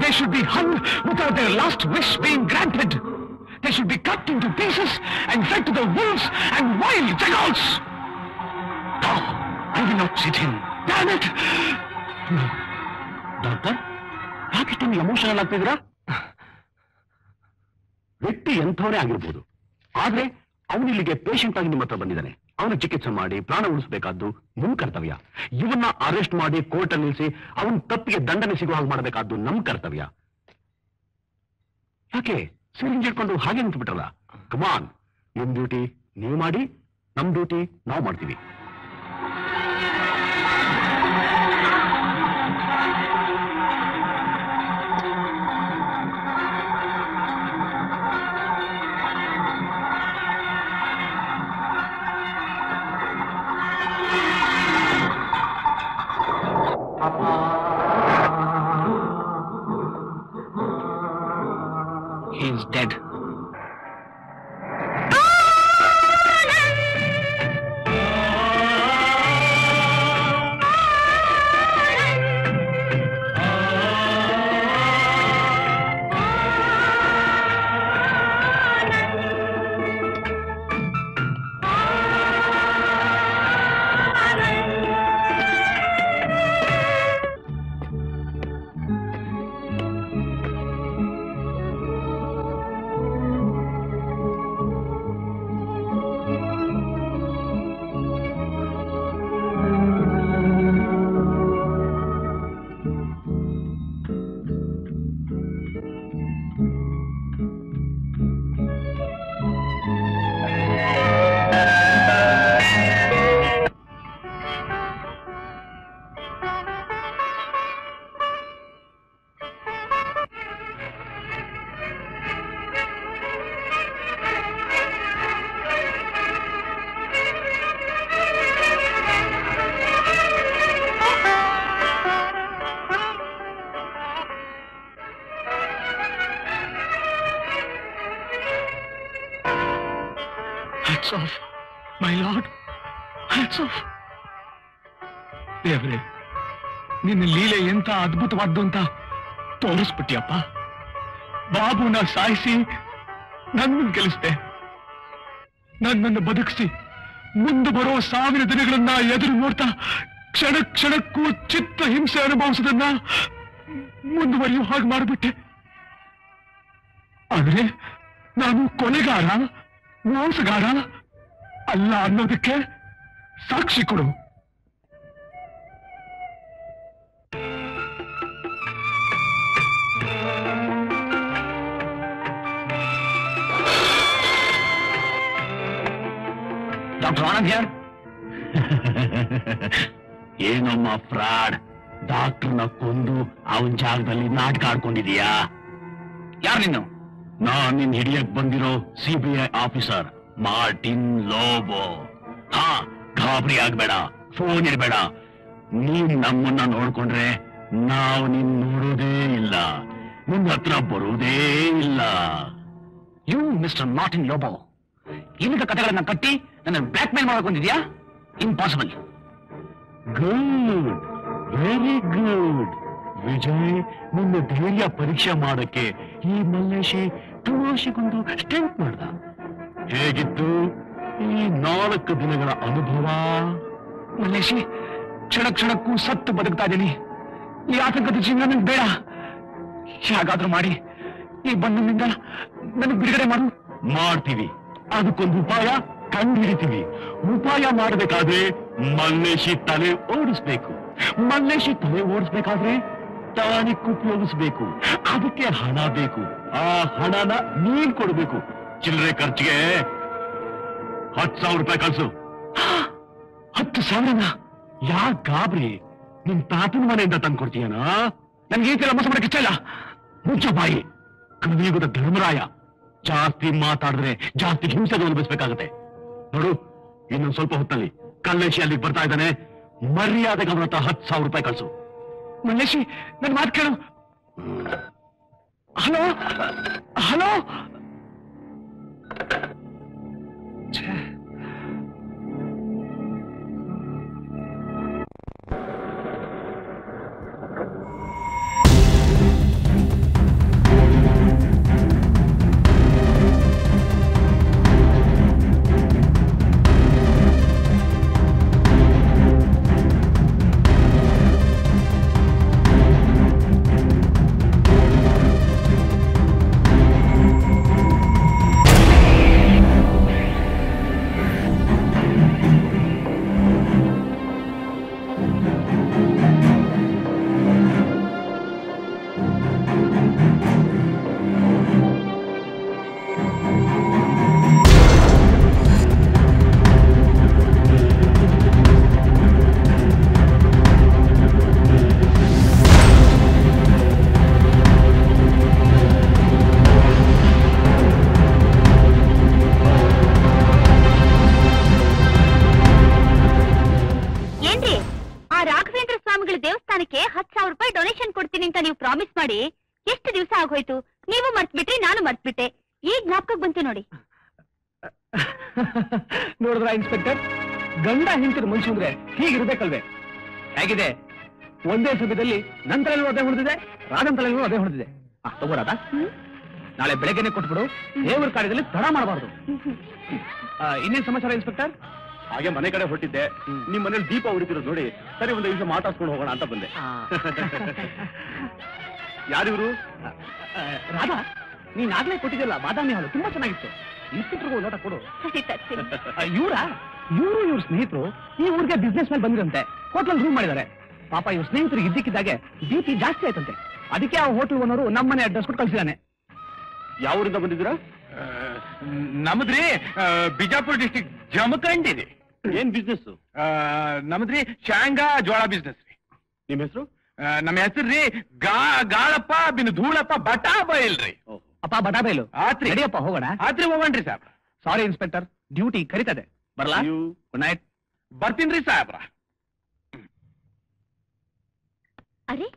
They should be hung without their last wish being granted. They should be cut into pieces and fed to the wolves and wild jackals. No, I will not sit in. Damn it! No. Doctor, ಯಾಕೆ ಇಷ್ಟೊಂದು emotional ಆಗ್ತಿದ್ದೀರಾ? ವ್ಯಕ್ತಿ ಎಂಥವನೇ ಆಗಿರ್ಬೋದು, ಆದ್ರೆ ಅವನಿಲ್ಲಿಗೆ patient ಆಗಿ ನಿಮ್ಮ ಹತ್ರ ಬಂದಿದ್ದಾನೆ. ಅವನ ಚಿಕಿತ್ಸೆ ಮಾಡಿ ಪ್ರಾಣ ಉಳಿಸಬೇಕಾದ್ದು ನಿಮ್ ಕರ್ತವ್ಯ. ಇವನ್ನ ಅರೆಸ್ಟ್ ಮಾಡಿ ಕೋರ್ಟ್ ಅಲ್ಲಿ ನಿಲ್ಲಿಸಿ ಅವನ ತಪ್ಪಿಗೆ ದಂಡನೆ ಸಿಗುವ ಹಾಗೆ ಮಾಡಬೇಕಾದ್ದು ನಮ್ ಕರ್ತವ್ಯ. ಯಾಕೆ ಸಿರಿಂಜ್ ಇಟ್ಕೊಂಡು ಹಾಗೆ ನಿಂತುಬಿಟ್ರಲ್ಲ? ಕಮಾನ್, ನಿಮ್ ಡ್ಯೂಟಿ ನೀವು ಮಾಡಿ, ನಮ್ ಡ್ಯೂಟಿ ನಾವು ಮಾಡ್ತೀವಿ. He is dead. Hats off, my lord. Hats off. ದೇವ್ರೆ, ನಿನ್ನ ಲೀಲೆ ಎಂತ ಅದ್ಭುತವಾದ್ದು ಅಂತ ತೋರಿಸ್ಬಿಟ್ಟಿಯಪ್ಪ. ಬಾಬುನ ಸಾಯಿಸಿ ನನ್ನನ್ನು ಗೆಲ್ಲಿಸ್ದೆ, ನನ್ನನ್ನು ಬದುಕಿಸಿ ಮುಂದೆ ಬರೋ ಸಾವಿನ ದಿನಗಳನ್ನ ಎದುರು ನೋಡ್ತಾ ಕ್ಷಣ ಕ್ಷಣಕ್ಕೂ ಚಿತ್ತ ಹಿಂಸೆ ಅನುಭವಿಸೋದನ್ನ ಮುಂದುವರಿಯೋ ಹಾಗೆ ಮಾಡಿಬಿಟ್ಟೆ. ಆದ್ರೆ ನಾನು ಕೊಲೆಗಾರ, ಮೋಸಗಾರ ಅಲ್ಲ ಅನ್ನೋದಕ್ಕೆ ಸಾಕ್ಷಿ ಕೊಡು. ಡಾಕ್ಟರ್ ಆನಂದ್ ಯಾರ್? ಏನಮ್ಮ ಫ್ರಾಡ್? ಡಾಕ್ಟರ್ನ ಕೊಂದು ಅವನ ಜಾಗದಲ್ಲಿ ನಾಟಕ ಆಡ್ಕೊಂಡಿದೀಯಾ? ಯಾರು ನೀನು? ನಾನ್ ನಿನ್ ಹಿಡಿಯಕ್ ಬಂದಿರೋ CBI ಆಫೀಸರ್ ಮಾರ್ಟಿನ್ ಲೋಬೋ. ಹಾ, ಗಾಬರಿ ಆಗ್ಬೇಡ, ಫೋನ್ ಇಡಬೇಡ. ನೀನ್ ನಮ್ಮನ್ನ ನೋಡ್ಕೊಂಡ್ರೆ ನಾವು ನಿನ್ ನೋಡೋದೇ ಇಲ್ಲ, ನಿನ್ ಹತ್ರ ಬರೋದೇ ಇಲ್ಲ. ಯು ಮಿಸ್ಟರ್ ಮಾರ್ಟಿನ್ ಲೋಬೋ, ಇಲ್ಲಿದ್ದ ಕಥೆಗಳನ್ನ ಕಟ್ಟಿ ನನ್ನ ಬ್ಲಾಕ್ ಮೇಲ್ ಮಾಡ್ಕೊಂಡಿದ್ಯಾ? Impossible. Good, very good. Vijay, ನಿನ್ನ ಧೈರ್ಯ ಪರೀಕ್ಷೆ ಮಾಡಕ್ಕೆ ಈ ಮಲ್ಲೇಶಿ ತಮಾಷೆಗೊಂದು ಸ್ಟೆಂಟ್ ಮಾಡ್ದ. ಹೇಗಿತ್ತು ಈ 4 ದಿನಗಳ ಅನುಭವ? ಮಲ್ಲೇಶಿ, ಕ್ಷಣ ಕ್ಷಣಕ್ಕೂ ಸತ್ತು ಬದುಕ್ತಾ ಇದ್ದೀನಿ. ಈ ಆತಂಕದ ಜೀವನ ನನ್ಗೆ ಬೇಡ. ಹೇಗಾದ್ರೂ ಮಾಡಿ ಈ ಬಂಧನದಿಂದ ನನಗೆ ಬಿಡುಗಡೆ ಮಾಡು. ಮಾಡ್ತೀವಿ, ಅದಕ್ಕೊಂದು ಉಪಾಯ ಕಂಡು ಹಿಡಿತೀವಿ. ಉಪಾಯ ಮಾಡಬೇಕಾದ್ರೆ ಮಲ್ಲೇಶಿ ತಲೆ ಓಡಿಸ್ಬೇಕು. ಮಲ್ಲೇಶಿ ತಲೆ ಓಡಿಸ್ಬೇಕಾದ್ರೆ ಟಾನಿಕ್ ಉಪಯೋಗಿಸ್ಬೇಕು. ಅದಕ್ಕೆ ಹಣ ಬೇಕು. ಆ ಹಣನ ನೀನ್ ಕೊಡ್ಬೇಕು. ಚಿಲ್ಲರೆ ಖರ್ಚಿಗೆ 10,000 ರೂಪಾಯಿ ಕಳ್ಸು. 10,000? ಯಾಕೆ ಗಾಬರಿ? ನಿನ್ ತಾತನ ಮನೆಯಿಂದ ತಂದು ಕೊಡ್ತೀಯನಾ? ನನ್ಗೆ ಈ ತರ ಮೋಸ ಮಾಡಕ್ಕೆ ಇಷ್ಟ ಇಲ್ಲ. ಮುಚ್ಚ ಬಾಯಿ. ಕಲಿಯುಗದ ಧರ್ಮರಾಯ. ಜಾಸ್ತಿ ಮಾತಾಡಿದ್ರೆ ಜಾಸ್ತಿ ಹಿಂಸೆ ಅನುಭವಿಸ್ಬೇಕಾಗತ್ತೆ. ನೋಡು, ಇನ್ನೊಂದು ಸ್ವಲ್ಪ ಹೊತ್ತಲ್ಲಿ ಕಲ್ಲೇಶಿ ಅಲ್ಲಿಗೆ ಬರ್ತಾ ಇದ್ದಾನೆ. ಮರ್ಯಾದೆಗೆ ಅವನ ಹತ್ರ 10,000 ರೂಪಾಯಿ ಕಳ್ಸು. ಮಲ್ಲೇಶಿ, ನನ್ನ ಮಾತು ಕೇಳು. Hello hello. ಪ್ರಾಮಿಸ್ ಮಾಡಿ ಎಷ್ಟು ದಿವಸ ಆಗೋಯ್ತು. ನೀವು ಮರ್ತ್ಬಿಟ್ರಿ, ನಾನು ಮರ್ತ್ಬಿಟ್ಟೆ. ಈಗ ಜ್ಞಾಪಕಕ್ಕೆ ಬಂತು ನೋಡಿ. ನೋಡಿದ್ರ ಇನ್ಸ್ಪೆಕ್ಟರ್, ಗಂಡ ಹಿಂತಿರು ಮನುಷ್ಯ ಅಂದ್ರೆ ಹೀಗಿರ್ಬೇಕಲ್ವೇ? ಹೇಗಿದೆ? ಒಂದೇ ಸಮಯದಲ್ಲಿ ನನ್ನ ತಲೆಯಲ್ಲೂ ಅದೇ ಹೊಡೆದಿದೆ, ರಾಧನ್ ತಲೆಯಲ್ಲೂ ಅದೇ ಹೊಡೆದಿದೆ. ತಗೋರಾದ, ನಾಳೆ ಬೆಳಗ್ಗೆನೆ ಕೊಟ್ಬಿಡು. ದೇವರ ಕಾರ್ಯದಲ್ಲಿ ತಡ ಮಾಡಬಾರ್ದು. ಇನ್ನೇನ್ ಸಮಾಚಾರ ಇನ್ಸ್ಪೆಕ್ಟರ್? ಹಾಗೆ ಮನೆ ಕಡೆ ಹೊರಟಿದ್ದೆ, ನಿಮ್ ಮನೇಲಿ ದೀಪ ಉರಿತಿರೋದು ನೋಡಿ, ಸರಿ ಒಂದು ನಿಮಿಷ ಮಾತಾಡ್ಸ್ಕೊಂಡು ಹೋಗೋಣ ಅಂತ ಬಂದೆ. ಯಾರಿವ್ರು? ರಾಧಾ, ನೀನ್ ಆಗ್ಲೇ ಕೊಟ್ಟಿದ್ಯಲ್ಲ ಬಾದಾಮಿ ಹಾಲು, ತುಂಬಾ ಚೆನ್ನಾಗಿತ್ತು. ಇನ್ಸ್ಪೆಕ್ಟರ್ಗೂ ನೋಟ ಕೊಡು. ಇವ್ರ ಸ್ನೇಹಿತರು ಈ ಊರಿಗೆ ಬಿಸ್ನೆಸ್ ಮೇಲೆ ಬಂದಿರಂತೆ. ಹೋಟೆಲ್ ರೂಮ್ ಮಾಡಿದ್ದಾರೆ. ಪಾಪ ಇವ್ರ ಸ್ನೇಹಿತರಿಗೆ ಇದ್ದಕ್ಕಿದ್ದಾಗೆ BP ಜಾಸ್ತಿ ಆಯ್ತಂತೆ. ಅದಕ್ಕೆ ಆ ಹೋಟೆಲ್ ಓನರು ನಮ್ಮನೆ ಅಡ್ರೆಸ್ ಕೊಟ್ಟು ಕಳ್ಸಿದಾನೆ. ಯಾವ ಊರಿಂದ ಬಂದಿದ್ದೀರಾ? ನಮದ್ರಿ ಬಿಜಾಪುರ ಡಿಸ್ಟ್ರಿಕ್ಟ್ ಜಮಖಂಡಿದೆ. ಏನ್ ಬಿಸ್ನೆಸ್? ನಮದ್ರಿ ಶೇಂಗಾ ಜೋಳ ಬಿಸ್ನೆಸ್ ರೀ. ನಿಮ್ ಹೆಸರು? ನಮ್ಮ ಹೆಸರು ಗಾಳಪ್ಪ ಬಿನ್ ಧೂಳಪ್ಪ ಬಟಾ ಬೈಲ್ರಿ. ಅಪ್ಪ ಬಟಾ ಬೈಲು ಆತ್ರಿ. ನಡಿಯಪ್ಪ ಹೋಗೋಣ. ಆತ್ರಿ, ಹೋಗಣ್ರಿ ಸಾಹೇಬ್ರ. ಸಾರಿ ಇನ್ಸ್ಪೆಕ್ಟರ್, ಡ್ಯೂಟಿ ಕರಿತದೆ. ಬರ್ಲಾ? Good night. ಬರ್ತೀನ್ರಿ ಸಾಹೇಬ್ರ. ಅರೆ,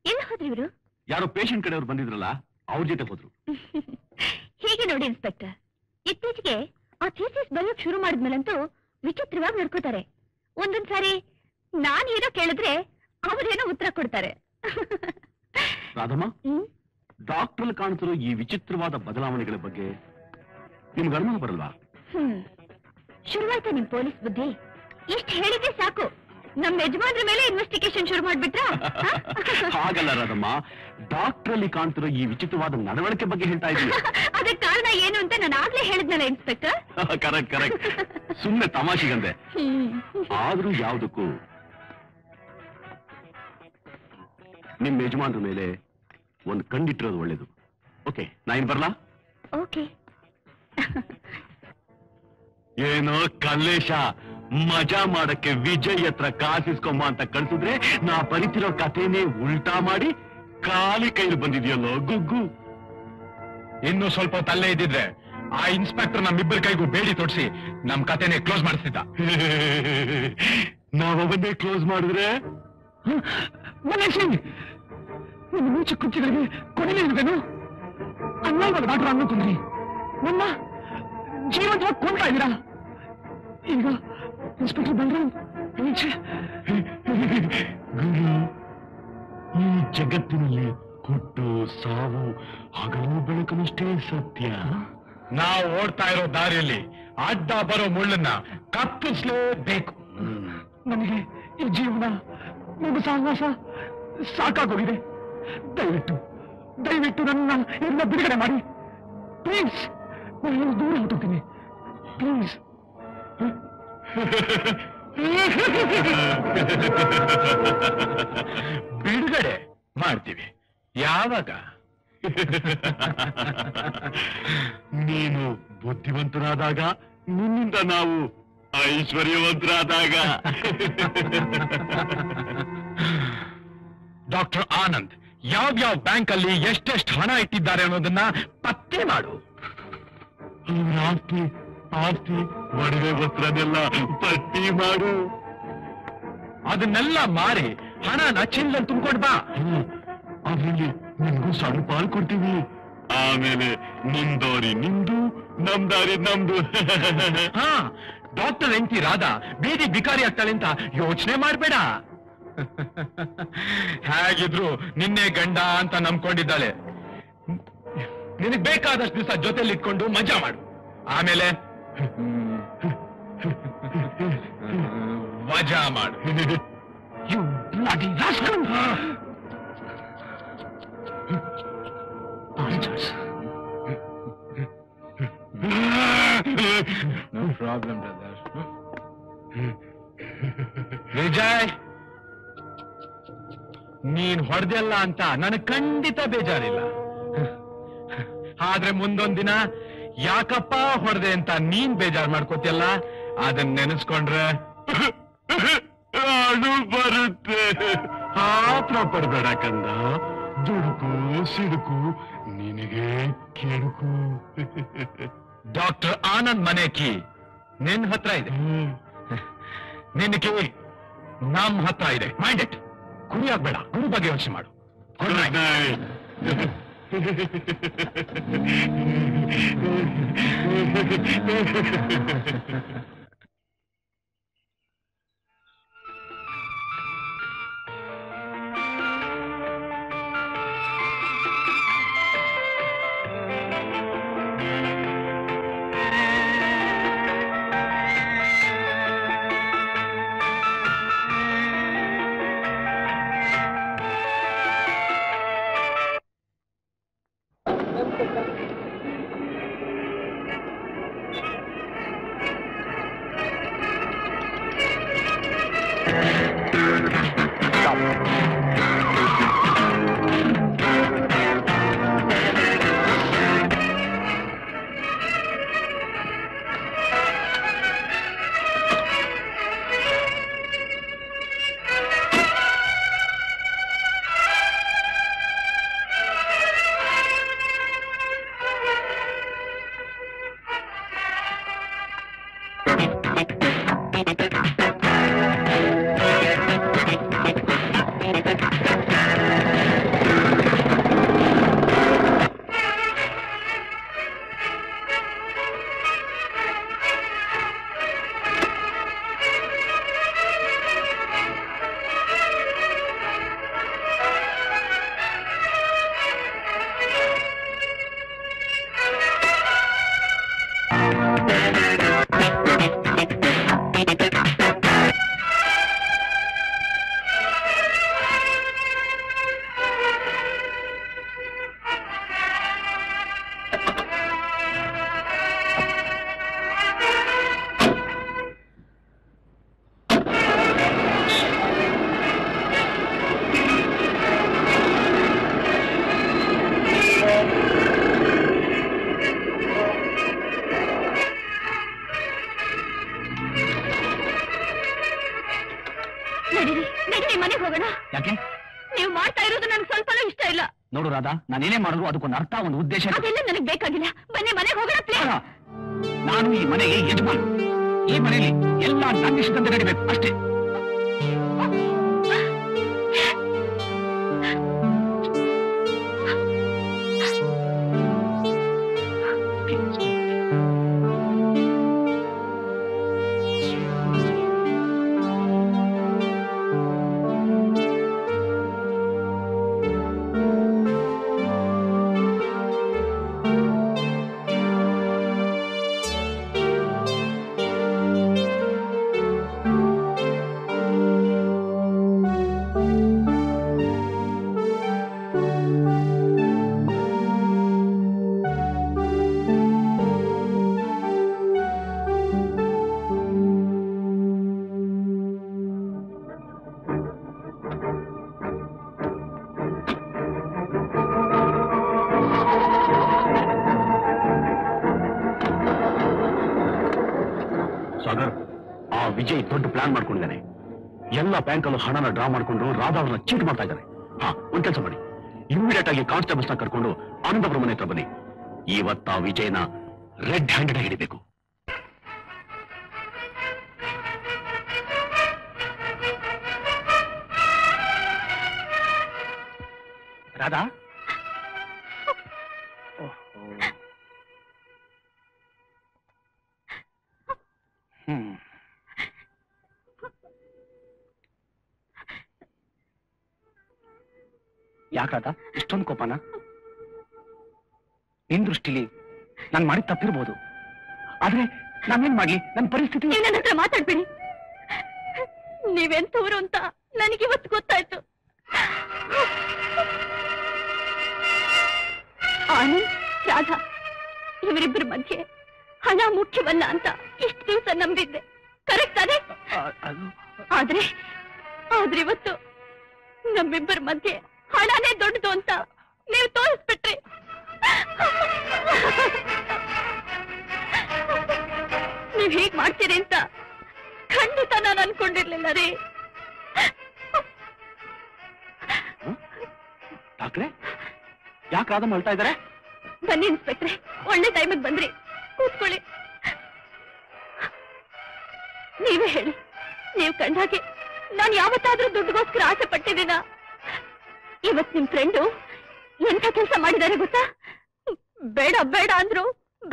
ಎಲ್ಲಿ ಹೋದ್ರಿ ಇವರು? ಯಾರೋ ಪೇಷಂಟ್ ಕಡೆಯವ್ರು ಬಂದಿದ್ರಲ್ಲ, ಅವ್ರ ಜೊತೆ ಹೋದ್ರು. ಹೀಗೆ ನೋಡಿ ಇನ್ಸ್ಪೆಕ್ಟರ್, ಇತ್ತೀಚೆಗೆ ಆ ಥೀಸಿಸ್ ಬರೆಯೋಕ್ ಶುರು ಮಾಡಿದ್ಮೇಲಂತೂ ವಿಚಿತ್ರವಾಗಿ ನಡ್ಕೋತಾರೆ. ಒಂದೊಂದ್ ಸಾರಿ ನಾನ್ ಏನೋ ಕೇಳಿದ್ರೆ ಅವರೇನೋ ಉತ್ತರ ಕೊಡ್ತಾರೆ. ರಾಧಮ್ಮ, ಡಾಕ್ಟರ್ ಕಾಣ್ತಿರೋ ಈ ವಿಚಿತ್ರವಾದ ಬದಲಾವಣೆಗಳ ಬಗ್ಗೆ ನಿಮ್ಗೆ ಅನುಮಾನ ಬರಲ್ವಾ? ಶುರುವಾಯ್ತಾ ನಿಮ್ ಪೊಲೀಸ್ ಬುದ್ಧಿ? ಇಷ್ಟ ಹೇಳಿದ್ರೆ ಸಾಕು, ನಮ್ ಯಜಮಾನ್ರ ಮೇಲೆ ಇನ್ವೆಸ್ಟಿಗೇಷನ್ ಶುರು ಮಾಡ್ಬಿಟ್ರ? ಹಾಗಲ್ಲ ರಾಧಮ್ಮ, ಡಾಕ್ಟರ್ ಅಲ್ಲಿ ಕಾಣ್ತಿರೋ ಈ ವಿಚಿತ್ರವಾದ ನಡವಳಿಕೆ ಬಗ್ಗೆ ಹೇಳ್ತಾ ಇದ್ದೀನಿ. ಅದಕ್ಕೆ ಕಾರಣ ಏನು ಅಂತ ನಾನು ಆಗ್ಲೇ ಹೇಳಿದ್ನಲ್ಲ ಇನ್ಸ್ಪೆಕ್ಟರ್. ಕರೆಕ್ಟ್ ಕರೆಕ್ಟ್, ಸುಮ್ಮನೆ ತಮಾಷೆಗಂದೆ. ಆದ್ರೂ ಯಾವ್ದಕ್ಕೂ ನಿಮ್ ಯಜಮಾನ್ರ ಮೇಲೆ ಒಂದು ಕಂಡಿಟ್ಟಿರೋದು ಒಳ್ಳೇದು. ಓಕೆ, ನಾಯಿನ್ ಬರ್ಲಾ? ಓಕೆ. ಏನೋ ಕಲ್ಲೇಶ, ಮಜಾ ಮಾಡಕ್ಕೆ ವಿಜಯ್ ಹತ್ರ ಕಾಸಿಸ್ಕೊಂಬ ಅಂತ ಕಳ್ಸಿದ್ರೆ ನಾ ಬರಿತಿರೋ ಕಥೆನೇ ಉಲ್ಟಾ ಮಾಡಿ ಖಾಲಿ ಕೈಲಿ ಬಂದಿದ್ಯಲ್ಲೋ ಗುಗ್ಗು. ಇನ್ನು ಸ್ವಲ್ಪ ತಲ್ಲೇ ಇದ್ದಿದ್ರೆ ಆ ಇನ್ಸ್ಪೆಕ್ಟರ್ ನಮ್ಮಿಬ್ಬರ ಕೈಗೂ ಬೇಡಿ ತೊಡ್ಸಿ ನಮ್ ಕಥೆನೇ ಕ್ಲೋಸ್ ಮಾಡಿಸ್ತಿದ್ದ. ನಾವೊಬ್ಬನೇ ಕ್ಲೋಸ್ ಮಾಡಿದ್ರೆ ನಿಮ್ಮ ನೀಚ ಕೃತ್ಯಗಳಿಗೆ ಕೊನೆಯೇ ಇರುವೇನು? ಅನ್ಯಾಯವಾದ ಡಾಕ್ಟರ್ ಅನ್ನೋಕೊಂಡ್ರಿ, ನನ್ನ ಜೀವಂತವಾಗಿ ಕೊಂಡ್ತಾ ಇದ್ದೀರಾ. ಈಗ ಇನ್ಸ್ಪೆಕ್ಟರ್ ಬಲರಾಮ್ ಗುರು, ಈ ಜಗತ್ತಿನಲ್ಲಿ ಹುಟ್ಟು ಸಾವು ಹಗಲು ಬೆಳಕನಷ್ಟೇ ಸತ್ಯ. ನಾವು ಓಡ್ತಾ ಇರೋ ದಾರಿಯಲ್ಲಿ ಅಡ್ಡ ಬರೋ ಮುಳ್ಳನ್ನ ಕತ್ತರಿಸಲೇಬೇಕು. ನನಗೆ ಈ ಜೀವನ ನಿಮ್ಮ ಸಹವಾಸ ಸಾಕಾಗೋಗಿದೆ. ದಯವಿಟ್ಟು ನನ್ನ ಎಲ್ಲ ಬಿಡುಗಡೆ ಮಾಡಿ ಪ್ಲೀಸ್. ನಾನು ದೂರ ಹೊರಟೋಗ್ತೀನಿ ಪ್ಲೀಸ್. ಬಿಡುಗಡೆ ಮಾಡ್ತೀವಿ. ಯಾವಾಗ? ನೀನು ಬುದ್ಧಿವಂತನಾದಾಗ, ನಿನ್ನಿಂದ ನಾವು ಐಶ್ವರ್ಯವಂತರಾದಾಗ. ಡಾಕ್ಟರ್ ಆನಂದ್ ಯಾವ್ಯಾವ ಬ್ಯಾಂಕ್ ಅಲ್ಲಿ ಎಷ್ಟೆಷ್ಟು ಹಣ ಇಟ್ಟಿದ್ದಾರೆ ಅನ್ನೋದನ್ನ ಪತ್ತೆ ಮಾಡು. ಆಸ್ತಿ ಆಸ್ತಿ ಒಡವೆ ವಸ್ತ್ರನೆಲ್ಲ ಪಟ್ಟಿ ಮಾಡು. ಅದನ್ನೆಲ್ಲ ಮಾರಿ ಹಣನ ಚಿಲ್ಲಲ್ಲಿ ತುಂಬಿಕೊಂಡು ಬಾ. ಅದ್ರಲ್ಲಿ ನಿಮ್ಗೂ ಸಣ್ಣ ಪಾಲು ಕೊಡ್ತೀವಿ. ಆಮೇಲೆ ನಿಮ್ದೋರಿ ನಿಮ್ದು, ನಮ್ದಾರಿ ನಮ್ದು. ಹಾ, ಡಾಕ್ಟರ್ ಹೆಂಡತಿ ರಾಧಾ ಬೀದಿ ಬಿಕಾರಿ ಆಗ್ತಾಳೆ ಅಂತ ಯೋಚನೆ ಮಾಡ್ಬೇಡ. ಹೇಗಿದ್ರು ನಿನ್ನೆ ಗಂಡ ಅಂತ ನಂಬ್ಕೊಂಡಿದ್ದಾಳೆ. ನಿನಗ್ ಬೇಕಾದಷ್ಟು ದಿವಸ ಜೊತೆಲಿ ಇಟ್ಕೊಂಡು ಮಜಾ ಮಾಡು. ಆಮೇಲೆ ವಜಾ ಮಾಡು. You bloody rascal! No problem, brother. Vijay, ನೀನ್ ಹೊಡೆದಲ್ಲ ಅಂತ ನನಗೆ ಖಂಡಿತ ಬೇಜಾರಿಲ್ಲ. ಆದ್ರೆ ಮುಂದೊಂದಿನ ಯಾಕಪ್ಪ ಹೊಡೆದೆ ಅಂತ ನೀನ್ ಬೇಜಾರ್ ಮಾಡ್ಕೋತಿಯಲ್ಲ, ಅದನ್ನ ನೆನೆಸ್ಕೊಂಡ್ರೆ ಅಳು ಬರುತ್ತೆ. ಆತ್ರ ಪಡ್ಬೇಡ ಕಂದ. ದುಡುಕು ಸಿಡುಕು ನಿನಗೆ ಕೆಡುಕು. ಡಾಕ್ಟರ್ ಆನಂದ್ ಮನೆ ಕೀ ನಿನ್ ಹತ್ರ ಇದೆ, ನಿನ್ನ ಕೀ ನಮ್ ಹತ್ರ ಇದೆ. Mind it. ಗುರಿ ಆಗ್ಬೇಡ, ಗುರು ಬಗ್ಗೆ ಯೋಚನೆ ಮಾಡು. ರಾಧಾ, ನಾನೇನೇ ಮಾಡಿದ್ರು ಅದಕ್ಕೊಂದು ಅರ್ಥ, ಒಂದು ಉದ್ದೇಶ. ಅದೆಲ್ಲ ನನಗೆ ಬೇಕಾಗಿಲ್ಲ. ಬನ್ನಿ ಮನೆಗೆ ಹೋಗೋಣ ಪ್ಲೀಸ್. ನಾನು ಈ ಮನೆಗೆ ಯಜಮಾನ. ಈ ಮನೆಯಲ್ಲಿ ಎಲ್ಲ ನನ್ನ ಇಷ್ಟದಂತೆ ನಡಿಬೇಕು ಅಷ್ಟೇ. ಸಾಗರ್, ಆ ವಿಜಯ್ ದೊಡ್ಡ ಪ್ಲಾನ್ ಮಾಡ್ಕೊಂಡಿದ್ದಾನೆ. ಎಲ್ಲ ಬ್ಯಾಂಕಲ್ಲೂ ಹಣನ ಡ್ರಾ ಮಾಡ್ಕೊಂಡು ರಾಧಾ ಅವ್ರನ್ನ ಚೀಟ್ ಮಾಡ್ತಾ ಇದ್ದಾರೆ. ಒಂದ್ ಕೆಲಸ ಮಾಡಿ, ಇಮಿಡಿಯೇಟ್ ಆಗಿ ಕಾನ್ಸ್ಟೇಬಲ್ಸ್ ನ ಕರ್ಕೊಂಡು ಆನಂದಪುರ ಮನೆ ಹತ್ರ ಬನ್ನಿ. ಇವತ್ತ ಆ ವಿಜಯ್ನ ರೆಡ್ ಹ್ಯಾಂಡೆಡ್ ಆಗಿ ಹಿಡಿಬೇಕು. ರಾಧಾ, ಯಾಕಾದ ಇಷ್ಟೊಂದು ಕೋಪನ? ನಿನ್ ದೃಷ್ಟಿಲಿ ನಾನ್ ಮಾಡಿ ತಪ್ಪಿರ್ಬೋದು, ಆದ್ರೆ ನಾನೇನ್ ಮಾಡ್ಲಿ? ನನ್ನ ಪರಿಸ್ಥಿತಿ. ನನ್ನ ಹತ್ರ ಮಾತಾಡ್ಬೇಡಿ. ನೀವೆಂತವ್ರು ಅಂತ ನನಗಿವತ್ತು ಗೊತ್ತಾಯ್ತು. ಆನಂದ್, ರಾಧಾ ಇವರಿಬ್ಬರ ಮಧ್ಯೆ ಹಣ ಮುಖ್ಯವಲ್ಲ ಅಂತ ಇಷ್ಟು ದಿವಸ ನಂಬಿದ್ದೆ. ಕರೆಕ್ಟ್ ಅದೇ? ಆದ್ರೆ ಇವತ್ತು ನಮ್ಮಿಬ್ಬರ ಮಧ್ಯೆ ಹಣನೇ ದೊಡ್ಡದು ಅಂತ ನೀವು ತೋರಿಸ್ಬಿಟ್ರಿ. ನೀವ್ ಹೀಗ್ ಮಾಡ್ತೀರಿ ಅಂತ ಖಂಡಿತ ನಾನು ಅನ್ಕೊಂಡಿರ್ಲಿಲ್ಲ ರೀ. ಡಾಕ್ಟ್ರೆ, ಯಾಕೆ ರಾಧಾ ಅಳ್ತಾ ಇದ್ದಾರೆ? ಬನ್ನಿ ಇನ್ಸ್ಪೆಕ್ಟ್ರೆ, ಒಳ್ಳೆ ಟೈಮಿಗೆ ಬಂದ್ರಿ. ಕೂತ್ಕೊಳ್ಳಿ. ನೀವೇ ಹೇಳಿ, ನೀವು ಕಂಡಾಗೆ ನಾನು ಯಾವತ್ತಾದ್ರೂ ದುಡ್ಡುಗೋಸ್ಕರ ಆಸೆ ಪಟ್ಟಿದ್ದೀನ? ಇವತ್ ನಿಮ್ ಫ್ರೆಂಡು ಎಂಥ ಕೆಲಸ ಮಾಡಿದ್ದಾರೆ ಗೊತ್ತಾ? ಬೇಡ ಬೇಡ ಅಂದ್ರು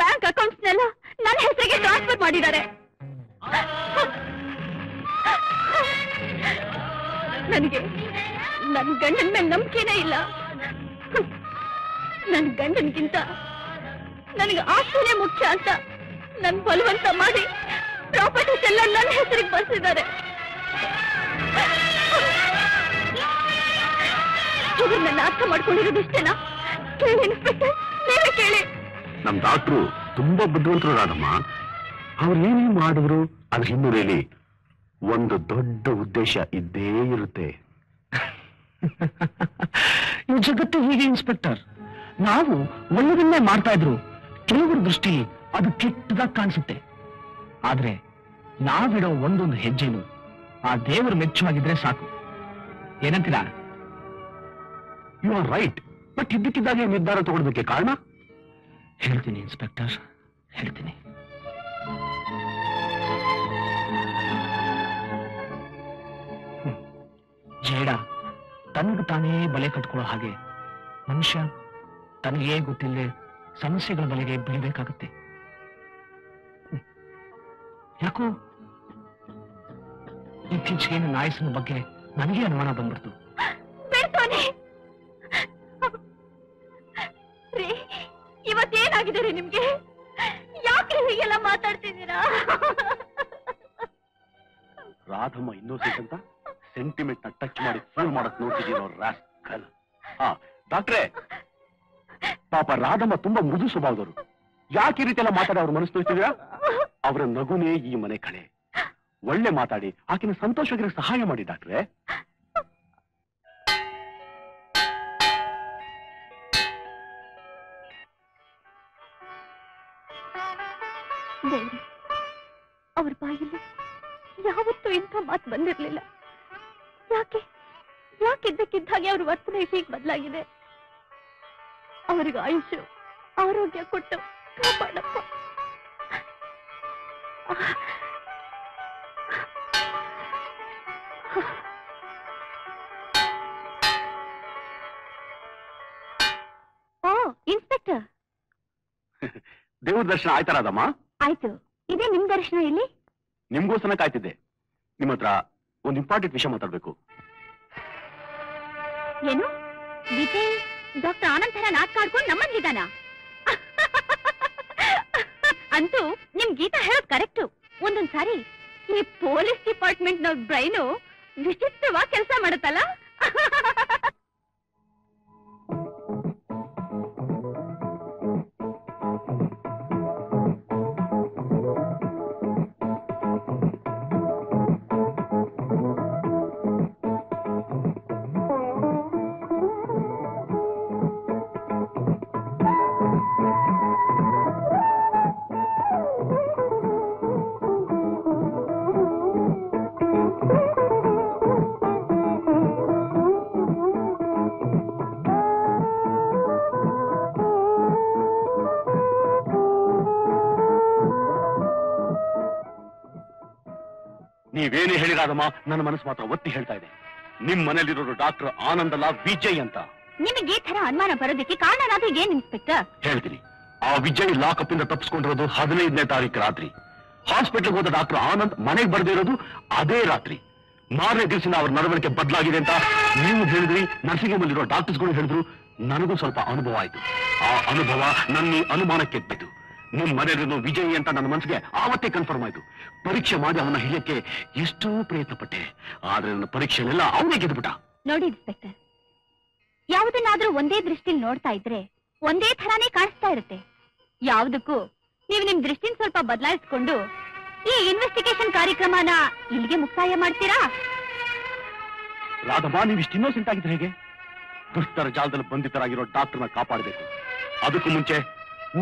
ಬ್ಯಾಂಕ್ ಅಕೌಂಟ್ಸ್ನೆಲ್ಲ ನನ್ನ ಹೆಸರಿಗೆ ಟ್ರಾನ್ಸ್ಫರ್ ಮಾಡಿದ್ದಾರೆ. ನನಗೆ ನನ್ನ ಗಂಡನ ಮೇಲೆ ನಂಬಿಕೆನೇ ಇಲ್ಲ. ನನ್ನ ಗಂಡನ್ಗಿಂತ ನನಗೆ ಆಸ್ತಿನೇ ಮುಖ್ಯ ಅಂತ ನನ್ ಬಲವಂತ ಮಾಡಿ ಪ್ರಾಪರ್ಟೀಸ್ ಎಲ್ಲ ನನ್ನ ಹೆಸರಿಗೆ ಬರ್ಸಿದ್ದಾರೆ. ಇದನ್ನೆಲ್ಲ ಅರ್ಥ ಮಾಡ್ಕೊಂಡಿರೋದು ಇಷ್ಟೇನಾ? ಕೇಳಿ ಇನ್ಸ್ಪೆಕ್ಟರ್, ನೀವೇ ಕೇಳಿ. ನಮ್ ಡಾಕ್ಟ್ರು ತುಂಬಾ ಬುದ್ಧಿವಂತರು ರಾಧಮ್ಮ. ಅವ್ರು ಏನೇ ಮಾಡಿದ್ರು ಅದ್ರ ಹಿನ್ನೆಲೆಯಲ್ಲಿ ಒಂದು ದೊಡ್ಡ ಉದ್ದೇಶ ಇದ್ದೇ ಇರುತ್ತೆ. ಈ ಜಗತ್ತು ಹೀಗೆ ಇನ್ಸ್ಪೆಕ್ಟರ್. ನಾವು ಒಳ್ಳೆದನ್ನೇ ಮಾಡ್ತಾ ಇದ್ರು ಕೆಲವರ ದೃಷ್ಟಿ ಅದು ಕೆಟ್ಟದಾಗಿ ಕಾಣಿಸುತ್ತೆ. ಆದ್ರೆ ನಾವಿಡೋ ಒಂದೊಂದು ಹೆಜ್ಜೆನು ಆ ದೇವರು ಮೆಚ್ಚುವಾಗಿದ್ರೆ ಸಾಕು. ಏನಂತೀರಾ? You are right. ಬಟ್ ಇದ್ದಕ್ಕಿದ್ದಾಗೆ ನಿರ್ಧಾರ ತಗೊಳ್ಬೇಕೆ ಕಾರಣ? ಹೇಳ್ತೀನಿ ಇನ್ಸ್ಪೆಕ್ಟರ್, ಹೇಳ್ತೀನಿ. ಜೇಡ ತನಗೂ ತಾನೇ ಬಲೆ ಕಟ್ಕೊಳ್ಳೋ ಹಾಗೆ ಮನುಷ್ಯ ತನಗೇ ಗೊತ್ತಿಲ್ಲದೆ ಸಮಸ್ಯೆಗಳ ಬಲೆಗೆ ಬೀಳ್ಬೇಕಾಗುತ್ತೆ. ಯಾಕೋ ಇತ್ತೀಚೆಗೆ ನನ್ನ ಆಯಸ್ಸಿನ ಬಗ್ಗೆ ನನಗೆ ಅನುಮಾನ ಬಂದ್ಬಿಡ್ತು. ಇವತ್ತೇನಾಗಿದೆ ರೀ ನಿಮ್ಗೆ? ಯಾಕೆ ಹೀಗೆಲ್ಲ ಮಾತಾಡ್ತಿದ್ದೀರಾ? ರಾಧಮ್ಮ ಇನ್ನೋಸೆಂಟ್ ಅಂತ ಸೆಂಟಿಮೆಂಟ್ ನ ಟಚ್ ಮಾಡಿ ಫೂಲ್ ಮಾಡಕ್ ನೋಡ್ತಿದ್ದೀರೋ ರಾಸ್ಕಲ್. ಡಾಕ್ಟ್ರೇ, ಪಾಪ ರಾಧಮ್ಮ ತುಂಬಾ ಮೃದು ಸ್ವಭಾವದವರು. ಯಾಕೆ ಈ ರೀತಿ ಎಲ್ಲ ಮಾತಾಡಿ ಅವ್ರ ಮನಸ್ಸು ತೋರಿಸಿದ್ರಾ? ಅವರ ನಗುನೇ ಈ ಮನೆ ಕಳೆ. ಒಳ್ಳೆ ಮಾತಾಡಿ ಆಕಿನ ಸಂತೋಷವಾಗಿರೋ ಸಹಾಯ ಮಾಡಿ ಡಾಕ್ಟ್ರೇ. ಅವ್ರ ಬಾಯಲ್ಲಿ ಯಾವತ್ತೂ ಇಂಥ ಮಾತು ಬಂದಿರ್ಲಿಲ್ಲ. ಯಾಕೆ ಇದ್ದಕ್ಕಿದ್ದಾಗೆ ಅವ್ರ ವರ್ತನೆ ಹೀಗೆ ಬದಲಾಗಿದೆ? ಅವರಿಗೆ ಆಯುಷ್ಯ ಆರೋಗ್ಯ ಕೊಟ್ಟು ಕಾಪಾಡಪ್ಪ. ಓ ಇನ್ಸ್ಪೆಕ್ಟರ್, ದೇವ್ರ ದರ್ಶನ ಆಯ್ತಾರಾದಮ್ಮ? ಆಯ್ತು. ಇದೇ ನಿಮ್ ದರ್ಶನ ಇಲ್ಲಿ? ನಿಮ್ಗೋಸ್ಕರ ಕಾಯ್ತಿದ್ದೆ. ನಿಮ್ಮ ಹತ್ರ ಒಂದು ಇಂಪಾರ್ಟೆಂಟ್ ವಿಷಯ ಮಾತಾಡ್ಬೇಕು. ಏನು ವಿಜಯ್ ಡಾಕ್ಟರ್ ಆನಂದ್ ತರ ನಾಟಕ ಆಡ್ಕೊಂಡು ನಮ್ಮನ್ಗಿದಾನ? ಅಂತೂ ನಿಮ್ ಗೀತಾ ಹೇಳೋದ್ ಕರೆಕ್ಟು. ಒಂದೊಂದ್ಸಾರಿ ಈ ಪೊಲೀಸ್ ಡಿಪಾರ್ಟ್ಮೆಂಟ್ ನ ಬ್ರೈನು ವಿಚಿತ್ರವಾಗಿ ಕೆಲಸ ಮಾಡುತ್ತಲ್ಲ. ನೀವೇನೇ ಹೇಳಿರಾದಮ್ಮ, ನನ್ನ ಮನಸ್ಸು ಮಾತ್ರ ಒತ್ತಿ ಹೇಳ್ತಾ ಇದೆ. ನಿಮ್ ಮನೇಲಿರೋರು ಡಾಕ್ಟರ್ ಆನಂದ್ ಅಲ್ಲ, ವಿಜಯ್ ಅಂತ. ನಿಮಗೆ ಈ ತರ ಅನುಮಾನ ಬರೋದಕ್ಕೆ ಕಾರಣನಾದ್ರೂ ಏನ್ ಇನ್ಸ್ಪೆಕ್ಟರ್? ಹೇಳ್ತೀನಿ. ಆ ವಿಜಯ್ ಲಾಕಪ್ ಇಂದ ತಪ್ಪಿಸ್ಕೊಂಡಿರೋದು 15ನೇ ತಾರೀಕು ರಾತ್ರಿ. ಹಾಸ್ಪಿಟಲ್ಗೆ ಹೋದ ಡಾಕ್ಟರ್ ಆನಂದ್ ಮನೆಗೆ ಬರ್ದಿರೋದು ಅದೇ ರಾತ್ರಿ. ಮಾರನೇ ದಿವಸ ಅವ್ರ ನಡವಳಿಕೆ ಬದಲಾಗಿದೆ ಅಂತ ನೀವು ಹೇಳಿದ್ರಿ, ನರ್ಸಿಂಗ್ ಹೋಮ್ ಅಲ್ಲಿರೋ ಡಾಕ್ಟರ್ಸ್ಗಳು ಹೇಳಿದ್ರು. ನನಗೂ ಸ್ವಲ್ಪ ಅನುಭವ ಆಯ್ತು. ಆ ಅನುಭವ ನನ್ನ ಈ ಅನುಮಾನಕ್ಕೆ ಬಿತ್ತು. ನಿಮ್ ಮನೆಯಲ್ಲಿರೋ ವಿಜಯ್ ಅಂತ ನನ್ನ ಮನಸ್ಸಿಗೆ ಆವತ್ತೇ ಕನ್ಫರ್ಮ್ ಆಯ್ತು. ಪರೀಕ್ಷೆ ಮಾಡಿ ಅವನ ಹಿಡಿಯಕ್ಕೆ ಎಷ್ಟೋ ಪ್ರಯತ್ನ ಪಟ್ಟೆ, ಆದ್ರೆ ನನ್ನ ಪರೀಕ್ಷೆಯಲ್ಲೆಲ್ಲ ಅವನೇ ಗೆದ್ದುಬಿಟ್ಟ. ನೋಡಿ ಇನ್ಸ್ಪೆಕ್ಟರ್, ಯಾವುದನ್ನಾದ್ರೂ ಒಂದೇ ದೃಷ್ಟಿಲಿ ನೋಡ್ತಾ ಇದ್ರೆ ಒಂದೇ ಥರಾನೇ ಕಾಣಿಸ್ತಾ ಇರುತ್ತೆ. ಯಾವುದಕ್ಕೂ ನೀವು ನಿಮ್ ದೃಷ್ಟಿನ ಸ್ವಲ್ಪ ಬದಲಾಯಿಸ್ಕೊಂಡು ಈ ಇನ್ವೆಸ್ಟಿಗೇಷನ್ ಕಾರ್ಯಕ್ರಮನ ಇಲ್ಲಿಗೆ ಮುಕ್ತಾಯ ಮಾಡ್ತೀರಾ? ರಾಧಮ್ಮ, ನೀವು ಇಷ್ಟು ಇನ್ನೋಸೆಂಟ್ ಆಗಿದ್ರೆ ಹೇಗೆ? ದುಷ್ಟರ ಜಾಲದಲ್ಲಿ ಬಂಧಿತರಾಗಿರೋ ಡಾಕ್ಟರ್ನ ಕಾಪಾಡಬೇಕು. ಅದಕ್ಕೂ ಮುಂಚೆ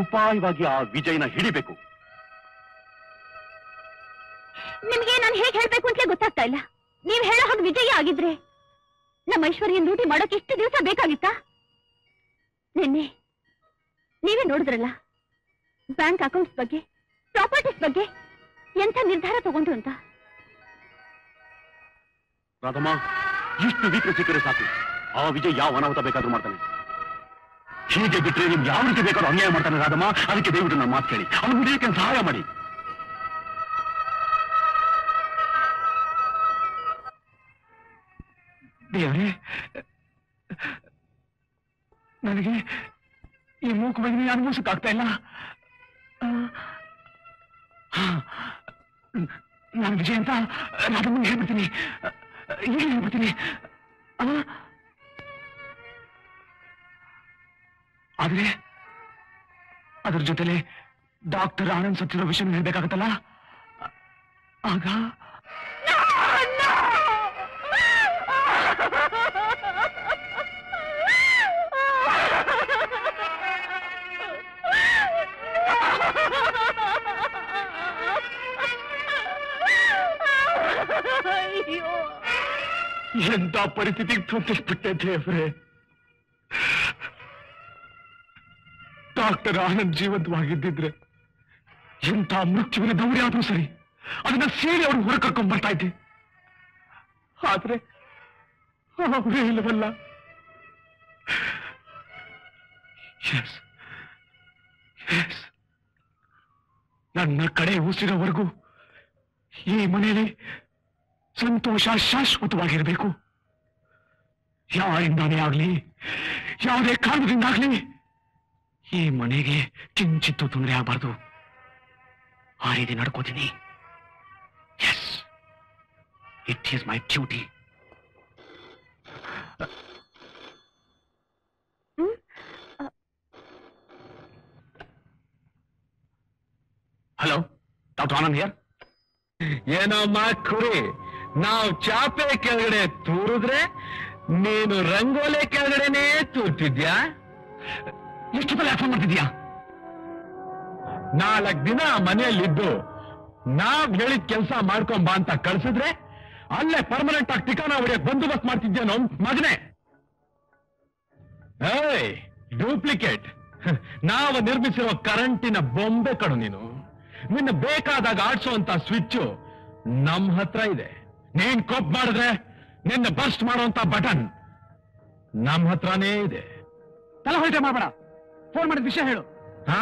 ಉಪಾಯವಾಗಿ ಆ ವಿಜಯ್ನ ಹಿಡಿಬೇಕು. ನಿಮ್ಗೆ ನಾನು ಹೇಗೆ ಹೇಳ್ಬೇಕು ಅಂತ ಗೊತ್ತಾಗ್ತಾ ಇಲ್ಲ. ನೀವ್ ಹೇಳೋ ಹಾಗೆ ವಿಜಯ ಆಗಿದ್ರೆ ನಮ್ಮ ಐಶ್ವರ್ಯನ್ ಡ್ಯೂಟಿ ಮಾಡೋಕೆ ಎಷ್ಟು ದಿವಸ ಬೇಕಾಗಿತ್ತಾ? ನಿನ್ನೆ ನೀವೇ ನೋಡಿದ್ರಲ್ಲ, ಬ್ಯಾಂಕ್ ಅಕೌಂಟ್ಸ್ ಬಗ್ಗೆ, ಪ್ರಾಪರ್ಟೀಸ್ ಬಗ್ಗೆ ಎಂಥ ನಿರ್ಧಾರ ತಗೊಂಡ್ರು ಅಂತ. ರಾಧಮ್ಮ, ಇಷ್ಟು ವೀಕ್ನೆಸ್ ಸಿಕ್ಕರೆ ಸಾಕು. ಆ ವಿಜಯ್ ಯಾವ ಅನಾಹುತ ಬೇಕಾದ್ರೂ ಮಾಡ್ತಾನೆ. ಹೀಗೆ ಬಿಟ್ರೆ ನಿಮ್ಗೆ ಯಾವ ರೀತಿ ಬೇಕಾದ್ರೂ ಅನ್ಯಾಯ ಮಾಡ್ತಾನೆ ರಾಧಮ್ಮ. ಅದಕ್ಕೆ ದಯವಿಟ್ಟು ನನ್ನ ಮಾತು ಕೇಳಿ, ಅವನು ಹಿಡಿಯಕ್ಕೆ ಸಹಾಯ ಮಾಡಿ. ದೇವರೇ, ನನಗೆ ಈ ಮೂಕು ಬಗ್ಗೆ ಅನುಭವಿಸಕ್ಕಾಗ್ತಾ ಇಲ್ಲ. ನಾನು ವಿಜಯ್ ಅಂತ ರಾಧಮ್ಮನಿಗೆ ಹೇಳ್ಬಿಡ್ತೀನಿ, ಈಗ ಹೇಳ್ಬಿಡ್ತೀನಿ. ಆದ್ರೆ ಅದ್ರ ಜೊತೆಲೆ ಡಾಕ್ಟರ್ ಆನಂದ್ ಸತ್ತಿರೋ ವಿಷಯ ಹೇಳ್ಬೇಕಾಗತ್ತಲ್ಲ. ಆಗ ಎಂತ ಪರಿಸ್ಥಿತಿಗೆ ತುತ್ತಿಸ್ಬಿಟ್ಟೆ ದೇವ್ರೆ. ಡಾಕ್ಟರ್ ಆನಂದ್ ಜೀವಂತವಾಗಿದ್ದಿದ್ರೆ ಎಂಥ ಮೃತ್ಯುವಿನ ದೌರ್ಯ ಆದ್ರೂ ಸರಿ, ಅದನ್ನ ಸೇರಿ ಅವ್ರು ಹೊರ ಕರ್ಕೊಂಡ್ ಬರ್ತಾ ಇದ್ದೆ. ಆದ್ರೆ ಅವರೇ ಇಲ್ಲವಲ್ಲ. ನನ್ನ ಕಡೆ ಉಸಿರೋವರೆಗೂ ಈ ಮನೆಯಲ್ಲಿ ಸಂತೋಷ ಶಾಶ್ವತವಾಗಿರಬೇಕು. ಯಾರಿಂದಾನೇ ಆಗ್ಲಿ, ಯಾವುದೇ ಕಾರಣದಿಂದಾಗ್ಲಿ ಈ ಮನೆಗೆ ಕಿಂಚಿತ್ತು ತೊಂದರೆ ಆಗಬಾರ್ದು. ಆ ರೀತಿ ನಡ್ಕೋತೀನಿ. Yes, it is my duty. Hello, doctor Anand here. ಏನಮ್ಮ ಕುರಿ, ನಾವು ಚಾಪೆ ಕೆಳಗಡೆ ತೂರಿದ್ರೆ ನೀನು ರಂಗೋಲೆ ಕೆಳಗಡೆನೆ ತೂರ್ತಿದ್ಯಾ? ಎಷ್ಟು ಸಲ ಫೋನ್ ಮಾಡ್ತಿದ್ಯಾ? 4 ದಿನ ಮನೆಯಲ್ಲಿದ್ದು ನಾವ್ ಹೇಳಿದ ಕೆಲಸ ಮಾಡ್ಕೊಂಡ್ ಬಾ ಅಂತ ಕಳ್ಸಿದ್ರೆ ಅಲ್ಲೇ ಪರ್ಮನೆಂಟ್ ಆಗಿ ಠಿಕಾಣ ಹೊಡೆಯಕ್ ಬಂದೋಬಸ್ತ್ ಮಾಡ್ತಿದ್ಯಾ ನಾವು ಮಗನೇ. ಏಯ್, ಡೂಪ್ಲಿಕೇಟ್. ನಾವು ನಿರ್ಮಿಸಿರೋ ಕರೆಂಟಿನ ಬೊಂಬೆ ಕಡು ನೀನು. ನಿನ್ನ ಬೇಕಾದಾಗ ಆಡ್ಸೋಂತ ಸ್ವಿಚ್ಚು ನಮ್ ಹತ್ರ ಇದೆ. ನೀನ್ ಕೋಪ್ ಮಾಡಿದ್ರೆ ನಿನ್ನ ಬರ್ಸ್ಟ್ ಮಾಡುವಂತ ಬಟನ್ ನಮ್ ಹತ್ರನೇ ಇದೆ. ತಲೆ ಹೊರಟೆ ಮಾಡಬೇಡ. ಫೋನ್ ಮಾಡಿದ ವಿಷಯ ಹೇಳು. ಹಾ,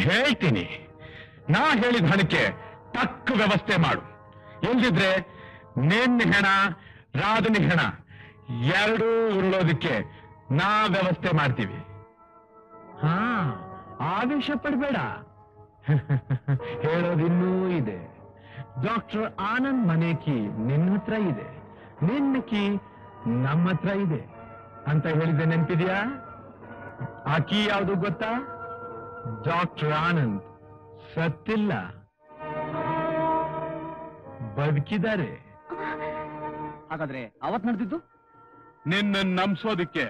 ಹೇಳ್ತೀನಿ. ನಾ ಹೇಳಿದ ಹಣಕ್ಕೆ ತಕ್ಕ ವ್ಯವಸ್ಥೆ ಮಾಡು. ಇಲ್ದಿದ್ರೆ ನಿನ್ನ ಹೆಣ ರಾಧನಿ ಹೆಣ ಎರಡೂ ಉರುಳೋದಕ್ಕೆ ನಾ ವ್ಯವಸ್ಥೆ ಮಾಡ್ತೀವಿ. ಹಾ, ಆವೇಶ ಪಡಬೇಡ. ಹೇಳೋದಿನ್ನೂ ಇದೆ. ಡಾಕ್ಟರ್ ಆನಂದ್ ಮನೆ ಕೀ ನಿನ್ನ ಹತ್ರ ಇದೆ, ನಿನ್ನ ಕೀ ನಮ್ಮ ಹತ್ರ ಇದೆ ಅಂತ ಹೇಳಿದೆ ನೆನ್ಪಿದ್ಯಾ? ಆ ಕೀ ಯಾವುದು ಗೊತ್ತಾ? ಡಾಕ್ಟರ್ ಆನಂದ್ ಸತ್ತಿಲ್ಲ, ಬದುಕಿದ್ದಾರೆ. ಹಾಗಾದ್ರೆ ಅವತ್ ನಡೆದಿದ್ದು ನಿನ್ನ ನಂಬಿಸೋದಕ್ಕೆ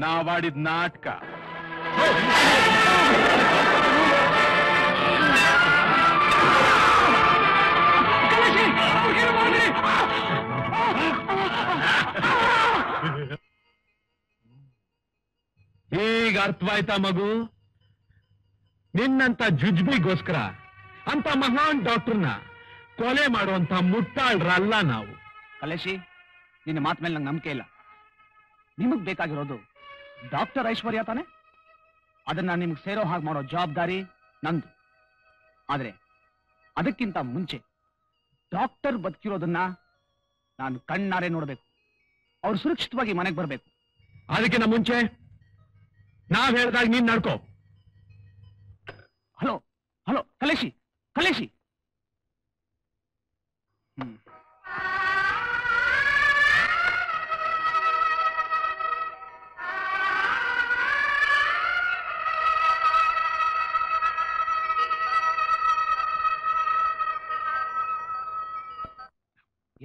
ನಾವಾಡಿದ ನಾಟಕ. ಈಗ ಅರ್ಥವಾಯ್ತಾ ಮಗು? ನಿನ್ನಂತ ಜುಜ್ಬಿಗೋಸ್ಕರ ಅಂತ ಮಹಾನ್ ಡಾಕ್ಟರ್ನ ಕೊಲೆ ಮಾಡುವಂತ ಮುಟ್ಟಾಳ್ರಲ್ಲ ನಾವು. ಕಲೇಶಿ, ನಿನ್ನ ಮಾತು ಮೇಲೆ ನಂಗೆ ನಂಬಿಕೆ ಇಲ್ಲ. ನಿಮಗ್ ಬೇಕಾಗಿರೋದು ಡಾಕ್ಟರ್ ಐಶ್ವರ್ಯ ತಾನೆ? ಅದನ್ನ ನಿಮ್ಗೆ ಸೇರೋ ಹಾಗೆ ಮಾಡೋ ಜವಾಬ್ದಾರಿ ನಂದು. ಆದ್ರೆ ಅದಕ್ಕಿಂತ ಮುಂಚೆ ಡಾಕ್ಟರ್ ಬದುಕಿರೋದನ್ನ ನಾನು ಕಣ್ಣಾರೆ ನೋಡ್ಬೇಕು. ಅವ್ರು ಸುರಕ್ಷಿತವಾಗಿ ಮನೆಗೆ ಬರ್ಬೇಕು. ಅದಕ್ಕಿಂತ ಮುಂಚೆ ನಾವ್ ಹೇಳ್ದಾಗ ನೀನ್ ನಡ್ಕೋ. Hello hello ಕಲೇಶಿ, ಕಲೇಶಿ.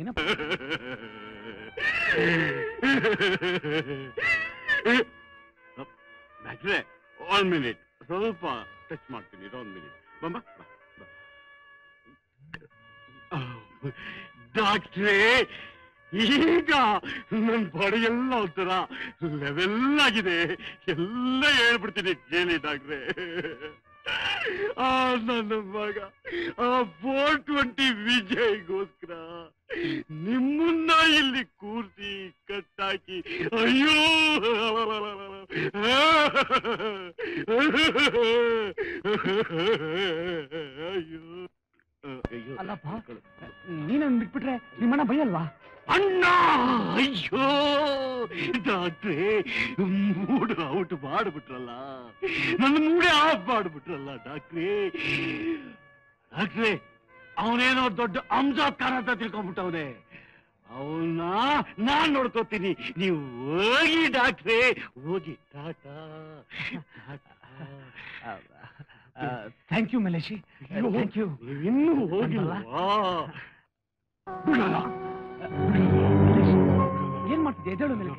ಏನಪ್ಪ? ಡಾಕ್ಟ್ರೆ, 1 ಮಿನಿಟ್, ಸ್ವಲ್ಪ ಟಚ್ ಮಾಡ್ತೀನಿ. 1 ಮಿನಿಟ್. ಬಮ್ಮ. ಡಾಕ್ಟ್ರೇ, ಈಗ ನನ್ನ ಬಾಡಿ ಎಲ್ಲ ಒಂಥರ ಲೆವೆಲ್ ಆಗಿದೆ. ಎಲ್ಲ ಹೇಳ್ಬಿಡ್ತೀನಿ ಕೇಳಿ ಡಾಕ್ಟ್ರೇ. ನನ್ನ ಮಗ 420 ವಿಜಯ್ಗೋಸ್ಕರ ನಿಮ್ಮನ್ನ ಇಲ್ಲಿ ಕೂರ್ಸಿ ಕಟ್ಟಾಕಿ, ಅಯ್ಯೋ ಅಯ್ಯೋ, ಅಲ್ಲಪ್ಪ, ನೀನನ್ ಬಿಟ್ಬಿಟ್ರೆ ನಿಮ್ಮಣ್ಣ ಬೈಯಲ್ವಾ? ಅಣ್ಣ, ಅಯ್ಯೋ ಡಾಕ್ಟ್ರೇ, ಮೂಡ್ ಔಟ್ ಮಾಡ್ಬಿಟ್ರಲ್ಲ, ನನ್ನ ಮೂಡೆ ಆಫ್ ಮಾಡ್ಬಿಟ್ರಲ್ಲ ಡಾಕ್ಟ್ರೇ. ಡಾಕ್ಟ್ರೇ, ಅವನೇನೋ ದೊಡ್ಡ ಅಂಜಾತ್ಕಾರ ಅಂತ ತಿಳ್ಕೊಂಡ್ಬಿಟ್ಟವನೆ. ಅವನ್ನ ನಾನ್ ನೋಡ್ಕೋತೀನಿ. ನೀವು ಹೋಗಿ ಡಾಕ್ಟ್ರೇ, ಹೋಗಿ. ಟಾಟಾ. Thank you Maleshi, thank you. ಇನ್ನೂ ಹೋಗಿಲ್ಲ. ಬಿಡಲ್ಲ. ಏನ್ ಮಾಡ್ತಿದ್ದೆ? ಎದ್ದೇಳು ಮೇಲೆ.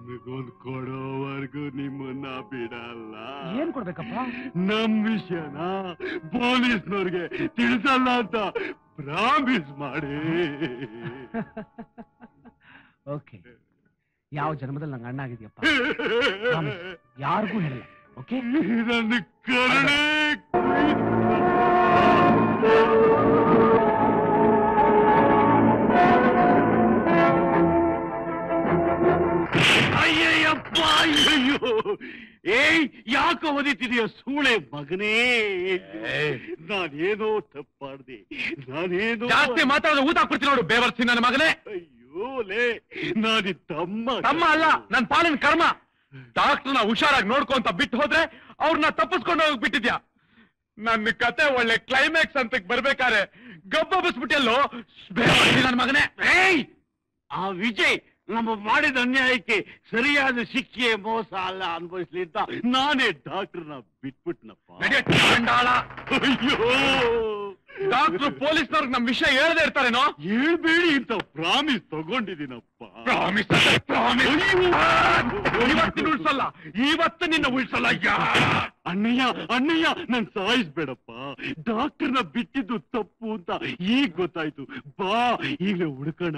ನನಗೊಂದು ಕೊಡೋವರೆಗೂ ನಿಮ್ಮನ್ನ ಬಿಡಲ್ಲ. ಏನ್ ಕೊಡ್ಬೇಕಪ್ಪ? ನಮ್ ವಿಷಯನ ಪೊಲೀಸ್ನವ್ರಿಗೆ ತಿಳಿಸಲ್ಲ ಅಂತ ಪ್ರಾಮಿಸ್ ಮಾಡಿ. ಓಕೆ, ಯಾವ ಜನ್ಮದಲ್ಲಿ ನಂಗೆ ಅಣ್ಣ ಆಗಿದ್ಯಪ್ಪ? ಯಾರಿಗೂ ಹೇಳಲ್ಲ. ಓಕೆ, ನನ್ನ ಕರುಣೆ. ಅಯ್ಯಯ್ಯಪ್ಪ, ಅಯ್ಯಯ್ಯೋ, ಏಯ್ ಯಾಕೋ ಓದಿತಿದೀಯ ಸೂಳೆ ಮಗನೇ? ನಾನೇನೋ ತಪ್ಪಾಡ್ದೆ, ನಾನೇನೋ. ಜಾಸ್ತಿ ಮಾತಾಡೋದು ಊಟ ಹಾಕ್ಬಿಡ್ತೀನಿ ನೋಡು ಬೇವರ್ಸಿ ನನ್ನ ಮಗನೇ. ಅಯ್ಯೋ ಲೇ, ನಾನಿ ತಮ್ಮ ಅಲ್ಲ, ನನ್ ಪಾಲಿನ ಕರ್ಮ. ಡಾಕ್ಟರ್ನ ಹುಷಾರಾಗಿ ನೋಡ್ಕೊಂತ ಬಿಟ್ಟು ಹೋದ್ರೆ ಅವ್ರನ್ನ ತಪ್ಪಿಸ್ಕೊಂಡು ಹೋಗ್ಬಿಟ್ಟಿದ್ಯಾ. ನನ್ನ ಕತೆ ಒಳ್ಳೆ ಕ್ಲೈಮ್ಯಾಕ್ಸ್ ಅಂತ ಬರ್ಬೇಕಾರೆ ಗಬ್ಬಬಿಸ್ಬಿಟ್ಟೆಲ್ಲೋ ನನ್ನ ಮಗನೇ. ಏಯ್, ಆ ವಿಜಯ್ ನಮ್ಮ ಮಾಡಿದ ಅನ್ಯಾಯಕ್ಕೆ ಸರಿಯಾದ ಶಿಕ್ಷೆ ಮೋಸ ಅಲ್ಲ ಅನುಭವಿಸ್ಲಿ ಅಂತ ನಾನೇ ಡಾಕ್ಟರ್ನ ಬಿಟ್ಬಿಟ್ನಪ್ಪ. ಅಯ್ಯೋ, ಡಾಕ್ಟರ್ ಪೊಲೀಸ್ನವ್ರಿಗೆ ನಮ್ ವಿಷಯ ಹೇಳದೇ ಇರ್ತಾರೇನೋ? ಹೇಳ್ಬೇಡಿ ಅಂತ ಪ್ರಾಮಿಸ್ ತಗೊಂಡಿದ್ದೀನಪ್ಪ. ಪ್ರಾಮಿಸ್ ಇವತ್ತಿನ ಉಳ್ಸಲ್ಲ, ಇವತ್ತು ನಿನ್ನ ಉಳ್ಸಲ್ಲ. ಅಣ್ಣಯ್ಯ, ಅಣ್ಣಯ್ಯ, ನನ್ ಸಾಯಿಸ್ಬೇಡಪ್ಪ. ಡಾಕ್ಟರ್ನ ಬಿಟ್ಟಿದ್ದು ತಪ್ಪು ಅಂತ ಈಗ ಗೊತ್ತಾಯ್ತು. ಬಾ, ಈಗಲೇ ಹುಡ್ಕೋಣ.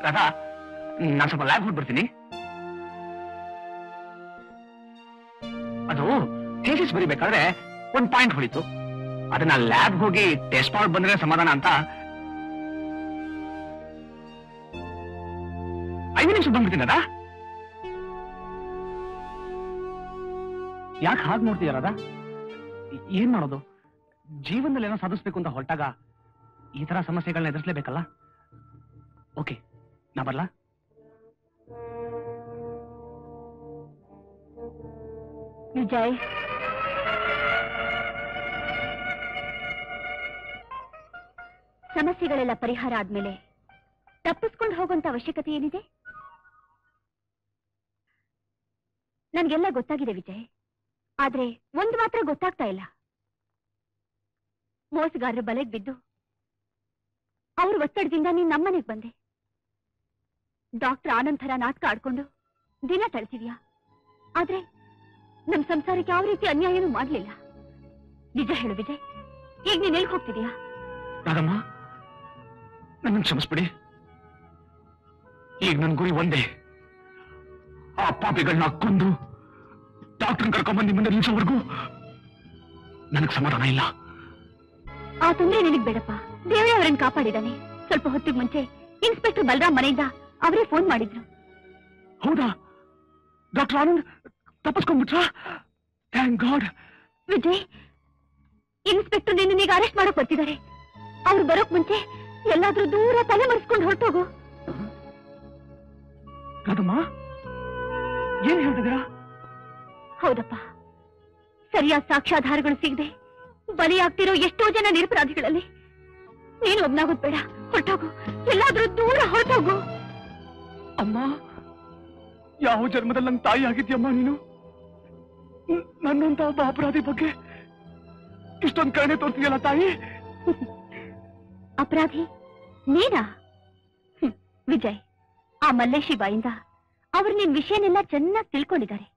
ರಾಧಾ, ನಾನು ಸ್ವಲ್ಪ ಲ್ಯಾಬ್ ಹೊರಡ್ಬಿಡ್ತೀನಿ. ಅದು ಥೀಸಿಸ್ ಬರಿಬೇಕಾದ್ರೆ ಒಂದ್ ಪಾಯಿಂಟ್ ಹೊಳಿತು, ಅದನ್ನ ಲ್ಯಾಬ್ ಹೋಗಿ ಟೆಸ್ಟ್ ಮಾಡಿ ಬಂದ್ರೆ ಸಮಾಧಾನ ಅಂತ 5 ನಿಮಿಷ ಬಂದ್ಬಿಡ್ತೀನಿ ರಾಧಾ. ಯಾಕೆ ಹಾಗೆ ನೋಡ್ತೀಯ ರಾಧಾ? ಏನ್ ಮಾಡೋದು? ಜೀವನದಲ್ಲಿ ಏನೋ ಸಾಧಿಸ್ಬೇಕು ಅಂತ ಹೊರಟಾಗ ಈ ತರ ಸಮಸ್ಯೆಗಳನ್ನ ಎದುರಿಸಲೇಬೇಕಲ್ಲ. ಓಕೆ, ನಾ ಬರ್ಲಾ? ವಿಜಯ್, ಸಮಸ್ಯೆಗಳೆಲ್ಲ ಪರಿಹಾರ ಆದ್ಮೇಲೆ ತಪ್ಪಿಸ್ಕೊಂಡು ಹೋಗುವಂತ ಅವಶ್ಯಕತೆ ಏನಿದೆ? ನನ್ಗೆಲ್ಲ ಗೊತ್ತಾಗಿದೆ ವಿಜಯ್, ಆದ್ರೆ ಒಂದು ಮಾತ್ರ ಗೊತ್ತಾಗ್ತಾ ಇಲ್ಲ. ಮೋಸಗಾರರ ಬಲೆಗೆ ಬಿದ್ದು ಅವ್ರ ಒತ್ತಡದಿಂದ ನೀನ್ ನಮ್ಮನೆಗೆ ಬಂದೆ. ಡಾಕ್ಟರ್ ಆನಂದ್ ಥರ ನಾಟಕ ಆಡ್ಕೊಂಡು ದಿನ ತಳ್ತಿದ್ಯಾ, ಆದ್ರೆ ನಮ್ ಸಂಸಾರಕ್ಕೆ ಯಾವ ರೀತಿ ಅನ್ಯಾಯನೂ ಮಾಡ್ಲಿಲ್ಲ. ನಿಜ ಹೇಳು ವಿಜಯ್, ಈಗ ನೀನ್ ಎಲ್ಗೆ ಹೋಗ್ತಿದ್ಯಾ? ರಾಧಮ್ಮ, ನನ್ನ ಕ್ಷಮಿಸ್ಬಿಡಿ. ಈಗ ನನ್ ಗುರಿ ಒಂದೇ, ಆ ಪಾಪಿಗಳನ್ನ ಕೊಂದು ಡಾಕ್ಟರ್ ಕರ್ಕೊಂಡ್ಬಂದು ನಿಮ್ಮನ್ನ ನಿಲ್ಸೋವರೆಗೂ ನನಗ್ ಸಮಾಧಾನ ಇಲ್ಲ. ಆ ತೊಂದ್ರೆ ನಿನಗ್ ಬೇಡಪ್ಪ, ದೇವರೇ ಅವರನ್ನು ಕಾಪಾಡಿದಾನೆ. ಸ್ವಲ್ಪ ಹೊತ್ತಿಗೆ ಮುಂಚೆ ಇನ್ಸ್ಪೆಕ್ಟರ್ ಬಲರಾಮ್ ಮನೆಯಿಂದ ಅವರೇ ಫೋನ್ ಮಾಡಿದ್ರು. ಹೌದಾ? ಡಾಕ್ಟರ್ ಆನಂದ್ ತಪ್ಪಿಸ್ಕೊಂಡ್ಬಿಟ್ರಾ? Thank god. ವಿಜಯ್, ಇನ್ಸ್ಪೆಕ್ಟರ್ ನಿನ್ನೀಗ ಅರೆಸ್ಟ್ ಮಾಡಕ್ ಬರ್ತಿದ್ದಾರೆ. ಅವ್ರು ಬರೋಕ್ ಮುಂಚೆ ಎಲ್ಲಾದ್ರೂ ದೂರ ತಲೆ ಮರೆಸ್ಕೊಂಡು ಹೊರಟೋಗು. ರಾಧಮ್ಮ, ಏನ್ ಹೇಳ್ತಿದ್ದೀರಾ? ಹೌದಪ್ಪ, ಸರಿಯಾದ ಸಾಕ್ಷ್ಯಾಧಾರಗಳು ಸಿಗದೆ ಬಲಿಯಾಗ್ತಿರೋ ಎಷ್ಟೋ ಜನ ನಿರಪರಾಧಿಗಳಲ್ಲಿ ನೀನು ಒಬ್ನಾಗೋದ್ ಬೇಡ. ಹೊರಟೋಗು, ಎಲ್ಲಾದ್ರೂ ದೂರ ಹೊರಟೋಗು. ಅಮ್ಮ, ಯಾವ ಜನ್ಮದಲ್ಲಿ ನಂಗೆ ತಾಯಿ ಆಗಿದ್ಯಮ್ಮ ನೀನು? ನನ್ನಂತ ಒಬ್ಬ ಅಪರಾಧಿ ಬಗ್ಗೆ ಇಷ್ಟೊಂದು ಕರುಣೆ ತೋರ್ತಿಯಲ್ಲ ತಾಯಿ. ಅಪರಾಧಿ ನೀನಾ? ವಿಜಯ್, ಆ ಮಲ್ಲೇಶಿ ಬಾಯಿಂದ ಅವ್ರು ನಿನ್ ವಿಷಯನೆಲ್ಲ ಚೆನ್ನಾಗಿ ತಿಳ್ಕೊಂಡಿದ್ದಾರೆ.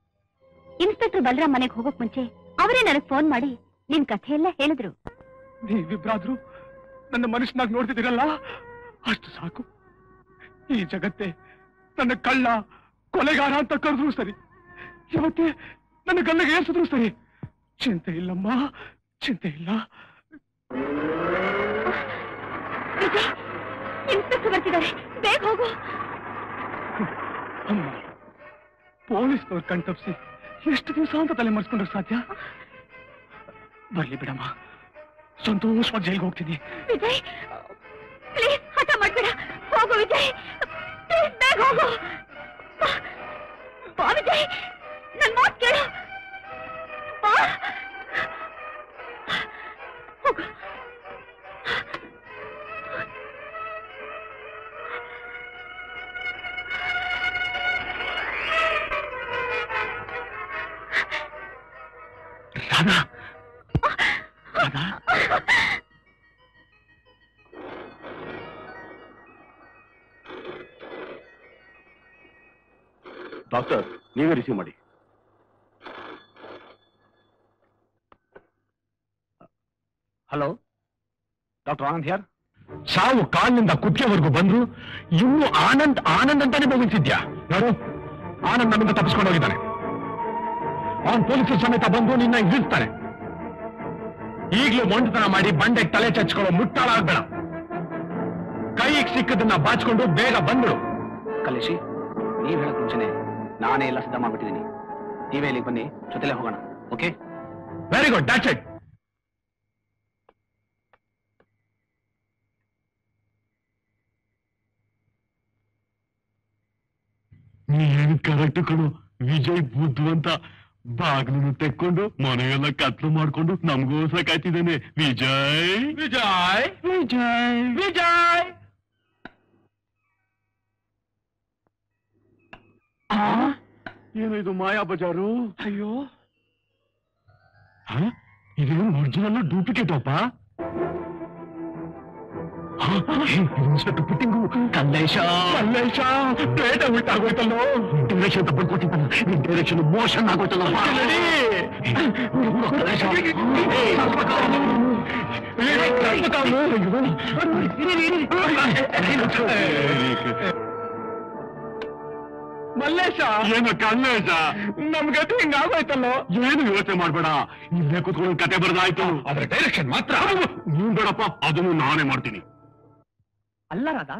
ಇನ್ಸ್ಪೆಕ್ಟರ್ ಬಲರಾಮ್ ಮನೆಗೆ ಹೋಗೋಕ್ ಮುಂಚೆ ಅವರೇ ನನಗ್ ಫೋನ್ ಮಾಡಿ ನಿನ್ ಕಥೆಯೆಲ್ಲ ಹೇಳಿದ್ರು. ನೀವಿಬ್ರಾದ್ರೂ ನನ್ನ ಮನುಷ್ಯನಾಗಿ ನೋಡ್ತಿದ್ದೀರಲ್ಲ, ಅಷ್ಟು ಸಾಕು. ಈ ಜಗತ್ತೇ ನನ್ನ ಕಳ್ಳ ಕೊಲೆಗಾರ ಅಂತ ಕರೆದ್ರು ಸರಿ, ಇವತ್ತೇ ನನ್ನ ಗಲ್ಲಿಗೆ ಏರ್ಸಿದ್ರು ಸರಿ. ಚಿಂತೆ ಇಲ್ಲಮ್ಮ, ಚಿಂತೆ ಇಲ್ಲ. ವಿಜಯ್, ಇನ್ಸ್ಪೆಕ್ಟರ್ ಬರ್ತಿದ್ದಾರೆ, ಬೇಗ ಹೋಗು. ಅಮ್ಮ, ಪೊಲೀಸ್ನವ್ರು ಕಣ್ತಪ್ಸಿ ಎಷ್ಟು ದಿವಸ ಅಂತ ತಲೆ ಮರೆಸ್ಕೊಂಡ್ರೆ ಸಾಧ್ಯ? ಬರ್ಲಿ ಬಿಡಮ್ಮ, ಸಂತೋಷವಾಗಿ ಜೈಲ್ಗೆ ಹೋಗ್ತೀನಿ. ವಿಜಯ್, ಪ್ಲೀಸ್ ಹಠ ಮಾಡ್ಬೇಡ, ಹೋಗು ವಿಜಯ್, ಪ್ಲೀಸ್ ಬೇಗ ಹೋಗು. ಬಾ ವಿಜಯ್, ನನ್ ಮಾತು ಕೇಳು, ಬಾ. ಹೋಗು. ರಾಧಾ, ರಾಧಾ, ಡಾಕ್ಟರ್, ನೀವೇ ರಿಸೀವ್ ಮಾಡಿ. ಹಲೋ, ಡಾಕ್ಟರ್ ಆನಂದ್ ಯಾರ್? ಸಾವು ಕಾಲಿನಿಂದ ಕುತ್ತಿಗೆವರೆಗೂ ಬಂದ್ರು ಇನ್ನು ಆನಂದ್ ಆನಂದ್ ಅಂತಾನೆ ಬೋಗಿಸಿದ್ಯಾ? ನೋಡು, ಆನಂದ್ ನಮ್ಮಿಂದ ತಪ್ಪಿಸ್ಕೊಂಡು ಹೋಗಿದ್ದಾನೆ. ಅವನ್ ಪೊಲೀಸರ ಸಮೇತ ಬಂದು ನಿನ್ನ ಇಳಿಸ್ತಾನೆ. ಈಗ್ಲೂ ಮೊಂಡತನ ಮಾಡಿ ಬಂಡೆಗೆ ತಲೆ ಚಚ್ಕೊಳ್ಳೋ ಮುಟ್ಟಾಳ ಆಗ್ಬೇಡ. ಕೈಗೆ ಸಿಕ್ಕದನ್ನ ಬಾಚ್ಕೊಂಡು ಬೇಗ ಬಂದ್ಬಿಡು. ಕಲೇಶಿ, ನೀವ್ ಹೇಳಕ್ ಮುಂಚೆನೆ ನಾನೇ ಎಲ್ಲ ಸಿದ್ಧ ಮಾಡ್ಬಿಟ್ಟಿದ್ದೀನಿ. ನೀವೇ ಇಲ್ಲಿಗೆ ಬನ್ನಿ, ಜೊತೆಲೆ ಹೋಗೋಣ. Okay? Very good, that's it. ನೀನು ಕರೆಕ್ಟ್ ಕಣು ವಿಜಯ್, ಬುದ್ಧಿವಂತ. ಬಾಗ್ಲನ್ನು ತೆಕ್ಕೊಂಡು ಮನೆಯೆಲ್ಲ ಕತ್ಲು ಮಾಡ್ಕೊಂಡು ನಮ್ಗೋಸ್ಕರ ಕಾಯ್ತಿದ್ದಾನೆ. ವಿಜಯ್, ವಿಜಯ್, ವಿಜಯ್, ವಿಜಯ್. ಏನು ಇದು ಮಾಯಾ ಬಜಾರು? ಅಯ್ಯೋ, ಇದೇನು ಒರಿಜಿನಲ್ ಡೂಪ್ಲಿಕೇಟ್ ಅಪ್ಪ? ಇನ್ಸ್ಪೆಕ್ಟರ್ ಪುಟ್ಟಿಂಗು ಕಲ್ಲೇಶ, ಕಲ್ಲೇಶ ಡೇಟಾ ಉಲ್ಟಾಗೋಯ್ತಲ್ಲೋ. ಡೈರೆಕ್ಷನ್ ತಪ್ಪು ಕೊಟ್ಟಿದ್ದಾನೆ, ಡೈರೆಕ್ಷನ್ ಮೋಷನ್ ಆಗೋಯ್ತಲ್ಲ. ಮಲ್ಲೇಶ ಏನು ಕಲ್ಲೇಶ? ನಮ್ ಗತಿ ಹಿಂಗಾಗೋಯ್ತಲ್ಲೋ. ಏನು ಯೋಚನೆ ಮಾಡ್ಬೇಡ, ಇಲ್ಲೇ ಕೂತ್ಕೊಂಡು ಕತೆ ಬರ್ದಾಯ್ತು. ಆದ್ರೆ ಡೈರೆಕ್ಷನ್ ಮಾತ್ರ. ನೀನ್ ಬೇಡಪ್ಪ, ಅದನ್ನು ನಾನೇ ಮಾಡ್ತೀನಿ. ಅಲ್ಲ ರಾಧಾ,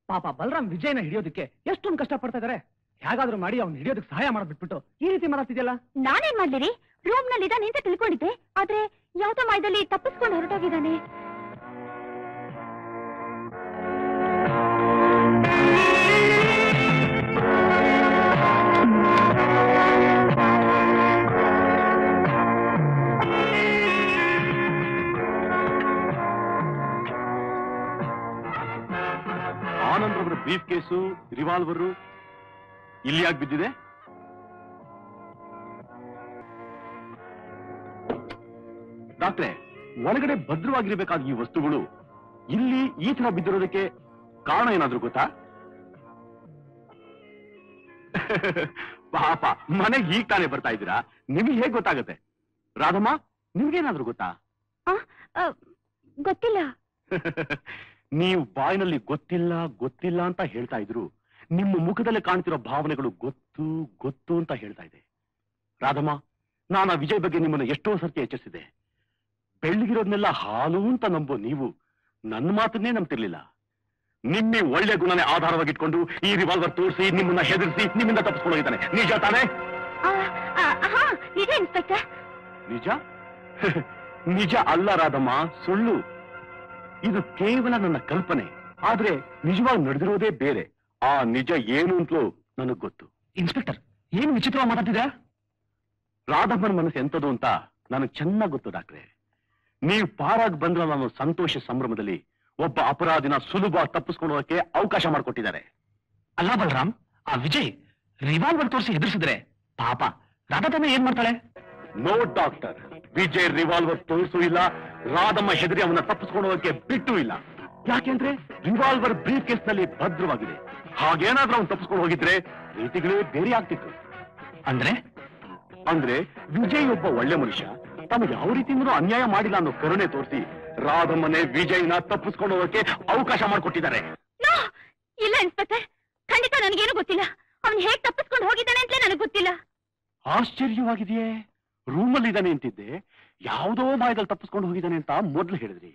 ಪಾಪ ಬಲರಾಮ್ ವಿಜಯನ ಹಿಡಿಯೋದಕ್ಕೆ ಎಷ್ಟೊಂದು ಕಷ್ಟ ಪಡ್ತಾ ಇದಾರೆ. ಹೇಗಾದ್ರೂ ಮಾಡಿ ಅವ್ನು ಹಿಡಿಯೋದಕ್ಕೆ ಸಹಾಯ ಮಾಡ್ಬಿಟ್ಬಿಟ್ಟು ಈ ರೀತಿ ಮಾಡತ್ತಿದ್ಯಲ್ಲ. ನಾನೇನ್ ಮಾಡ್ಲಿರಿ? ರೂಮ್ ನಲ್ಲಿ ಇದ್ದಾನೆ ಅಂತ ತಿಳ್ಕೊಂಡಿದ್ದೆ, ಆದ್ರೆ ಯಾವ್ದೋ ಮಾಯದಲ್ಲಿ ತಪ್ಪಿಸ್ಕೊಂಡು ಹೊರಟೋಗಿದ್ದಾನೆ. ಆನಂದ್ ಅವರ ಬ್ರೀಫ್ ಕೇಸು, ರಿವಾಲ್ವರು ಇಲ್ಲಿ ಯಾಕೆ ಬಿದ್ದಿದೆ? ಡಾಕ್ಟ್ರೆ, ಒಳಗಡೆ ಭದ್ರವಾಗಿರ್ಬೇಕಾದ ಈ ವಸ್ತುಗಳು ಇಲ್ಲಿ ಈ ತರ ಬಿದ್ದಿರೋದಕ್ಕೆ ಕಾರಣ ಏನಾದ್ರೂ ಗೊತ್ತಾ? ಪಾಪ, ಮನೆಗೆ ಈಗ ತಾನೇ ಬರ್ತಾ ಇದ್ದೀರಾ, ನಿಮಗೆ ಹೇಗೆ ಗೊತ್ತಾಗತ್ತೆ? ರಾಧಮ್ಮ, ನಿಮ್ಗೇನಾದ್ರೂ ಗೊತ್ತಾ? ಗೊತ್ತಿಲ್ಲ. ನೀವು ಬಾಯಿನಲ್ಲಿ ಗೊತ್ತಿಲ್ಲ ಗೊತ್ತಿಲ್ಲ ಅಂತ ಹೇಳ್ತಾ ಇದ್ರು, ನಿಮ್ಮ ಮುಖದಲ್ಲಿ ಕಾಣ್ತಿರೋ ಭಾವನೆಗಳು ಗೊತ್ತು ಗೊತ್ತು ಅಂತ ಹೇಳ್ತಾ ಇದೆ. ರಾಧಮ್ಮ, ನಾನು ಆ ವಿಜಯ್ ಬಗ್ಗೆ ನಿಮ್ಮನ್ನು ಎಷ್ಟೋ ಸರ್ತಿ ಎಚ್ಚರಿಸಿದೆ. ಬೆಳ್ಳಗಿರೋದ್ನೆಲ್ಲ ಹಾಲು ಅಂತ ನಂಬೋ ನೀವು ನನ್ನ ಮಾತನ್ನೇ ನಂಬ್ತಿರ್ಲಿಲ್ಲ. ನಿಮ್ಮ ಒಳ್ಳೆ ಗುಣನೇ ಆಧಾರವಾಗಿಟ್ಕೊಂಡು ಈ ರಿವಾಲ್ವರ್ ತೋರಿಸಿ ನಿಮ್ಮನ್ನ ಹೆದರಿಸಿ ನಿಮ್ಮಿಂದ ತಪ್ಪಿಸ್ಕೊಳ್ಳೋಗಿದ್ದಾನೆ. ನಿಜ ತಾನೇ? ನಿಜ ಇನ್ಸ್ಪೆಕ್ಟರ್. ನಿಜ? ನಿಜ ಅಲ್ಲ ರಾಧಮ್ಮ, ಸುಳ್ಳು. ಇದು ಕೇವಲ ನನ್ನ ಕಲ್ಪನೆ, ಆದ್ರೆ ನಿಜವಾಗಿ ನಡೆದಿರೋದೇ ಬೇರೆ. ಆ ನಿಜ ಏನು ಅಂತಲೂ ನನಗ್ ಗೊತ್ತು. ಇನ್ಸ್ಪೆಕ್ಟರ್, ಏನು ವಿಚಿತ್ರವಾಗಿ ಮಾತಾಡ್ತಿದ್ಯಾ? ರಾಧಮ್ಮನ ಮನಸ್ಸು ಎಂತದು ಅಂತ ನನಗೆ ಚೆನ್ನಾಗಿ ಗೊತ್ತು ಡಾಕ್ಟ್ರೆ. ನೀವು ಪಾರಾಗಿ ಬಂದ್ರಲ್ಲ ಅನ್ನೋ ಸಂತೋಷ ಸಂಭ್ರಮದಲ್ಲಿ ಒಬ್ಬ ಅಪರಾಧಿನ ಸುಲಭ ತಪ್ಪಿಸ್ಕೊಳ್ಳೋಕೆ ಅವಕಾಶ ಮಾಡಿಕೊಟ್ಟಿದ್ದಾರೆ. ಅಲ್ಲ ಬಲರಾಮ್, ಆ ವಿಜಯ್ ರಿವಾಲ್ವರ್ ತೋರಿಸಿ ಹೆದರ್ಸಿದ್ರೆ ಪಾಪ ರಾಧಾ ತಾನೇ ಏನ್ ಮಾಡ್ತಾಳೆ? ನೋ ಡಾಕ್ಟರ್, ವಿಜಯ್ ರಿವಾಲ್ವರ್ ತೋರಿಸೂ ಇಲ್ಲ, ರಾಧಮ್ಮ ಹೆದರಿ ಅವನ್ನ ತಪ್ಪಿಸ್ಕೊಂಡು ಹೋಗಕ್ಕೆ ಬಿಟ್ಟು ಇಲ್ಲ. ಯಾಕೆಂದ್ರೆ ರಿವಾಲ್ವರ್ ಬ್ರೀಫ್ ಕೇಸ್ ನಲ್ಲಿ ಭದ್ರವಾಗಿದೆ. ಹಾಗೇನಾದ್ರೂ ಅವ್ನು ತಪ್ಪಿಸ್ಕೊಂಡು ಹೋಗಿದ್ರೆ ರೀತಿಗಳೇ ಬೇರೆ ಆಗ್ತಿತ್ತು. ಅಂದ್ರೆ ವಿಜಯ್ ಒಬ್ಬ ಒಳ್ಳೆ ಮನುಷ್ಯ, ತಮಗೆ ಯಾವ ರೀತಿಯಿಂದಲೂ ಅನ್ಯಾಯ ಮಾಡಿಲ್ಲ ಅನ್ನೋ ಕರುಣೆ ತೋರಿಸಿ ರಾಧಮ್ಮನೆ ವಿಜಯ್ನ ತಪ್ಪಿಸ್ಕೊಂಡು ಹೋಗಕ್ಕೆ ಅವಕಾಶ ಮಾಡಿಕೊಟ್ಟಿದ್ದಾರೆ. ಇಲ್ಲ ಇನ್ಸ್ಪೆಕ್ಟರ್, ಖಂಡಿತ ನನಗೇನು ಗೊತ್ತಿಲ್ಲ. ಅವನು ಹೇಗೆ ತಪ್ಪಿಸ್ಕೊಂಡು ಹೋಗಿದ್ದಾನೆ ಅಂತಲೇ ನನಗೆ ಗೊತ್ತಿಲ್ಲ. ಆಶ್ಚರ್ಯವಾಗಿದೆಯೇ? ರೂಮಲ್ಲಿ ಇದ್ದಾನೆ ಅಂತಿದ್ದೆ, ಯಾವುದೋ ಮಾಯದಲ್ಲಿ ತಪ್ಪಿಸ್ಕೊಂಡು ಹೋಗಿದ್ದಾನೆ ಅಂತ ಮೊದಲು ಹೇಳಿದ್ರಿ.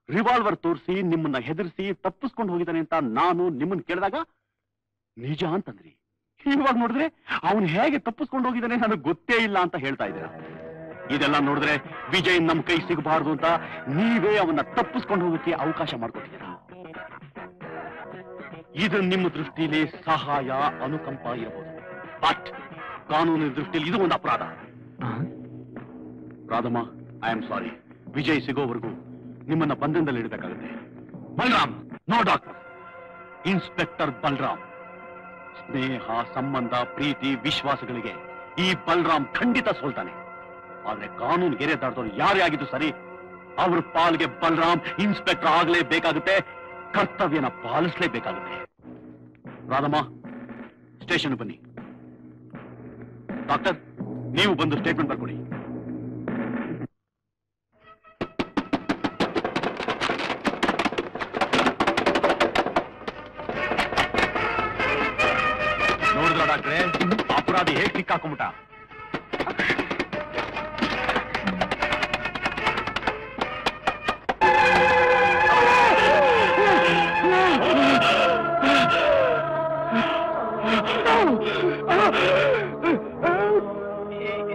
ರಿವಾಲ್ವರ್ ತೋರಿಸಿ ನಿಮ್ಮನ್ನ ಹೆದರಿಸಿ ತಪ್ಪಿಸ್ಕೊಂಡು ಹೋಗಿದ್ದಾನೆ ಅಂತ ನಾನು ನಿಮ್ಮನ್ನ ಕೇಳಿದಾಗ ನಿಜ ಅಂತಂದ್ರಿ. ಇವಾಗ ನೋಡಿದ್ರೆ ಅವನು ಹೇಗೆ ತಪ್ಪಿಸ್ಕೊಂಡು ಹೋಗಿದ್ದಾನೆ ನನಗೆ ಗೊತ್ತೇ ಇಲ್ಲ ಅಂತ ಹೇಳ್ತಾ ಇದ್ದೀರಾ. ಇದೆಲ್ಲ ನೋಡಿದ್ರೆ ವಿಜಯ್ ನಮ್ಮ ಕೈ ಸಿಗಬಾರ್ದು ಅಂತ ನೀವೇ ಅವನ್ನ ತಪ್ಪಿಸ್ಕೊಂಡು ಹೋಗಕ್ಕೆ ಅವಕಾಶ ಮಾಡಿಕೊಟ್ಟಿದ್ದೀರಾ. ಇದು ನಿಮ್ಮ ದೃಷ್ಟಿಯಲ್ಲಿ ಸಹಾಯ, ಅನುಕಂಪ ಇರಬಹುದು, ಬಟ್ ಕಾನೂನಿನ ದೃಷ್ಟಿಯಲ್ಲಿ ಇದು ಒಂದು ಅಪರಾಧ. Radhamma, I am sorry. Vijay ಸಿಗೋವರೆಗೂ ನಿಮ್ಮನ್ನ ಬಂಧನದಲ್ಲಿ ಇಡಬೇಕಾಗುತ್ತೆ. Balaram, no doctor, inspector Balaram. ಸ್ನೇಹ, ಸಂಬಂಧ, ಪ್ರೀತಿ, ವಿಶ್ವಾಸಗಳಿಗೆ ಈ ಬಲರಾಮ್ ಖಂಡಿತ ಸೋಲ್ತಾನೆ. ಆದ್ರೆ ಕಾನೂನು ಗೆರೆ ದಾಟದವ್ರು ಯಾರೇ ಆಗಿದ್ದು ಸರಿ, ಅವ್ರ ಪಾಲ್ಗೆ ಬಲರಾಮ್ ಇನ್ಸ್ಪೆಕ್ಟರ್ ಆಗಲೇಬೇಕಾಗುತ್ತೆ, ಕರ್ತವ್ಯನ ಪಾಲಿಸಲೇಬೇಕಾಗುತ್ತೆ. ರಾಧಮ್ಮ, ಸ್ಟೇಷನ್ ಬನ್ನಿ. ಡಾಕ್ಟರ್, ನೀವು ಬಂದು ಸ್ಟೇಟ್ಮೆಂಟ್ ಬರ್ಕೊಡಿ. ನೋಡಿದ್ರ ಡಾಕ್ಟ್ರೆ, ಅಪರಾಧಿ ಹೇಗೆ ಸಿಕ್ಕಾಕೊಂಬಿಟ್ಟ?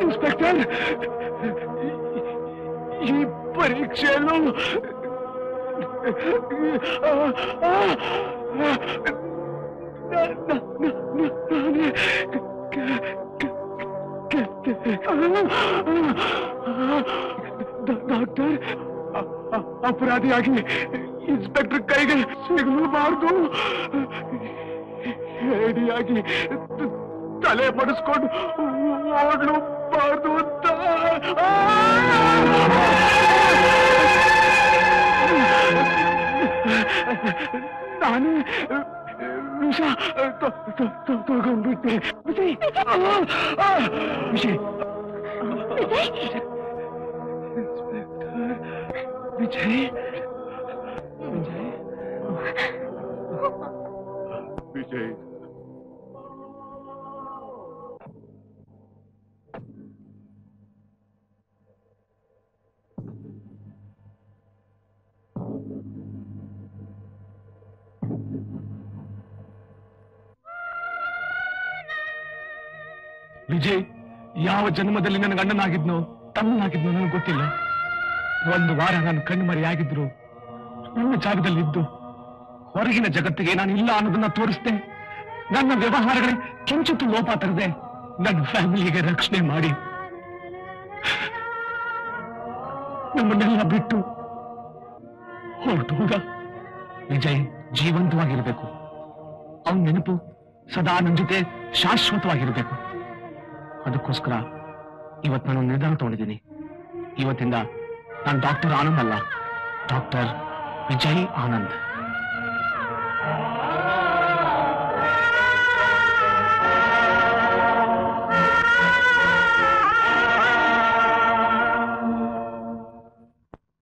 ಇನ್ಸ್ಪೆಕ್ಟರ್, ಈ ಪರೀಕ್ಷೆಯಲ್ಲೂ ಡಾಕ್ಟರ್, ಅಪರಾಧಿಯಾಗಿ ಇನ್ಸ್ಪೆಕ್ಟರ್ ಕೈಗೆ ಸಿಗಲೂಬಾರ್ದು. ಹೇಡಿಯಾಗಿ ತಲೆ ಬಡಿಸ್ಕೊಂಡು ಓಡ್ಲೂಬಾರ್ದು ಅಂತ. ನಾನು ವಿಷ ತಗೊಂಡ್ಬಿಟ್ಟೆ. ವಿಜಯ್, ವಿಜಯ್, ವಿಜಯ್, ವಿಜಯ್, ವಿಜಯ್, ವಿಜಯ್ ಯಾವ ಜನ್ಮದಲ್ಲಿ ನನ್ನ ಗಂಡನಾಗಿದ್ನೋ ತಮ್ಮನಾಗಿದ್ನೋ ನನಗೆ ಗೊತ್ತಿಲ್ಲ. ಒಂದು ವಾರ ನಾನು ಕಣ್ಣು ಮರೆಯಾಗಿದ್ರು ನನ್ನ ಜಾಗದಲ್ಲಿದ್ದು ಹೊರಗಿನ ಜಗತ್ತಿಗೆ ನಾನು ಇಲ್ಲ ಅನ್ನೋದನ್ನ ತೋರಿಸ್ದೆ. ನನ್ನ ವ್ಯವಹಾರಗಳೇ ಕಿಂಚಿತ್ತು ಲೋಪ ತರದೆ ನನ್ನ ಫ್ಯಾಮಿಲಿಗೆ ರಕ್ಷಣೆ ಮಾಡಿ ನಮ್ಮನ್ನೆಲ್ಲ ಬಿಟ್ಟು ಹೊರಟು ಹೋದ. ವಿಜಯ್ ಜೀವಂತವಾಗಿರ್ಬೇಕು. ಅವನ ನೆನಪು ಸದಾ ನನ್ನ ಜೊತೆ ಶಾಶ್ವತವಾಗಿರ್ಬೇಕು. ಅದಕ್ಕೋಸ್ಕರ ಇವತ್ತು ನಾನು ನಿರ್ಧಾರ ತಗೊಂಡಿದ್ದೀನಿ. ಇವತ್ತಿಂದ ನಾನು ಡಾಕ್ಟರ್ ಆನಂದ್ ಅಲ್ಲ, ಡಾಕ್ಟರ್ ವಿಜಯ್ ಆನಂದ್.